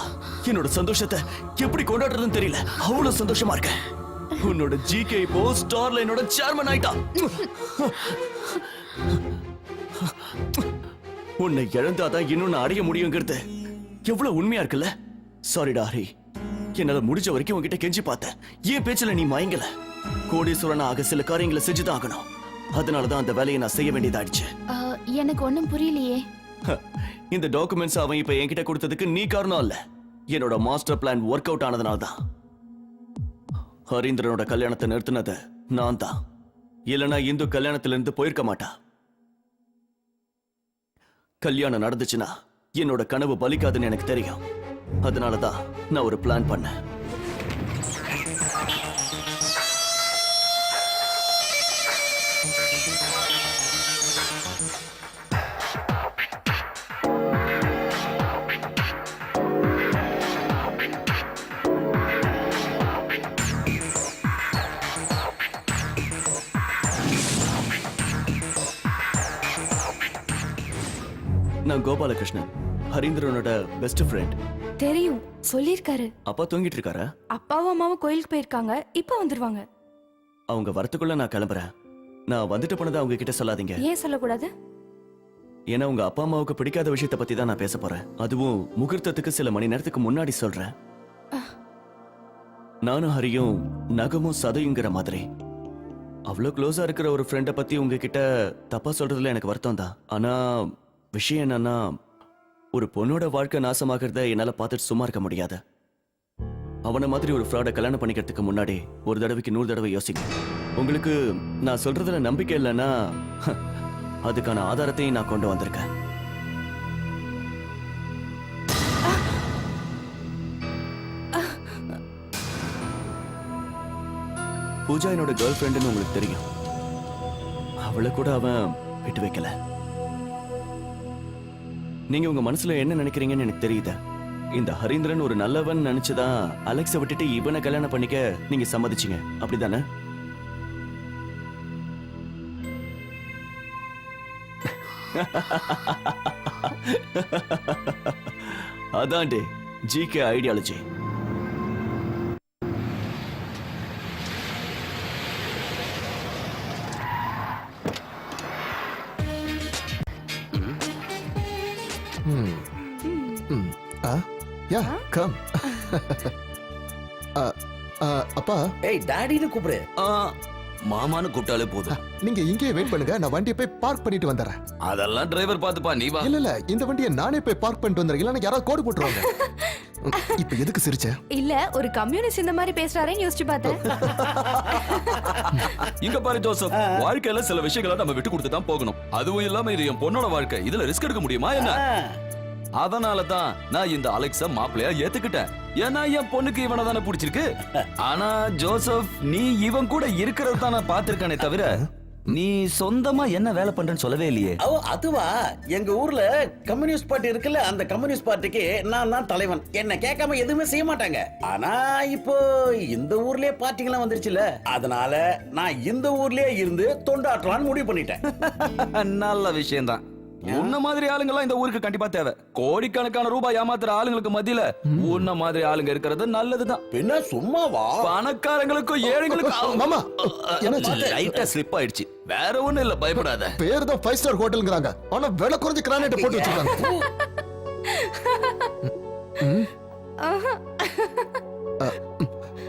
என்னோட சந்தோஷத்தை எப்படி கொண்டாடுறதுன்னு தெரியல. அவ்வளவு சந்தோஷமா இருக்கேன். உன்னோட ஜிகே இப்போ ஸ்டார்லைனோட சேர்மன் ஆயிட்டா. உன்னை இழந்தாதான் இன்னொன்னு அடைய முடியுங்கிறது எவ்வளவு உண்மையா இருக்குல்ல? சாரிடா ஹரி, என்னால முடிஞ்ச வரைக்கும் உன்கிட்ட கெஞ்சி பார்த்தேன். ஏன் பேச்சுல நீ மயங்கல? கோடீஸ்வரன் ஆக சில காரியங்களை செஞ்சுதான் ஆகணும். அதனாலதான் அந்த வேலையை நான் செய்ய வேண்டியதாயிடுச்சு. எனக்கு ஒண்ணும் புரியலையே. இந்த டாக்குமெண்ட்ஸ் அவன் இப்ப என்கிட்ட கொடுத்ததுக்கு நீ காரணம் இல்ல. என்னோட மாஸ்டர் பிளான் ஒர்க் அவுட் ஆனதுனால்தான். ஹரீந்திரனோட கல்யாணத்தை நிறுத்தினது நான் தான். இல்லனா இந்து கல்யாணத்துல இருந்து போயிருக்க மாட்டா. கல்யாணம் நடந்துச்சுன்னா என்னோட கனவு பலிக்காதுன்னு எனக்கு தெரியும். அதனாலதான் நான் ஒரு பிளான் பண்ணேன். நான் கோபாலகிருஷ்ணன், ஹரீந்திரனோட பெஸ்ட் ஃப்ரெண்ட். தெரியும், சொல்லிருக்காரு. அப்பா தூங்கிட்டு இருக்காரா? அப்பாவும் அம்மாவும் கோயிலுக்கு போயிருக்காங்க, இப்ப வந்துருவாங்க. அவங்க வரத்துக்குள்ள நான் கிளம்புறேன். நான் வந்துட்டு போனதை அவங்க கிட்ட சொல்லாதீங்க. ஏன் சொல்லக்கூடாது? ஏன்னா உங்க அப்பா அம்மாவுக்கு பிடிக்காத விஷயத்தை பத்தி தான் நான் பேச போறேன். அதுவும் முகூர்த்தத்துக்கு சில மணி நேரத்துக்கு முன்னாடி சொல்றேன். நானும் ஹரியும் நகமும் சதையுங்கிற மாதிரி. அவ்வளவு க்ளோஸா இருக்கிற ஒரு ஃப்ரெண்டை பத்தி உங்ககிட்ட தப்பா சொல்றதுல எனக்கு வருத்தம் தான். ஆனா விஷயம் என்னன்னா, ஒரு பொண்ணோட வாழ்க்கை நாசமாகிறத என்னால பார்த்துட்டு சும்மா இருக்க முடியாது. அவனை மாதிரி ஒரு ஃப்ராட கல்யாணம் பண்ணிக்கிறதுக்கு முன்னாடி ஒரு தடவைக்கு 100 தடவை யோசிங்க. உங்களுக்கு நான் சொல்றதுல நம்பிக்கை இல்லைன்னா அதுக்கான ஆதாரத்தையும் நான் கொண்டு வந்திருக்கேன். பூஜா என்னோட கேர்ள் ஃப்ரெண்டுன்னு உங்களுக்கு தெரியும். அவளை கூட அவன் விட்டு வைக்கல. நீங்க உங்க மனசுல என்ன நினைக்கிறீங்கன்னு எனக்கு தெரியுது. இந்த ஹரீந்திரன் ஒரு நல்லவன் நினைச்சுதான் அலெக்ஸை விட்டுட்டு இவனை கல்யாணம் பண்ணிக்க நீங்க சம்மதிச்சீங்க, அப்படிதானே? அதான்டே ஜிகே ஐடியாலஜி. யா கம். அப்பா. ஏய் டாடின்னு கூப்பிடு. மாமான்னு கூப்பிட்டாலே போதும். நீங்க இங்கேயே வெயிட் பண்ணுங்க, நான் வண்டியை போய் பார்க் பண்ணிட்டு வந்துடுறேன். அதெல்லாம் டிரைவர் பாத்துப்பா, நீ வா. இல்ல இந்த வண்டியை நானே போய் பார்க் பண்ணிட்டு வந்துடுறேன். இல்லன்னா யாராவது கோடு போட்டுருவாங்க. இப்ப எதுக்கு சிரிச்ச? இல்ல, ஒரு கம்யூனிஸ்ட் இந்த மாதிரி பேசுறாரேன்னு யோசிச்சு பார்த்தேன். இங்க பாரு ஜோசப், வாழ்க்கையில சில விஷயங்களை நம்ம விட்டு கொடுத்து தான் போகணும். அதுவும் இல்லாம இது என் பொண்ணோட வாழ்க்கை, இதுல ரிஸ்க் எடுக்க முடியுமா என்ன? அதனாலதான் நான் இந்த அலெக்ஸ மாப்பிள்ளையா ஏத்துக்கிட்டேன். ஏன்னா என் பொண்ணுக்கு இவனை தானே பிடிச்சிருக்கு. ஆனா ஜோசப், நீ இவன் கூட இருக்கிறத தான் நான் பாத்திருக்கானே தவிர நீ சொந்தமா என்ன வேலை பண்றேன்னு சொல்லவே இல்லையே. அதுவா, எங்க ஊர்ல கம்யூனிஸ்ட் பார்ட்டி இருக்குல்ல, அந்த கம்யூனிஸ்ட் பார்ட்டிக்கு நான் தான் தலைவன். என்ன கேட்காம எதுவுமே செய்ய மாட்டாங்க. ஆனா இப்போ இந்த ஊர்லயே பார்ட்டிங்கெல்லாம் வந்துருச்சுல, அதனால நான் இந்த ஊர்லயே இருந்து தொண்டாற்றலான்னு முடிவு பண்ணிட்டேன். நல்ல விஷயம்தான். உன்ன மாதிரி ஆளுங்கெல்லாம் இந்த ஊருக்கு கண்டிப்பா தேவை. கோடிக்கணக்கான ரூபாய் ஏமாத்துற ஆளுங்களுக்கு மத்தியில உன்ன மாதிரி ஆளுங்க இருக்கிறது நல்லதுதான். என்ன சும்மாவா? பணக்காரங்களுக்கும் ஏழைகளுக்கும். மாமா லைட்டா ஸ்லிப் ஆயிடுச்சு, வேற ஒண்ணும் இல்ல, பயப்படாத. பேர் தான் 5 ஸ்டார் ஹோட்டல்ங்கறாங்க, ஆனா விலை குறைஞ்ச கிரானைட் போட்டு வச்சிருக்காங்க.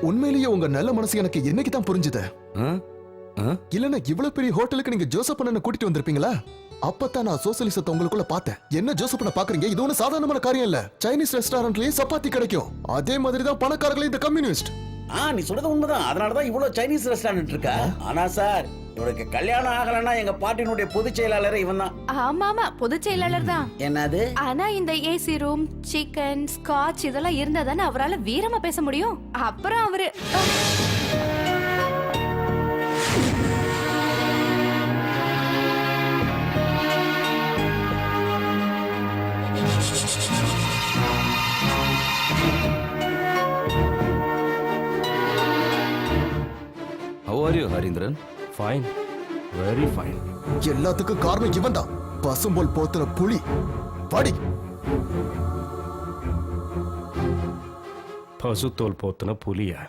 உண்மையிலேயே உங்க நல்ல மனசு எனக்கு என்னைக்கு தான் புரிஞ்சுது. இல்லன்னா இவ்வளவு பெரிய ஹோட்டலுக்கு நீங்க ஜோசப் அண்ணனை கூட்டிட்டு வந்திருப்பீங்களா? அப்பதான் நான் சோசியலிசத்தை உங்களுக்குள்ள பார்த்தேன். என்ன ஜோசப் அண்ணா பாக்குறீங்க? இது ஒன்னும் சாதாரணமான காரியம் இல்ல. சைனீஸ் ரெஸ்டாரண்ட்லயே சப்பாத்தி கிடைக்கும். அதே மாதிரி தான் பணக்காரங்களே இந்த கம்யூனிஸ்ட். நீ சொல்றது உண்மைதான். அதனாலதான் இவ்வளவு சைனீஸ் ரெஸ்டாரண்ட் இருக்கா. ஆனா சார், இவருக்கு கல்யாணம் ஆகலன்னா எங்க பார்ட்டியினுடைய பொதுச் செயலாளர் இவன் தான். ஆமா ஆமா, பொதுச் செயலாளர் தான். என்னது? ஆனா இந்த ஏசி ரூம், சிக்கன், ஸ்காட்ச் இதெல்லாம் இருந்தா தானே அவரால வீரமா பேச முடியும். அப்புறம் அவரு How are you, Harindran? Fine, very fine. எல்லாத்துக்கும் காரணம் இவன் தான். பசும்போல் போத்துன புலி. படி. பசுத்தோல் போத்துன புலியா?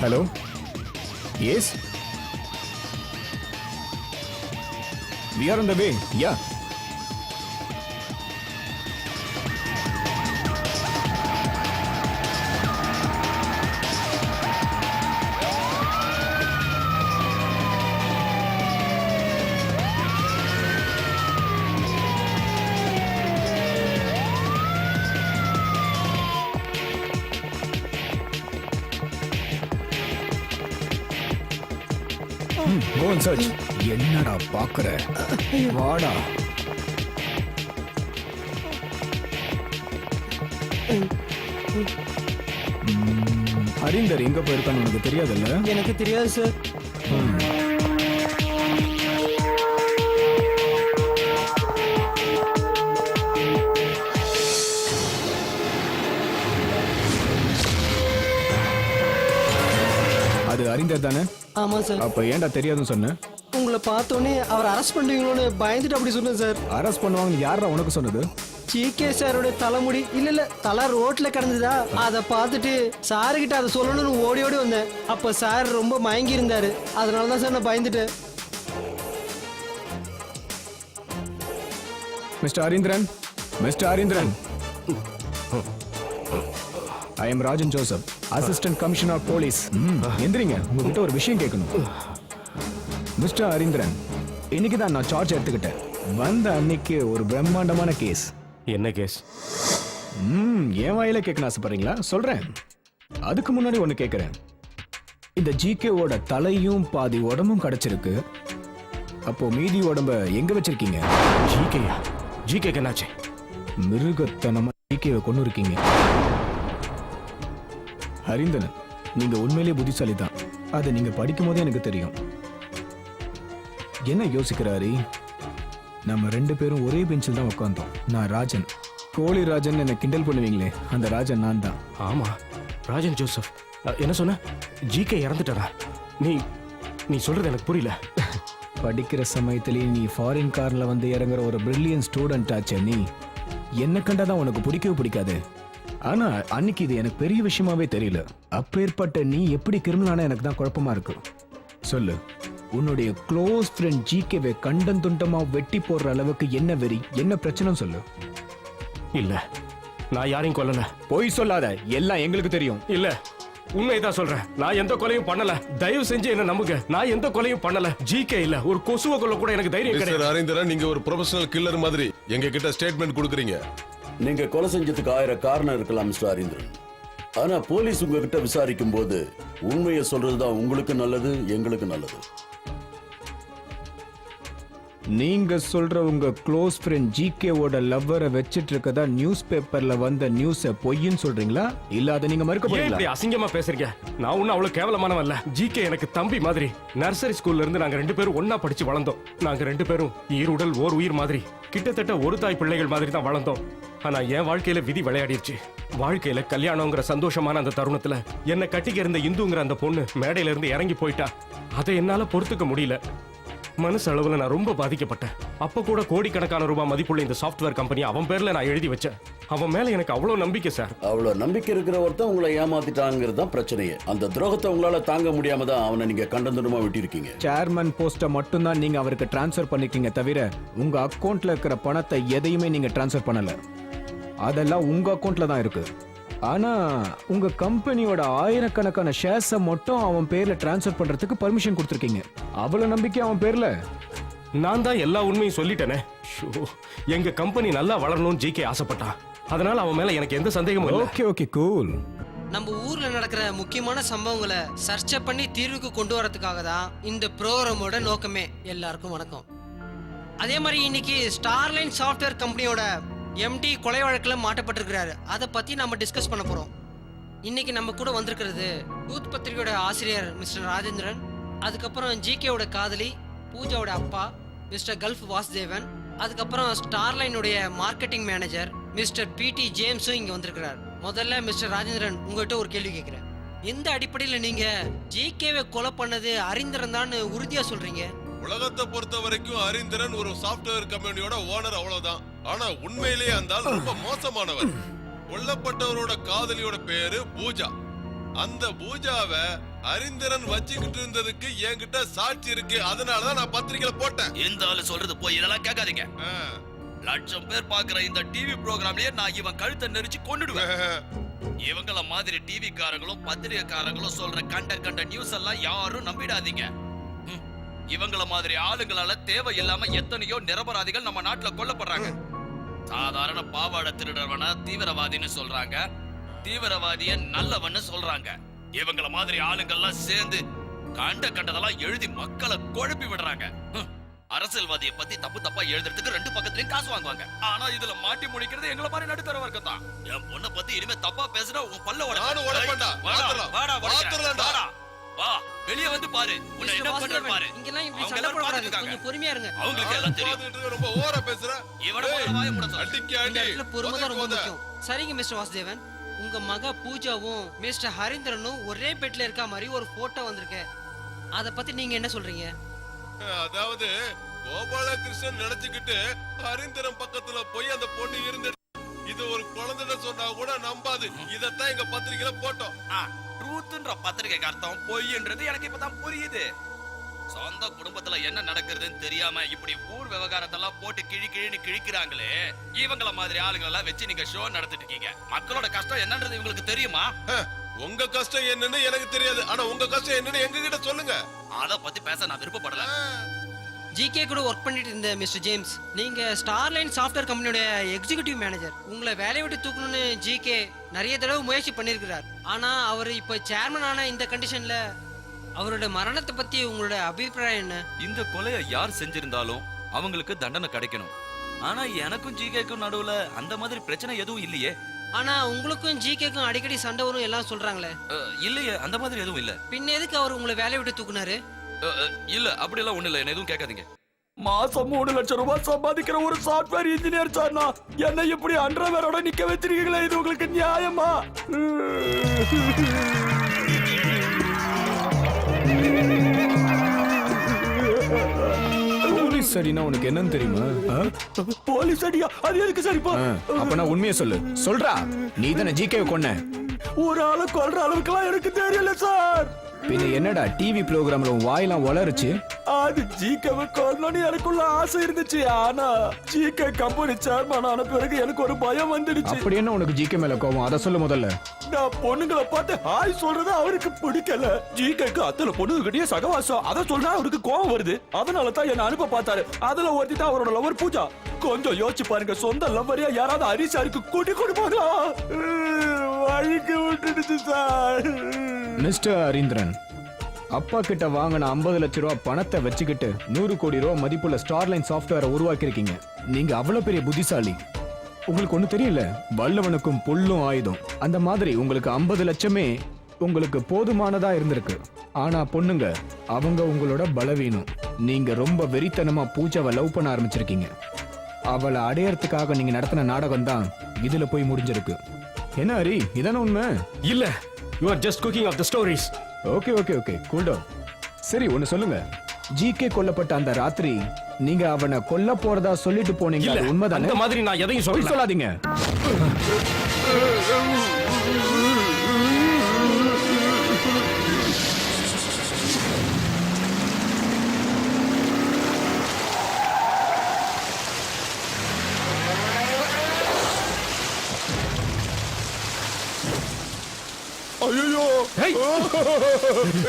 Hello? Yes? We are on the way. Yeah. Go and search. என்னடா பாக்குற? வாடா. ஹரீந்தர் எங்க போயிருக்கான்னு உனக்கு தெரியாதுல்ல? எனக்கு தெரியாது சார். அது ஹரீந்தர் தானே? ஆமா சார். அப்ப ஏன்டா தெரியாதுன்னு சொன்ன? உங்களை பார்த்தோன்னே அவர் அரெஸ்ட் பண்ணுவீங்களோன்னு பயந்துட்டு அப்படி சொன்னேன் சார். அரெஸ்ட் பண்ணுவாங்க யாரா உனக்கு சொன்னது? ஜிகே சாரோட தலைமுடி இல்ல தலை ரோட்ல கிடந்ததா அதை பார்த்துட்டு சாருகிட்ட அதை சொல்லணும்னு ஓடி ஓடி வந்தேன். அப்ப சார் ரொம்ப மயங்கி இருந்தாரு. அதனாலதான் சார் நான் பயந்துட்டேன். Mister Harindran, mister Harindran, I am Rajan Joseph, assistant commissioner of police. எந்திரிங்க, உங்ககிட்ட ஒரு விஷயம் கேட்கணும். மிஸ்டர் ஹரீந்திரன், இன்னைக்கு தான் நான் சார்ஜ் எடுத்துக்கிட்டேன். வந்த அன்னைக்கு ஒரு பிரம்மாண்டமான கேஸ். என்ன கேஸ்? என் வாயில கேட்கணும் ஆசைப்படுறீங்களா? சொல்றேன். அதுக்கு முன்னாடி ஒண்ணு கேட்கிறேன். இந்த ஜிகேவோட தலையும் பாதி உடம்பும் கிடைச்சிருக்கு. அப்போ மீதி உடம்ப எங்க வச்சிருக்கீங்க? ஜிகேயா? ஜிகேக்கு என்னாச்சு? மிருகத்தனமா ஜிகேவை கொண்டு இருக்கீங்க. ஹரீந்திரன், நீங்க உண்மையிலேயே புத்திசாலி தான். அதை நீங்க படிக்கும் போதே எனக்கு தெரியும். என்ன யோசிக்கிறாரு? நம்ம 2 பேரும் ஒரே பெஞ்சில் தான் உட்காந்தோம். நான் ராஜன், கோழி ராஜன் என்ன கிண்டல் பண்ணுவீங்களே, அந்த ராஜன் நான் தான். ஆமா, ராஜன் ஜோசப். என்ன சொன்ன? ஜிகே இறந்துட்டாரா? நீ நீ சொல்றது எனக்கு புரியல. படிக்கிற சமயத்திலேயே நீ ஃபாரின் கார்ல வந்து இறங்குற ஒரு பிரில்லியன்ட் ஸ்டூடெண்ட் ஆச்சே நீ. என்ன கண்டாதான் உனக்கு பிடிக்கவே பிடிக்காது. ஆனா அன்னைக்கு இது எனக்கு பெரிய விஷயமாவே தெரியல. அப்பேற்பட்ட நீ எப்படி கிரிமினலான எனக்கு தான் குழப்பமா இருக்கு. சொல்லு, உன்னுடைய க்ளோஸ் ஃப்ரெண்ட் ஜிகேவை கண்டம் துண்டமா வெட்டி போடுற அளவுக்கு என்ன வெறி, என்ன பிரச்சனை சொல்லு. இல்ல, நான் யாரையும் கொல்லல. போய் சொல்லாத, எல்லாம் எங்களுக்கு தெரியும். இல்ல, உண்மைதான் சொல்றேன். நான் எந்த கொலையும் பண்ணல. தயவு செஞ்சு என்ன நம்புங்க. நான் எந்த கொலையும் பண்ணல. ஜிகே இல்ல, ஒரு கொசுவ கொல்ல கூட எனக்கு தைரியம் கிடையாது. ஹரீந்திரன், நீங்க ஒரு ப்ரொஃபஷனல் கில்லர் மாதிரி எங்க கிட்ட ஸ்டேட்மெண்ட் கொடுக்குறீங்க. நீங்க கொலை செஞ்சதுக்கு 1000 காரணம் இருக்கலாம் மிஸ்டர் ஹரீந்திரன். ஆனா போலீஸ் உங்ககிட்ட விசாரிக்கும் போது உண்மையை சொல்றதுதான் உங்களுக்கு நல்லது, எங்களுக்கு நல்லது. நீங்க சொல்ற உங்க க்ளோஸ் ஃப்ரெண்ட் ஜிகேவோட லவ்வரை வச்சிட்டு இருக்கதா நியூஸ் பேப்பர்ல வந்த நியூஸ பொய்ன்னு சொல்றீங்களா இல்ல அதை நீங்க மறுக்க ஏன் இப்படி போறீங்களா? அசிங்கமா பேசுறீங்க? நான் ஒன்னும் அவ்வளவு கேவலமானவன் இல்ல. ஜிகே எனக்கு தம்பி மாதிரி. நர்சரி ஸ்கூல்ல இருந்து நாங்க 2 பேரும் ஒண்ணா படிச்சு வளர்ந்தோம். நாங்க 2 பேரும் ஈருடல் ஓர் உயிர் மாதிரி. கிட்டத்தட்ட ஒரு தாய் பிள்ளைகள் மாதிரி தான் வளர்ந்தோம். ஆனா என் வாழ்க்கையில விதி விளையாடிருச்சு. வாழ்க்கையில கல்யாணங்கிற சந்தோஷமான அந்த தருணத்துல என்ன கட்டிக்க இருந்த இந்துங்கிற அந்த பொண்ணு மேடையில இருந்து இறங்கி போயிட்டா. அதை என்னால பொறுத்துக்க முடியல. மனசு அளவுல நான் ரொம்ப பாதிக்கப்பட்டேன். அப்ப கூட கோடிக்கணக்கான ரூபாய் மதிப்புள்ள இந்த சாஃப்ட்வேர் கம்பெனி அவன் பேர்ல நான் எழுதி வச்சேன். அவன் மேல எனக்கு அவ்வளவு நம்பிக்கை சார். அவ்வளவு நம்பிக்கை இருக்கிற ஒருத்தன் உங்களை ஏமாத்திட்டாங்கிறது தான் பிரச்சனையே. அந்த துரோகத்தை உங்களால தாங்க முடியாம தான் அவனை நீங்க கண்டந்துடமா விட்டிருக்கீங்க. சேர்மன் போஸ்ட மட்டும் தான் நீங்க அவருக்கு டிரான்ஸ்ஃபர் பண்ணிருக்கீங்க தவிர உங்க அக்கவுண்ட்ல இருக்கிற பணத்தை எதையுமே நீங்க டிரான்ஸ்ஃபர் பண்ணல. அதெல்லாம் உங்க அக்கவுண்ட்ல தான் இருக்கு. ஆனா உங்க கம்பெனியோட ஆயிரக்கணக்கான ஷேர்ஸை மட்டும் அவன் பேர்ல டிரான்ஸ்ஃபர் பண்றதுக்கு பர்மிஷன் கொடுத்துருக்கீங்க. அவ்வளவு நம்பிக்கை அவன் பேர்ல. நான் தான் எல்லா உண்மையும் சொல்லிட்டேனே. எங்க கம்பெனி நல்லா வளரணும்னு ஜிகே ஆசைப்பட்டான். அதனால அவன் மேல எனக்கு எந்த சந்தேகமும் இல்லை. Okay okay cool. நம்ம ஊர்ல நடக்கிற முக்கியமான சம்பவங்களை சர்ச்சை பண்ணி தீர்வுக்கு கொண்டு வரதுக்காக தான் இந்த ப்ரோக்ராமோட நோக்கமே. எல்லாருக்கும் வணக்கம். அதே மாதிரி இன்னைக்கு ஸ்டார்லைன் சாஃப்ட்வேர் கம்பெனியோட எம்டி கொலை வழக்கில் மாட்டப்பட்டிருக்கிறாரு. அதை பத்தி நம்ம டிஸ்கஸ் பண்ண போறோம். இன்னைக்கு நம்ம கூட வந்திருக்கிறது யூத் பத்திரிகையோட ஆசிரியர் மிஸ்டர் ராஜேந்திரன், அதுக்கப்புறம் ஜிகேவோட காதலி பூஜாவோட அப்பா மிஸ்டர் கல்ஃப் வாசுதேவன், அதுக்கப்புறம் ஸ்டார்லைனுடைய மார்க்கெட்டிங் மேனேஜர் மிஸ்டர் பிடி ஜேம்ஸும் இங்க வந்திருக்கிறார். முதல்ல மிஸ்டர் ராஜேந்திரன் உங்ககிட்ட ஒரு கேள்வி கேட்கிறேன். எந்த அடிப்படையில் நீங்க ஜிகேவை கொலை பண்ணது ஹரீந்திரன் தான் உறுதியா சொல்றீங்க? உலகத்தை பொறுத்த வரைக்கும் ஹரீந்திரன் ஒரு சாஃப்ட்வேர் கம்பெனியோட ஓனர், அவ்வளவுதான். ஆனா உண்மையிலேயே அந்த ஆள் ரொம்ப மோசமானவர். கொல்லப்பட்டவரோட காதலியோட பேரு பூஜா. அந்த பூஜாவை ஹரீந்திரன் வச்சுக்கிட்டு இருந்ததுக்கு என்கிட்ட சாட்சி இருக்கு. அதனாலதான் நான் பத்திரிகையில போட்டேன். இந்த ஆளு சொல்றது போய் இதெல்லாம் கேட்காதீங்க. லட்சம் பேர் பாக்குற இந்த டிவி ப்ரோகிராம்லயே நான் இவன் கழுத்தை நெரிச்சு கொன்னுடுவேன். இவங்கள மாதிரி டிவி காரங்களும் பத்திரிகைக்காரங்களும் சொல்ற கண்ட நியூஸ் எல்லாம் யாரும் நம்பிடாதீங்க. இவங்கள மாதிரி ஆளுங்களால தேவையில்லாம எத்தனையோ நிரபராதிகள் நம்ம நாட்டுல கொல்லப்படுறாங்க. சாதாரண பாவாடை திருடவன தீவிரவாதின்னு சொல்றாங்க, தீவிரவாதிய நல்லவன்னு சொல்றாங்க. இவங்கள மாதிரி ஆளுங்கள்லாம் சேர்ந்து கண்டதெல்லாம் எழுதி மக்களை குழப்பி விடுறாங்க. அரசியல்வாதியை பத்தி தப்பா எழுதுறதுக்கு 2 பக்கத்துலயும் காசு வாங்குவாங்க. ஆனா இதுல மாட்டி முடிக்கிறது எங்களை மாதிரி நடுத்தர வர்க்கம் தான். என் பொண்ணை பத்தி இனிமே தப்பா பேசுனா உன் பல்ல வா, வெளிய வந்து பாரு. உன்னை என்ன பண்றாரு பாரு. இங்கலாம் இப்படி சண்டை போடாதீங்க, கொஞ்சம் பொறுமையா இருங்க. அவங்களுக்கு எல்லாம் தெரியும். ரொம்ப ஓவரா பேசுற. இவன வாயை மூட சொல்லு. அடிக்க இந்த அடி. இடத்துல பொறுமை தான் ரொம்ப முக்கியம். சரிங்க மிஸ்டர் வாசுதேவன், உங்க மக பூஜாவும் மிஸ்டர் ஹரீந்திரனும் ஒரே பெட்ல இருக்க மாதிரி ஒரு போட்டோ வந்திருக்கு. அத பத்தி நீங்க என்ன சொல்றீங்க? அதாவது கோபாலகிருஷ்ணன் நினைச்சுக்கிட்டு ஹரீந்திரன் பக்கத்துல போய் அந்த பொண்ணு இருந்து இது ஒரு குழந்தைன்னு சொன்னா கூட நம்பாது. இதத்தான் எங்க பத்திரிகையில போட்டோம். ட்ரூத்ன்ற பத்திரிகைக்கு அர்த்தம் பொய்ன்றது எனக்கு இப்பதான் புரியுது. சொந்த குடும்பத்துல என்ன நடக்குதுன்னு தெரியாம இப்படி ஊர் விவகாரத்தெல்லாம் போட்டு கிழின்னு கிழிக்கிறாங்களே, இவங்கள மாதிரி ஆளுங்களெல்லாம் வச்சு நீங்க ஷோ நடத்திட்டு இருக்கீங்க. மக்களோட கஷ்டம் என்னன்றது இவங்களுக்கு தெரியுமா? உங்க கஷ்டம் என்னன்னு எனக்கு தெரியாது. ஆனா உங்க கஷ்டம் என்னன்னு எங்க கிட்ட சொல்லுங்க. அத பத்தி பேச நான் விருப்பப்படல. ஜிகே கூட ஒர்க் பண்ணிட்டு இருந்த மிஸ்டர் ஜேம்ஸ், நீங்க ஸ்டார்லைன் சாஃப்ட்வேர் கம்பெனியோட எக்ஸிகியூட்டிவ் மேனேஜர். உங்களை வேலையை விட்டு தூக்கணும்னு ஜிகே நிறைய தடவை முயற்சி பண்ணியிருக்கிறார். ஆனா அவர் இப்ப சேர்மன் ஆன இந்த கண்டிஷன்ல அவரோட மரணத்தை பத்தி உங்களோட அபிப்பிராயம் என்ன? இந்த கொலையை யார் செஞ்சிருந்தாலும் அவங்களுக்கு தண்டனை கிடைக்கணும். ஆனா எனக்கும் ஜிகேக்கும் நடுவுல அந்த மாதிரி பிரச்சனை எதுவும் இல்லையே. ஆனா உங்களுக்கும் ஜிகேக்கும் அடிக்கடி சண்டை வரும் எல்லாம் சொல்றாங்களே. இல்லையே, அந்த மாதிரி எதுவும் இல்ல. பின்ன எதுக்கு அவர் உங்களை வேலையை விட்டு தூக்குனாரு? இல்ல, அப்படி எல்லாம் ஒண்ணு இல்ல. என்ன எதுவும் கேட்காதீங்க. மாசம் 3 லட்சம் ரூபாய் சம்பாதிக்கிற ஒரு சாஃப்ட்வேர் இன்ஜினியர் சார்னா என்ன இப்படி அண்டர்வேரோட நிக்க வச்சிருக்கீங்களே, இது உங்களுக்கு நியாயமா? போலீஸ் அடினா உனக்கு என்னன்னு தெரியுமா? போலீஸ் அடியா? அது எதுக்கு சரிப்பா? அப்பனா உண்மையை சொல்லு. சொல்றா, நீ தானே ஜிகேவை கொன்ன? ஒரு ஆளை கொல்ற அளவுக்குலாம் எனக்கு தெரியல சார். பின்ன என்னடா டிவி ப்ரோகிராம்ல வாயெல்லாம் வளருச்சு? அது ஜிகேவை கொல்லணும்னு எனக்குள்ள ஆசை இருந்துச்சு. ஆனா ஜிகே கம்பெனி சேர்மன் ஆன பிறகு எனக்கு ஒரு பயம் வந்துடுச்சு. அப்படி என்ன உனக்கு ஜிகே மேல கோவம்? அத சொல்லு முதல்ல. நான் பொண்ணுங்களை பார்த்து ஹாய் சொல்றது அவருக்கு பிடிக்கல. ஜிகேக்கு அத்தனை பொண்ணுகிட்டயே சகவாசம், அத சொல்றா அவருக்கு கோவம் வருது. அதனால தான் என்ன அனுப்ப பார்த்தாரு. அதுல ஒருத்தி தான் அவரோட லவர் பூஜா. கொஞ்சம் யோசிச்சு பாருங்க, சொந்த லவ்வரியா யாராவது ஹரிசாருக்கு கூட்டி கொடுப்பாங்களா? வழிக்கு விட்டுடுச்சு சார். மிஸ்டர் ஹரீந்திரன், அப்பா கிட்ட வாங்கின 50 லட்ச ரூபா பணத்தை வச்சுக்கிட்டு 100 கோடி ரூபா மதிப்புள்ள ஸ்டார்லைன் சாஃப்ட்வேரை உருவாக்கியிருக்கீங்க. நீங்க அவ்வளவு பெரிய புத்திசாலி. உங்களுக்கு ஒண்ணு தெரியல, வல்லவனுக்கும் புல்லும் ஆயுதம். அந்த மாதிரி உங்களுக்கு 50 லட்சமே உங்களுக்கு போதுமானதா இருந்திருக்கு. ஆனா பொண்ணுங்க, அவங்க உங்களோட பலவீனம். நீங்க ரொம்ப வெறித்தனமா பூஜாவை லவ் பண்ண ஆரம்பிச்சிருக்கீங்க. அவளை அடையறதுக்காக நீங்க நடத்தின நாடகம் தான் இதுல போய் முடிஞ்சிருக்கு. என்ன ஹரி, இதான உண்மை? இல்ல, you are just cooking of the stories. Okay okay okay, cool down. சரி ஒன்னு சொல்லுங்க, ஜிகே கொல்லப்பட்ட அந்த ராத்திரி நீங்க அவனை கொல்ல போறதா சொல்லிட்டு போனீங்க, இல்ல, அது உண்மைதானே? அந்த மாதிரி நான் எதையும் சொல்லாதீங்க. ஐயோ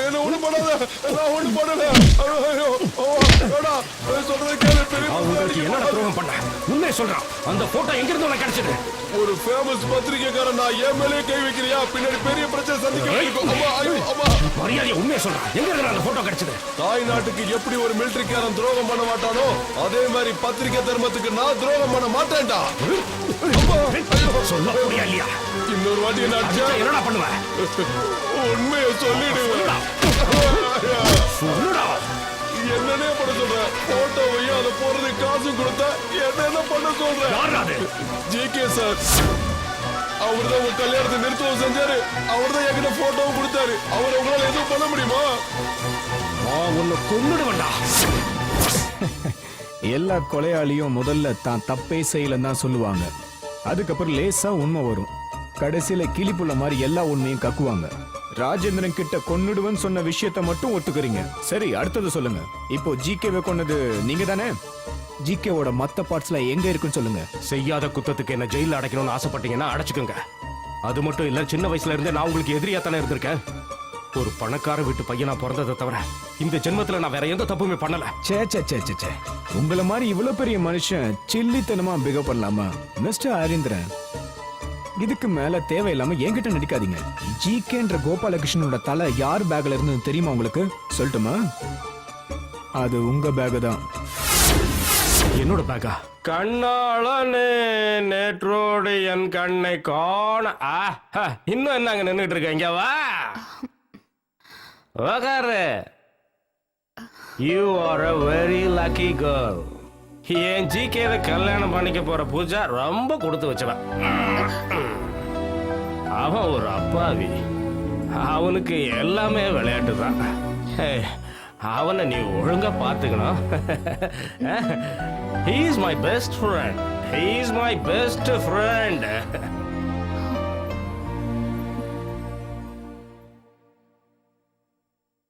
என்ன ஒண்ணு பண்ணாத, நான் ஒண்ணு பண்ணல. ஐயோ சொல்றதை கேளு. உங்களுக்கு என்னடா துரோகம் பண்ண? உண்மையை சொல்றான். அந்த போட்டோ எங்க இருந்து உனக்கு கிடைச்சது? ஒரு ஃபேமஸ் பத்திரிகைக்காரன் நான் என் மேலே கை வைக்கிறியா? பின்னாடி பெரிய பிரச்சனை சந்திக்க வேண்டியிருக்கும். அம்மா, ஐயோ, அம்மா. மரியாதையை உண்மையை சொல்றான். எங்க இருந்து அந்த போட்டோ கிடைச்சது? தாய் நாட்டுக்கு எப்படி ஒரு மிலிட்டரிக்காரன் துரோகம் பண்ண மாட்டானோ அதே மாதிரி பத்திரிகை தர்மத்துக்கு நான் துரோகம் பண்ண மாட்டேன்டா. சொல்ல முடியா இல்லையா? இன்னொரு வாட்டி என்ன அடிச்சா என்னடா பண்ணுவ? உண்மையை சொல்லிடுவேன். என்னன்னே பண்ண சொல்ற? போட்டோவையும் அதை போறது காசு கொடுத்தா என்ன பண்ண சொல்ற? ஜிகே சார், அவர்தான் உங்க கல்யாணத்தை நிறுத்தவும் செஞ்சாரு. அவர்தான் என்கிட்ட போட்டோவும் கொடுத்தாரு. அவர் உங்களால எதுவும் பண்ண முடியுமா? உன்னை கொன்னுடுவேன்டா. எல்லா கொலையாளியும் முதல்ல தான் தப்பே செய்யலன்னு தான் சொல்லுவாங்க. அதுக்கப்புறம் லேசா உண்மை வரும். கடைசியில கிளிப்புள்ள மாதிரி எல்லா உண்மையும் கக்குவாங்க. ராஜேந்திரன் கிட்ட கொன்னுடுவன் சொன்ன விஷயத்த மட்டும் ஒத்துக்கிறீங்க. சரி, அடுத்தது சொல்லுங்க. இப்போ ஜிகேவை கொன்னது நீங்க தானே? ஜிகேவோட மத்த பார்ட்ஸ்ல எங்க இருக்குன்னு சொல்லுங்க. செய்யாத குத்தத்துக்கு என்ன ஜெயில அடைக்கணும்னு ஆசைப்பட்டீங்கன்னா அடைச்சுக்கோங்க. அது மட்டும் இல்ல, சின்ன வயசுல இருந்தே நான் உங்களுக்கு எதிரியா தானே இருந்திருக்கேன். ஒரு பணக்கார வீட்டு பையனா பிறந்ததை தவிர இந்த ஜென்மத்துல நான் வேற எந்த தப்புமே பண்ணல. சே சே சே சே, உங்களை மாதிரி இவ்வளவு பெரிய மனுஷன் சில்லித்தனமா பிகவ் பண்ணலாமா? மிஸ்டர் ஹரீந்திரன், இதுக்கு மேல தேவையில்லாம என்கிட்ட நடிக்காதீங்க. ஜிகேன்ற கோபாலகிருஷ்ணனோட தலை யார் பேக்ல இருந்து தெரியுமா உங்களுக்கு? சொல்லட்டுமா? அது உங்க பேக் தான். என்னோட பேக்கா? கண்ணாளனே நேற்றோடு என் கண்ணை காண. இன்னும் என்னங்க நின்றுட்டு இருக்க? இங்க வா, உக்காரு. You are a very lucky girl. என் ஜிகேவை கல்யாணம் பண்ணிக்க போற பூஜா ரொம்ப கொடுத்து வச்சவன். அவன் ஒரு அப்பாவி. அவனுக்கு எல்லாமே விளையாட்டு தான். அவனை நீ ஒழுங்கா பாத்துக்கணும். He is my best friend. He is my best friend.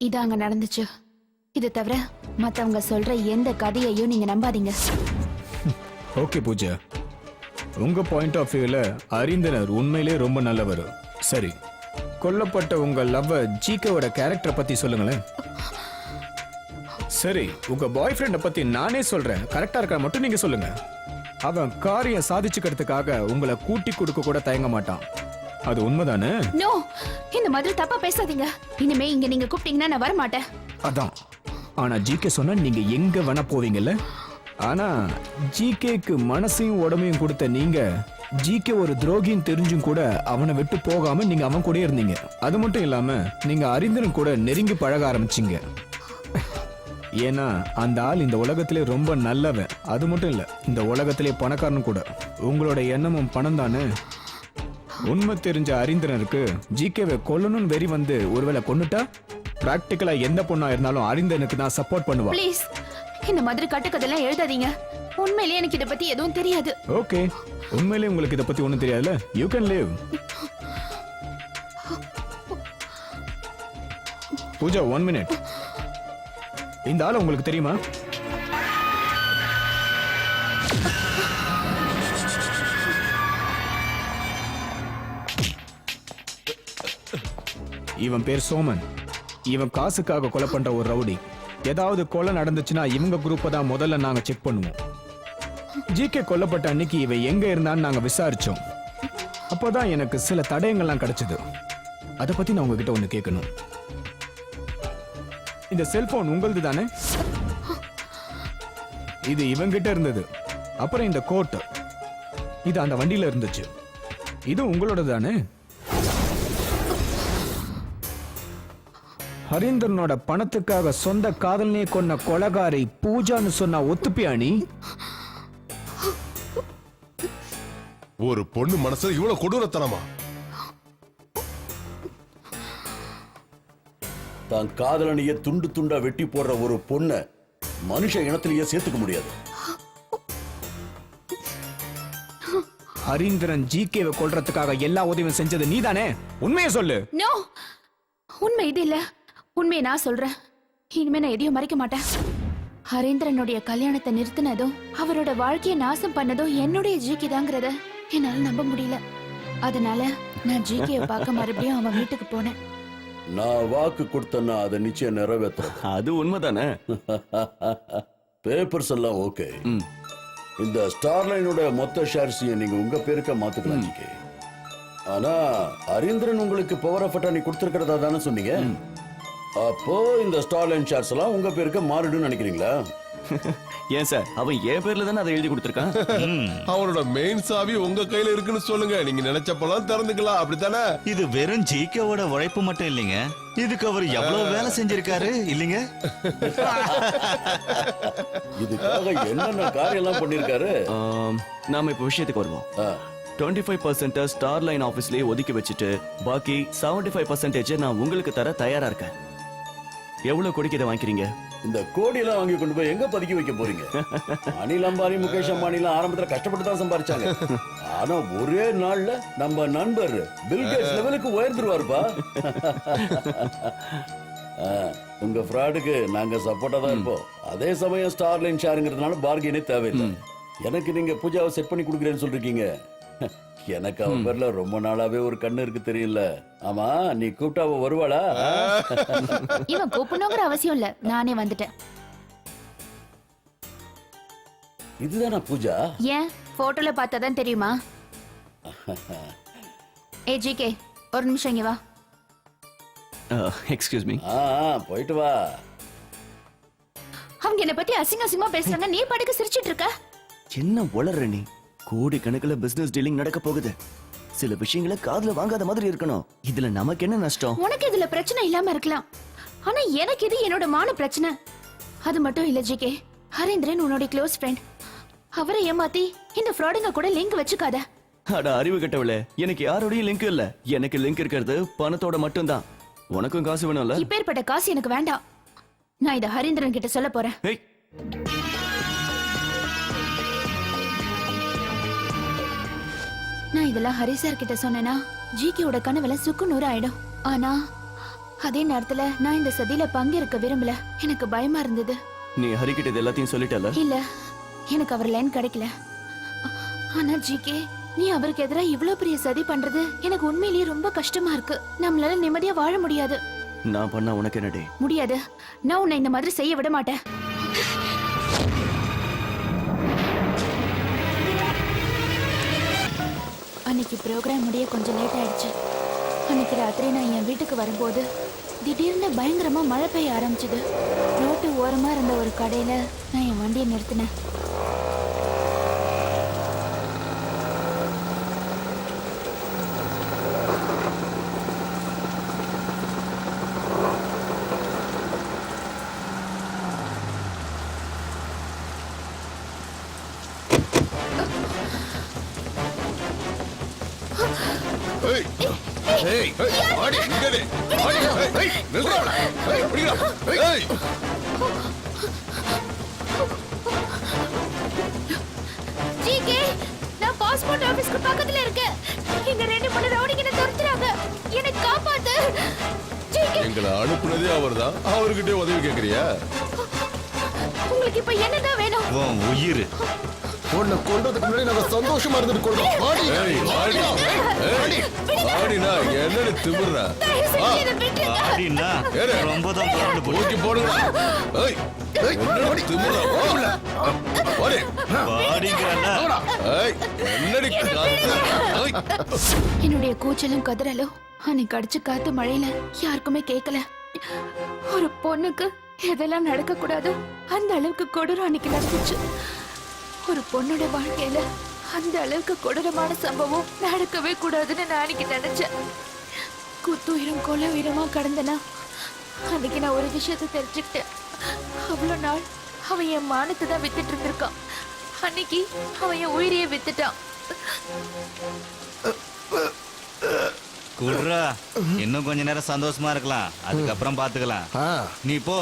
இது அங்க நடந்துச்சு. இது தவிர மத்தவங்க சொல்ற எந்த கதையையும் நீங்க நம்பாதீங்க. ஓகே பூஜா, உங்க பாயிண்ட் ஆஃப் வியூல ஹரீந்திரன் உண்மையிலே ரொம்ப நல்லவர். சரி, கொல்லப்பட்ட உங்க லவ்வர் ஜிகேவோட கேரக்டரை பத்தி சொல்லுங்களேன். சரி, உங்க பாய் ஃப்ரெண்ட பத்தி நானே சொல்றேன். கரெக்டா இருக்கா மட்டும் நீங்க சொல்லுங்க. அவன் காரியம் சாதிச்சுக்கிறதுக்காக உங்களை கூட்டி கொடுக்க கூட தயங்க மாட்டான். அது உண்மைதானே? நோ, இந்த மாதிரி தப்பா பேசாதீங்க. இனிமே இங்க நீங்க கூப்பிட்டீங்கன்னா நான் வர மாட்டேன். அதான். ஆனா ஜிகே சொன்னா நீங்க எங்க வேணா போவீங்கல்ல. ஆனா ஜிகேக்கு மனசையும் உடம்பையும் கொடுத்த நீங்க ஜிகே ஒரு துரோகின்னு தெரிஞ்சும் கூட அவனை விட்டு போகாம நீங்க அவன் கூட இருந்தீங்க. அது மட்டும் இல்லாம நீங்க ஹரீந்திரன் கூட நெருங்கி பழக ஆரம்பிச்சீங்க. ஏன்னா அந்த ஆள் இந்த உலகத்திலே ரொம்ப நல்லவன். அது மட்டும் இல்ல, இந்த உலகத்திலே பணக்காரன் கூட. உங்களோட எண்ணமும் பணம் தானே. உண்மை தெரிஞ்ச ஹரீந்திரனுக்கு ஜிகேவை கொல்லணும்னு வெறி வந்து ஒருவேளை கொன்னுட்டா பிராக்டிக்கலா எந்த பொண்ணா இருந்தாலும் ஹரீந்திரனுக்கு நான் சப்போர்ட் பண்ணுவேன். ப்ளீஸ், இந்த மாதிரி கட்டுக்கதெல்லாம் எழுதாதீங்க. உண்மையிலேயே எனக்கு இத பத்தி எதுவும் தெரியாது. ஓகே, உண்மையிலேயே உங்களுக்கு இத பத்தி ஒண்ணும் தெரியாதுல. You can leave. Pooja, 1 minute. இந்த ஆளு உங்களுக்கு தெரியுமா? இவன் பேர் சோமன். இவன் காசுக்காக கொலை பண்ற ஒரு ரவுடி. ஏதாவது கொலை நடந்துச்சுன்னா இவங்க குரூப்பை தான் முதல்ல நாங்க செக் பண்ணுவோம். ஜிகே கொல்லப்பட்ட அன்னைக்கு இவன் எங்க இருந்தான்னு நாங்க விசாரிச்சோம். அப்போதான் எனக்கு சில தடயங்கள்லாம் கிடைச்சது. அதை பத்தி நான் உங்ககிட்ட ஒண்ணு கேட்கணும். இந்த செல்போன் உங்களது தானே? இது இவங்கிட்ட இருந்தது. அப்புறம் இந்த கோட் இது அந்த வண்டியில இருந்துச்சு. இது உங்களோட தானே? ஹரீந்திரனோட பணத்துக்காக சொந்த காதலனே கொன்ன கொலகாரி பூஜான்னு சொன்னா ஒத்துப்பியா நீ? ஒரு பொண்ணு மனசுல இவ்வளவு கொடூரத்தனமா? தான் காதலனையே துண்டு துண்டா வெட்டி போடுற ஒரு பொண்ண மனுஷ இனத்திலேயே சேர்த்துக்க முடியாது. ஹரீந்திரன் ஜிகேவை கொல்றதுக்காக எல்லா உதவியும் செஞ்சது நீதானே? உண்மையை சொல்லு. நோ, உண்மை இது இல்ல. உண்மையை நான் சொல்றேன். இனிமே நான் எதையும் மறைக்க மாட்டேன். ஹரீந்திரனுடைய கல்யாணத்தை நிறுத்தினதும் அவரோட வாழ்க்கையை நாசம் பண்ணதும் என்னுடைய ஜிகே தாங்கிறத என்னால நம்ப முடியல. அதனால நான் ஜிகேவை பார்க்க மறுபடியும் அவன் வீட்டுக்கு போனேன். நான் வாக்கு கொடுத்தேன்னா அதை நிச்சயம் நிறைவேற்றுறேன். அது உண்மைதானே? பேப்பர்ஸ் எல்லாம் ஓகே. இந்த ஸ்டார்லைனோட மொத்த ஷேர்ஸையும் நீங்க உங்க பேருக்க மாத்துக்கலாம் ஜிகே. ஆனா ஹரீந்திரன் உங்களுக்கு பவர் ஆஃப் அட்டார்னி கொடுத்திருக்கிறதா தானே சொன்னீங்க? அப்போ இந்த ஸ்டார்லைன் ஷேர்ஸ் எல்லாம் உங்க பேருக்க மாறிடும்னு நினைக்கிறீங்களா? ஏன் சார், அவன் என் பேர்ல தானே அதை எழுதி கொடுத்திருக்கான். அவனோட மெயின் சாவி உங்க கையில இருக்குன்னு சொல்லுங்க. நீங்க நினைச்சப்பெல்லாம் திறந்துக்கலாம், அப்படித்தானே? இது வெறும் ஜிகேவோட உழைப்பு மட்டும் இல்லைங்க, இதுக்கு அவர் எவ்வளவு வேலை செஞ்சிருக்காரு இல்லைங்க? இதுக்காக என்னென்ன காரியம் எல்லாம் பண்ணிருக்காரு. நாம இப்ப விஷயத்துக்கு வருவோம். 25% ஸ்டார் லைன் ஆபீஸ்லயே ஒதுக்கி வச்சுட்டு பாக்கி 75% நான் உங்களுக்கு தர தயாரா இருக்கேன். எவ்வளவு கோடிக்கு இதை வாங்கிக்கிறீங்க? இந்த கோடியெல்லாம் வாங்கி கொண்டு போய் எங்க பதுக்கி வைக்க போறீங்க? அனில் அம்பானி, முகேஷ் அம்பானி எல்லாம் ஆரம்பத்துல கஷ்டப்பட்டு தான் சம்பாரிச்சாங்க. ஆனா ஒரே நாள்ல நம்ம நண்பர் பில் கேட்ஸ் லெவலுக்கு உயர்ந்துருவாருப்பா. உங்க ஃப்ராடுக்கு நாங்க சப்போர்ட்டா தான் இருப்போம். அதே சமயம் ஸ்டார்லைன் ஷேருங்கிறதுனால பார்கெனே தேவையில்லை. எனக்கு நீங்க பூஜாவை செட் பண்ணி கொடுக்குறேன்னு சொல்றீங்க. எனக்கு அவன் பேர்ல ரொம்ப நாளாவே ஒரு கண்ணு இருக்கு தெரியல. ஆமா, நீ கூப்பிட்டா அவ வருவாளா? இவன் கூப்பிடணுங்கிற அவசியம் இல்ல, நானே வந்துட்டேன். இதுதானா பூஜா? ஏன் போட்டோல பார்த்தாதான் தெரியுமா? ஏ ஜிகே, ஒரு நிமிஷம் இங்க வா. Excuse me. போயிட்டு வா. அவங்க என்ன பத்தி அசிங்க அசிங்கமா பேசுறாங்க, நீ பாட்டுக்கு சிரிச்சிட்டு இருக்க. என்ன உளற நீ? கோடி கணக்குல பிசினஸ் டீலிங் நடக்க போகுது. சில விஷயங்களை காதுல வாங்காத மாதிரி இருக்கணும். இதுல நமக்கு என்ன நஷ்டம்? உனக்கு இதுல பிரச்சனை இல்லாம இருக்கலாம், ஆனா எனக்கு இது என்னோட மான பிரச்சனை. அது மட்டும் இல்ல ஜிகே, ஹரீந்திரன் உன்னோட க்ளோஸ் ஃப்ரெண்ட். அவரை ஏமாத்தி இந்த ஃப்ராடுங்க கூட லிங்க் வச்சுக்காத. அட அறிவு கட்டவளே, எனக்கு யாரோடய லிங்க் இல்ல. எனக்கு லிங்க் இருக்கிறது பணத்தோட மட்டும்தான். உனக்கும் காசு வேணும்ல? இப்பேற்பட்ட காசு எனக்கு வேண்டாம். நான் இத ஹரீந்திரன் கிட்ட சொல்ல போறேன். நான் இதெல்லாம் ஹரி சார் கிட்ட சொன்னேன்னா ஜிகேவோட கனவுல சுக்கு நூறு ஆயிடும். ஆனா அதே நேரத்துல நான் இந்த சதியில பங்கேற்க விரும்பல. எனக்கு பயமா இருந்தது. நீ ஹரி கிட்ட எல்லாத்தையும் சொல்லிட்டல? இல்ல, எனக்கு அவர் லைன் கிடைக்கல. ஆனா ஜிகே, நீ அவருக்கு எதிராக இவ்வளவு பெரிய சதி பண்றது எனக்கு உண்மையிலேயே ரொம்ப கஷ்டமா இருக்கு. நம்மளால நிம்மதியா வாழ முடியாது. நான் பண்ணா உனக்கு என்னடி? முடியாது. நான் உன்னை இந்த மாதிரி செய்ய விட மாட்டேன். அன்னைக்கு ப்ரோக்ராம் முடிய கொஞ்சம் லேட் ஆயிடுச்சு. அன்னைக்கு ராத்திரி நான் என் வீட்டுக்கு வரும்போது திடீர்னு பயங்கரமா மழை பெய்ய ஆரம்பிச்சது. ரோட்டு ஓரமா இருந்த ஒரு கடையில நான் என் வண்டியை நிறுத்தினேன். ஜிகே, நான் பாஸ்போர்ட் ஆபீஸ்க்கு பக்கத்துல இருக்கேன். இங்க 2 ரவுடிங்க என்ன துரத்துறாங்க. என்னை காப்பாத்து. ஜிகே, எங்களை அனுப்புனதே அவர்தான். அவர்கிட்ட உதவி கேக்குறியா? உங்களுக்கு இப்ப என்னதான் வேணும்? உன் உயிர். உன்னை கொல்றதுக்கு முன்னாடி நாங்க சந்தோஷமா இருந்துட்டு கொள்றோம். என்னன்னு திமிர்றா? ரொம்ப தான் தூக்கி போடுங்க. என்னுடைய கூச்சலும் கதறலும் அன்னைக்கு அடிச்சு காத்து மழையில யாருக்குமே கேட்கல. ஒரு பொண்ணுக்கு எதெல்லாம் நடக்க கூடாதோ அந்த அளவுக்கு கொடூரம் அன்னைக்கு நடந்துச்சு. ஒரு பொண்ணோட வாழ்க்கையில அந்த அளவுக்கு கொடூரமான சம்பவம் நடக்கவே கூடாதுன்னு நான் அன்னைக்கு நினைச்சேன். குத்துயிரும் கொலை உயிரமா கடந்தனா அன்னைக்கு நான் ஒரு விஷயத்தை தெரிஞ்சுக்கிட்டேன். அவ்வளோ நாள் அவன் என் மானத்தை தான் வித்துட்டு இருந்திருக்கான். அன்னைக்கு அவன் என் உயிரையே வித்துட்டான். குடுறா, இன்னும் கொஞ்ச நேரம் சந்தோஷமா இருக்கலாம், அதுக்கப்புறம் பாத்துக்கலாம். நீ போ.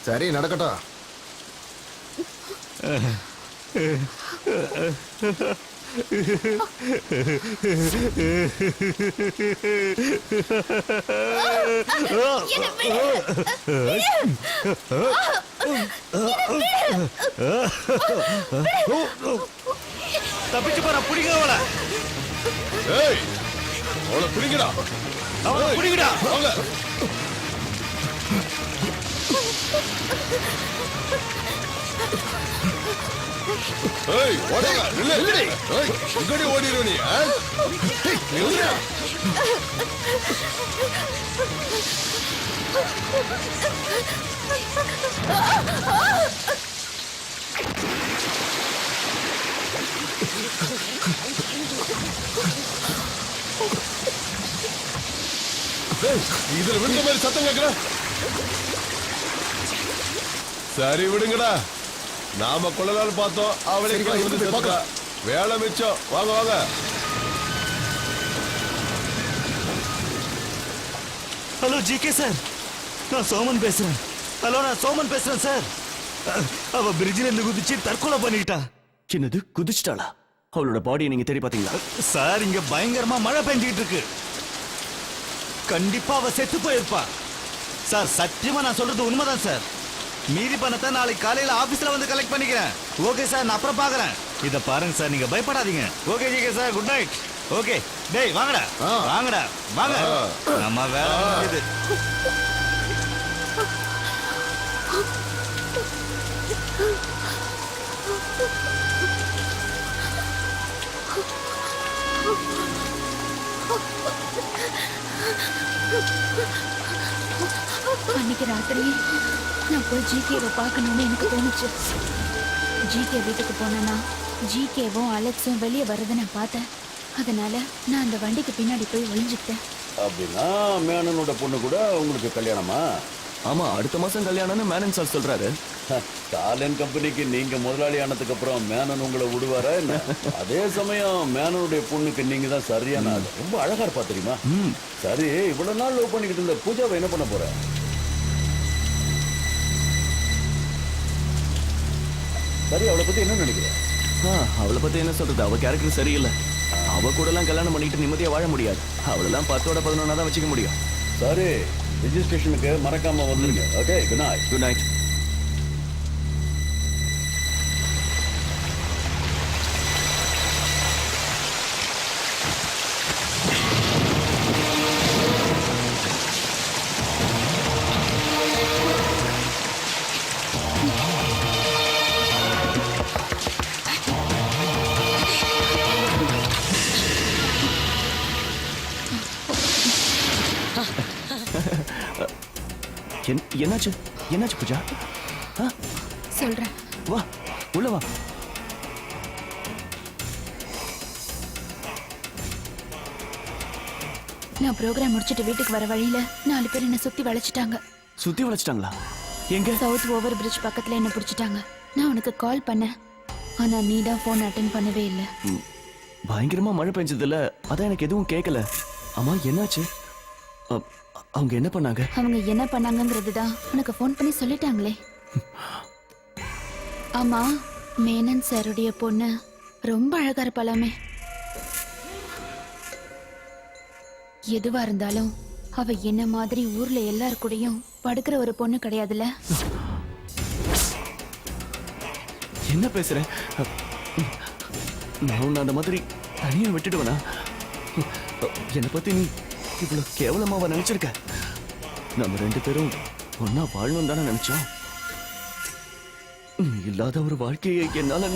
சரி நடக்கட்டும். தப்பிச்சு போற, பிடிங்க அவளை. ஏய், அவளை பிடிங்கடா, அவளை பிடிங்கடா. வாங்க. ஏய், ஓடுங்க, நில்லு. ஏய், எங்கடி ஓடிரு நீ? நில்லுடா. இதுல விழுந்த மாதிரி சத்தம் கேட்கிற. சரி விடுங்கடா, நாம கொள்ளலான்னு பார்த்தோம், அவளே வேலை மிச்சம். வாங்க வாங்க. ஹலோ ஜிகே சார், நான் சோமன் பேசுறேன். ஹலோ, நான் சோமன் பேசுறேன் சார். அவ பிரிட்ஜில இருந்து குதிச்சு தற்கொலை பண்ணிக்கிட்டா. சின்னது குதிச்சிட்டாளா? அவளோட பாடியை நீங்க தேடி பாத்தீங்களா? சார், இங்க பயங்கரமா மழை பெஞ்சுக்கிட்டு இருக்கு. கண்டிப்பா அவ செத்து போயிருப்பா சார். சத்தியமா நான் சொல்றது உண்மைதான் சார். மீதி பணத்தை நாளைக்கு காலையில ஆபீஸ்ல வந்து கலெக்ட் பண்ணிக்கிறேன். ஓகே சார், நான் அப்புறம் பாக்குறேன். இத பாருங்க சார், நீங்க பயப்படாதீங்க. Okay GK sir, good night. Okay, டேய் வாங்கடா வாங்கடா வாங்க, நம்ம வேலை முடியுது. அன்னைக்கு ராத்திரி நான் போய் ஜிகேவை பார்க்கணும்னு எனக்கு தோணுச்சு. ஜிகே வீட்டுக்கு போனேன்னா ஜிகேவும் அலெக்ஸும் வெளியே வர்றதை நான் பார்த்தேன். அதனால நான் அந்த வண்டிக்கு பின்னாடி போய் ஒளிஞ்சுக்கிட்டேன். அப்படின்னா மேனனோட பொண்ணு கூட உங்களுக்கு கல்யாணமா? ஆமா, அடுத்த மாசம் கல்யாணம்னு மேனன் சார் சொல்றாரு. ஸ்டாலின் கம்பெனிக்கு நீங்க முதலாளி ஆனதுக்கு அப்புறம் மேனன் உங்களை விடுவாரா என்ன? அதே சமயம் மேனனுடைய பொண்ணுக்கு நீங்க தான் சரியான ஆளு. ரொம்ப அழகா இருப்பா தெரியுமா? சரி, இவ்வளவு நாள் லவ் பண்ணிக்கிட்டு இருந்த பூஜாவை என்ன பண்ண போற? சரி, அவளை பத்தி என்ன நினைக்கிறேன்? அவளை பத்தி என்ன சொல்றது, அவ கேரக்டர் சரியில்லை. அவ கூட எல்லாம் கல்யாணம் பண்ணிட்டு நிம்மதியா வாழ முடியாது. அவளெல்லாம் 10ஓட 11 தான் வச்சுக்க முடியும். சரி, ரெஜிஸ்ட்ரேஷனுக்கு மறக்காம வந்துருங்க. Okay, good night. Good night. என்னாச்சு என்னாச்சு பூஜா? சொல்றேன், வா உள்ள வா. நான் ப்ரோக்ராம் முடிச்சிட்டு வீட்டுக்கு வர வழியில 4 பேர் என்ன சுத்தி வளைச்சிட்டாங்க. சுத்தி வளைச்சிட்டாங்களா? எங்க? சவுத் ஓவர் பிரிட்ஜ் பக்கத்துல என்ன பிடிச்சிட்டாங்க. நான் உனக்கு கால் பண்ணேன், ஆனா நீ தான் போன் அட்டென்ட் பண்ணவே இல்லை. பயங்கரமா மழை பெஞ்சதுல அதான் எனக்கு எதுவும் கேட்கல. அம்மா என்னாச்சு? அவங்க என்ன பண்ணாங்க? அவங்க என்ன பண்ணாங்கங்கிறது தான் உனக்கு ஃபோன் பண்ணி சொல்லிட்டாங்களே. ஆமா, மேனன் சாருடைய பொண்ணு ரொம்ப அழகா இருப்பாளாமே. எதுவா இருந்தாலும் அவ என்ன மாதிரி ஊர்ல எல்லார் கூடயும் படுக்கிற ஒரு பொண்ணு கிடையாதுல்ல. என்ன பேசுற? நான் அந்த மாதிரி தனியா விட்டுடுவேனா? என்னை பத்தி நீ இவ்வளவு கேவலமாவா நினைச்சிருக்க? நம்ம 2 பேரும் ஒன்னா வாழணும் தானே நினைச்சோம். நீ இல்லாத ஒரு வாழ்க்கையை என்னால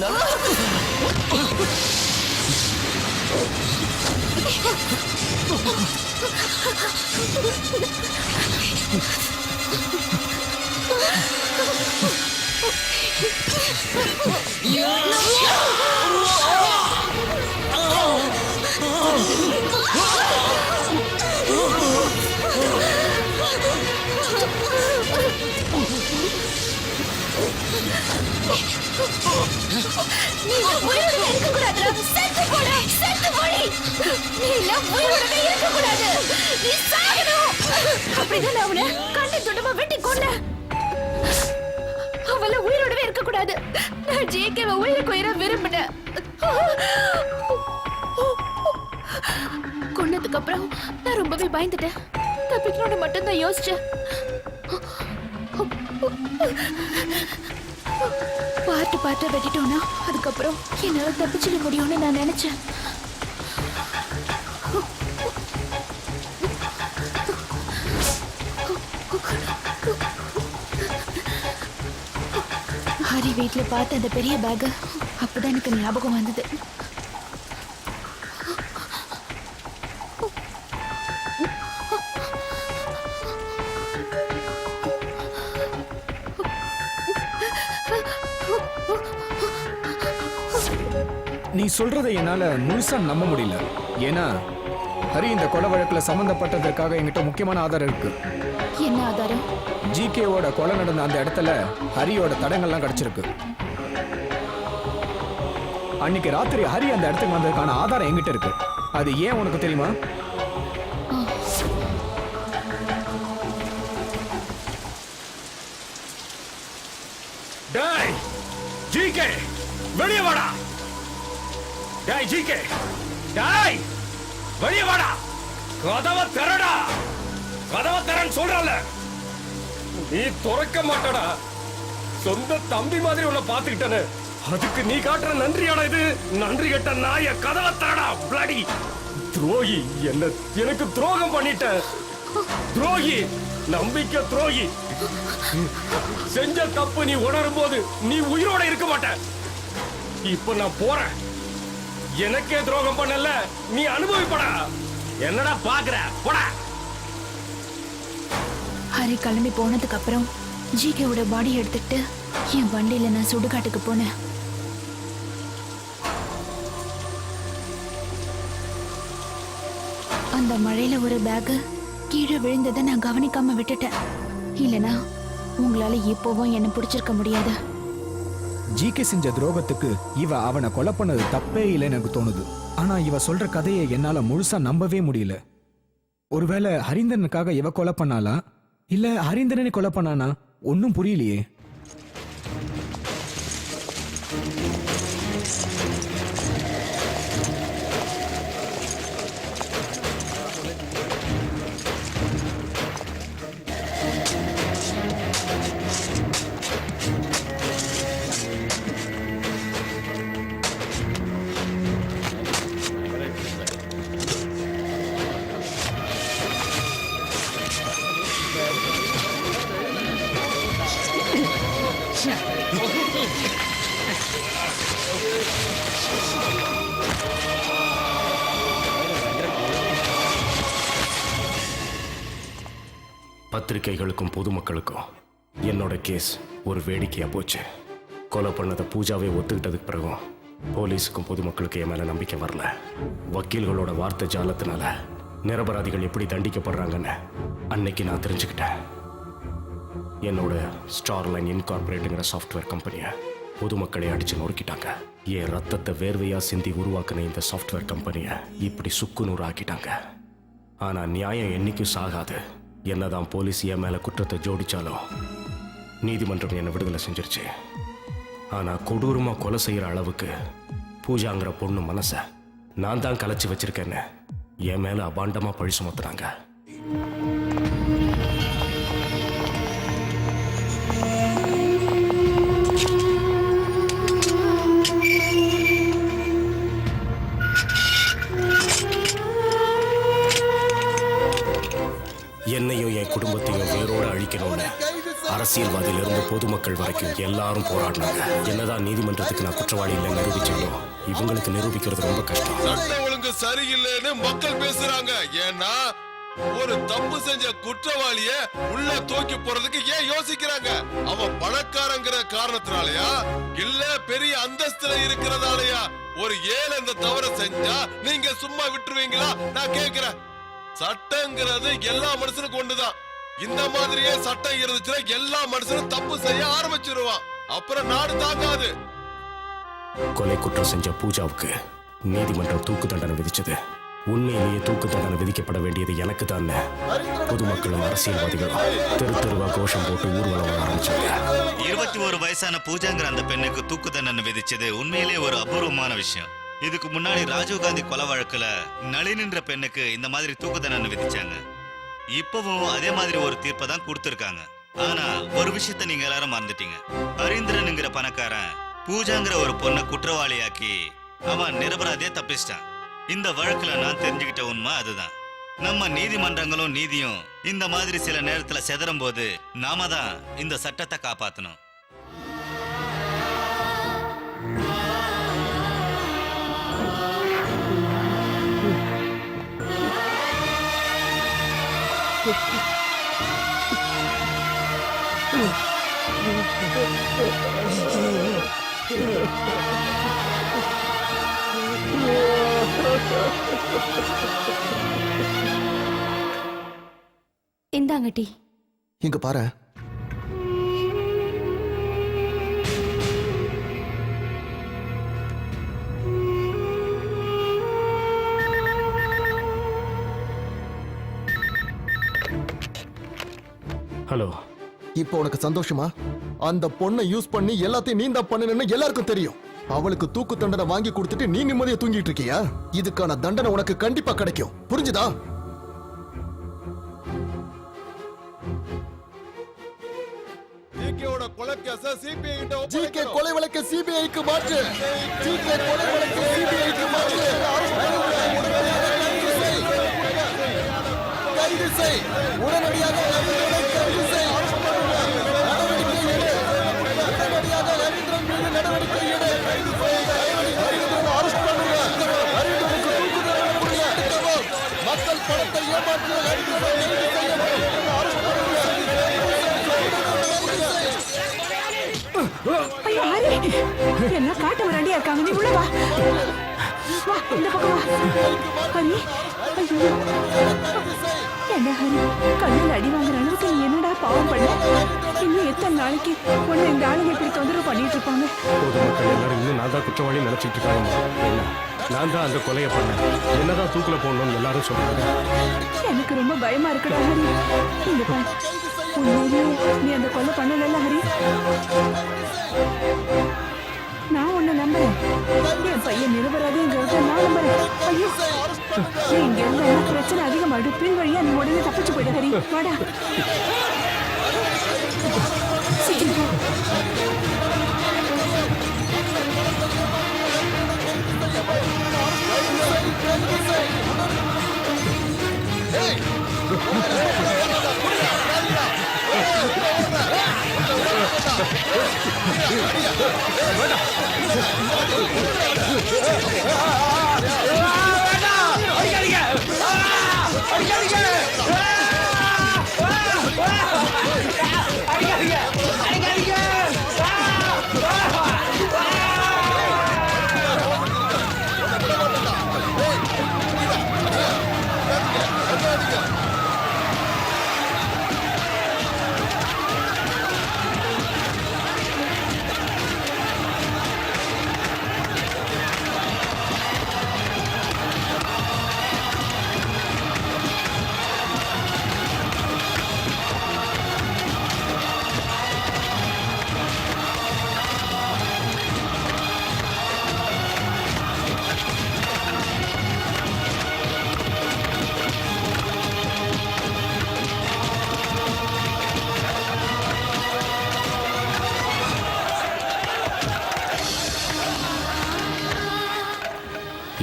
நீ உயிரோட இருக்கக்கூடாதுடா. செத்து போடா, செத்து போடி. நீ எல்லாம் உயிரோடவே இருக்கக்கூடாது. நீ சாகணும். அப்படிதான் நான் அவனை கண்ணை துண்டமா வெட்டி கொன்னேன். அவள உயிரோடவே இருக்கக்கூடாது. நான் ஜேகேவை உயிருக்கு உயிரா விரும்பினேன். கொன்னதுக்கு அப்புறம் நான் ரொம்பவே பயந்துட்டேன். தப்பிக்கணும்னு மட்டும்தான் யோசிச்சேன். பார்ட்டு வெட்டிட்டோன்னா அதுக்கப்புறம் என்னால தப்பிச்சிட முடியும்னு நான் நினைச்சேன். ஹரி வீட்டுல பார்த்த அந்த பெரிய பேக் அப்பதான் எனக்கு ஞாபகம் வந்தது. நீ சொல்றதை என்னால முழுசா நம்ப முடியல. ஏன்னா ஹரி இந்த கொலை வழக்குல சம்பந்தப்பட்டதற்காக என்கிட்ட முக்கியமான ஆதாரம் இருக்கு. என்ன ஆதாரம்? ஜிகேவோட கொலை நடந்த அந்த இடத்துல ஹரியோட தடங்கள்லாம் கிடைச்சிருக்கு. அன்னைக்கு ராத்திரி ஹரி அந்த இடத்துக்கு வந்ததுக்கான ஆதாரம் என்கிட்ட இருக்கு. அது ஏன் உனக்கு தெரியுமா? டேய் ஜிகே, வெளியே வாடா. டேய் ஜிகே, டேய் வெளியே வாடா. கதவை திறடா. கதவை திறன்னு சொல்றல. நீ துறக்க மாட்டடா. சொந்த தம்பி மாதிரி உன்னை பாத்துக்கிட்டனே, அதுக்கு நீ காட்டுற நன்றியாடா இது? நன்றி கெட்ட நாய, கதவை திறடா. பிளடி துரோகி. எனக்கு துரோகம் பண்ணிட்ட. துரோகி, நம்பிக்கை துரோகி. செஞ்ச தப்பு நீ உணரும் போது நீ உயிரோட இருக்க மாட்ட. இப்ப நான் போறேன். எனக்கே துரோகம் பண்ணல, நீ அனுபவிப்படா. என்னடா பாக்குற? போடா. ஹரி கிளம்பி போனதுக்கு அப்புறம் ஜிகேவோட பாடி எடுத்துட்டு என் வண்டியில நான் சுடுகாட்டுக்கு போனேன். அந்த மழையில ஒரு பேக் கீழே விழுந்ததை நான் கவனிக்காம விட்டுட்டேன். இல்லனா உங்களால இப்போவும் என்ன பிடிச்சிருக்க முடியாது. ஜிகே செஞ்ச துரோகத்துக்கு இவ அவனை கொலை பண்ணது தப்பே இல்லைன்னு எனக்கு தோணுது. ஆனா இவ சொல்ற கதையை என்னால முழுசா நம்பவே முடியல. ஒருவேளை ஹரிந்தனுக்காக இவ கொலை பண்ணாளா, இல்ல ஹரிந்தனை கொலை பண்ணானா? ஒன்னும் புரியலையே. பத்திரிகைகளுக்கும் பொதுமக்களுக்கும் என்னோட கேஸ் ஒரு வேடிக்கையா போச்சு. கொலை பண்ணதை பூஜாவே ஒத்துக்கிட்டதுக்கு பிறகும் போலீஸுக்கும் பொதுமக்களுக்கு என் மேல நம்பிக்கை வரல. வக்கீல்களோட வார்த்தை ஜாலத்தினால நிரபராதிகள் எப்படி தண்டிக்கப்படுறாங்கன்னு அன்னைக்கு நான் தெரிஞ்சுக்கிட்டேன். என்னோட ஸ்டார்லைன் இன்கார்பரேட்டுங்கிற சாஃப்ட்வேர் கம்பெனியை பொதுமக்களை அடிச்சு நொறுக்கிட்டாங்க. என் ரத்தத்தை வேர்வையா சிந்தி உருவாக்குன இந்த சாஃப்ட்வேர் கம்பெனியை இப்படி சுக்குநூறு ஆக்கிட்டாங்க. ஆனா நியாயம் என்னைக்கும் சாகாது. என்னதான் போலீஸ் என் மேல குற்றத்தை ஜோடிச்சாலும் நீதிமன்றம் என்னை விடுதலை செஞ்சிருச்சு. ஆனா கொடூரமா கொலை செய்யற அளவுக்கு பூஜாங்கிற பொண்ணு மனசை நான் தான் கலைச்சு வச்சிருக்கேன்னு என் மேல அபாண்டமா பழி சுமத்துறாங்க. என்னையும் என் குடும்பத்தையும் வேரோட அழிக்கணும்னு அரசு அரசியல்வாதியிலிருந்து பொதுமக்கள் வரைக்கும் எல்லாரும் போராடினாங்க. என்னதான் நீதிமன்றத்துக்கு நான் குற்றவாளி இல்லை நிரூபிச்சாலும் இவங்களுக்கு நிரூபிக்கிறது ரொம்ப கஷ்டம். சட்டம் ஒழுங்கு சரியில்லைன்னு மக்கள் பேசுறாங்க. ஏன்னா ஒரு தப்பு செஞ்ச குற்றவாளிய உள்ள தூக்கி போறதுக்கு ஏன் யோசிக்கிறாங்க? அவன் பணக்காரங்கிற காரணத்தினாலயா இல்ல பெரிய அந்தஸ்துல இருக்கிறதாலயா? ஒரு ஏழை இந்த தவற செஞ்சா நீங்க சும்மா விட்டுருவீங்களா? நான் கேக்குறேன். சட்டங்கிறது எல்லா மனுஷனுக்கும் ஒண்ணுதான். இந்த மாதிரியே சட்டம் இருந்துச்சுன்னா எல்லா மனுஷனும் தப்பு செய்ய ஆரம்பிச்சிருவான். அப்புறம் நாடு தாங்காது. கொலை குற்றம் செஞ்ச பூஜாவுக்கு நீதிமன்றம் தூக்கு தண்டனை விதிச்சது. உண்மையிலேயே தூக்கு தண்டனை விதிக்கப்பட வேண்டியது எனக்கு தான். பொதுமக்களும் அரசியல்வாதிகளும் தெரு தெருவா கோஷம் போட்டு ஊர்வலம் வர ஆரம்பிச்சாங்க. 21 வயசான பூஜாங்கிற அந்த பெண்ணுக்கு தூக்கு தண்டனை விதிச்சது உண்மையிலேயே ஒரு அபூர்வமான விஷயம். இதுக்கு முன்னாடி ராஜீவ்காந்தி கொலை வழக்குல நளினின்ற பெண்ணுக்கு இந்த மாதிரி தூக்கு தண்டனை விதிச்சாங்க. இப்பவும் அதே மாதிரி ஒரு தீர்ப்பை தான் கொடுத்திருக்காங்க. ஆனா ஒரு விஷயத்த நீங்க எல்லாரும் மறந்துட்டீங்க. ஹரீந்திரனுங்கிற பணக்காரன் பூஜாங்கிற ஒரு பொண்ணை குற்றவாளியாக்கி அவன் நிரபராதியா தப்பிச்சிட்டான். இந்த வழக்குல நான் தெரிஞ்சுக்கிட்ட உண்மை அதுதான். நம்ம நீதிமன்றங்களும் நீதியும் இந்த மாதிரி சில நேரத்துல செதறும் போது நாம தான் இந்த சட்டத்தை காப்பாத்தணும். இந்தாங்க டீ. இங்க பாரு. ஹலோ, இப்போ உனக்கு சந்தோஷமா? அந்த பொண்ணை யூஸ் பண்ணி எல்லாத்தையும் நீ தான் பண்ணுன்னு எல்லாருக்கும் தெரியும். அவளுக்கு தூக்கு தண்டனை வாங்கி கொடுத்துட்டு நீ நிம்மதியா தூங்கிட்டு இருக்கியா? இதுக்கான தண்டனை உனக்கு கண்டிப்பா கிடைக்கும். புரிஞ்சுதா? ஜிகே கொலை வழக்கு சிபிஐக்கு மாற்று. ஜிகே கொலை வழக்கு சிபிஐக்கு மாற்று. கைது செய். உடனடியாக கைது செய். நடவடிக்கை எடு. உடனடியாக ஹரீந்திரன் மீது நடவடிக்கை எடு. ஹரீந்திரன் அரெஸ்ட் பண்ணுங்க. ஹரீந்திரனுக்கு தூக்கு தண்டனை கொடுங்க. மக்கள் பணத்தை ஏமாற்றிய ஹரீந்திரனை கைது செய்யணும். அரெஸ்ட் பண்ணுங்க. ஐயோ ஹரி, எல்லாம் காட்டு வராண்டியா இருக்காங்க. நீ உள்ள வா. வா, இந்த பக்கம் வா. ஹரி, ஐயோ என்ன ஹரி, கண்ணில் அடி வாங்குற அளவுக்கு நீ என்னடா பாவம் பண்ண? இன்னும் எத்தனை நாளைக்கு உன்னை இந்த ஆளுங்க இப்படி தொந்தரவு பண்ணிட்டு இருப்பாங்க? பொதுமக்கள் எல்லாரும் இன்னும் நான் தான் குற்றவாளி நினைச்சிட்டு இருக்காங்க. நான் தான் அந்த கொலையை பண்ணேன், என்னதான் தூக்குல போடணும்னு எல்லாரும் சொல்றாங்க. எனக்கு ரொம்ப பயமா இருக்குடா ஹரி. இந்த பாரு, உண்மையிலேயே நீ அந்த கொலை பண்ணல ஹரி. நான் உன்னை நம்புறேன். என் பையன் நிரபராதிங்கிறத நான் நம்புறேன். ஐயோ, நீ இங்க இருந்தா பிரச்சனை அதிகமாயிடும். பின் வழியா நீ உடனே தப்பிச்சு போயிடு ஹரி. வாடா சீக்கிரம்.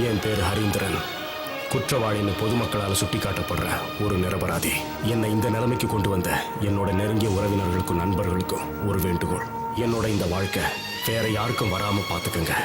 என் பேர் ஹரீந்திரன். குற்றவாளின்னு பொதுமக்களால் சுட்டிக்காட்டப்படுற ஒரு நிரபராதி. என்னை இந்த நிலைமைக்கு கொண்டு வந்த என்னோட நெருங்கிய உறவினர்களுக்கும் நண்பர்களுக்கும் ஒரு வேண்டுகோள். என்னோட இந்த வாழ்க்கை வேற யாருக்கும் வராம பாத்துக்கங்க.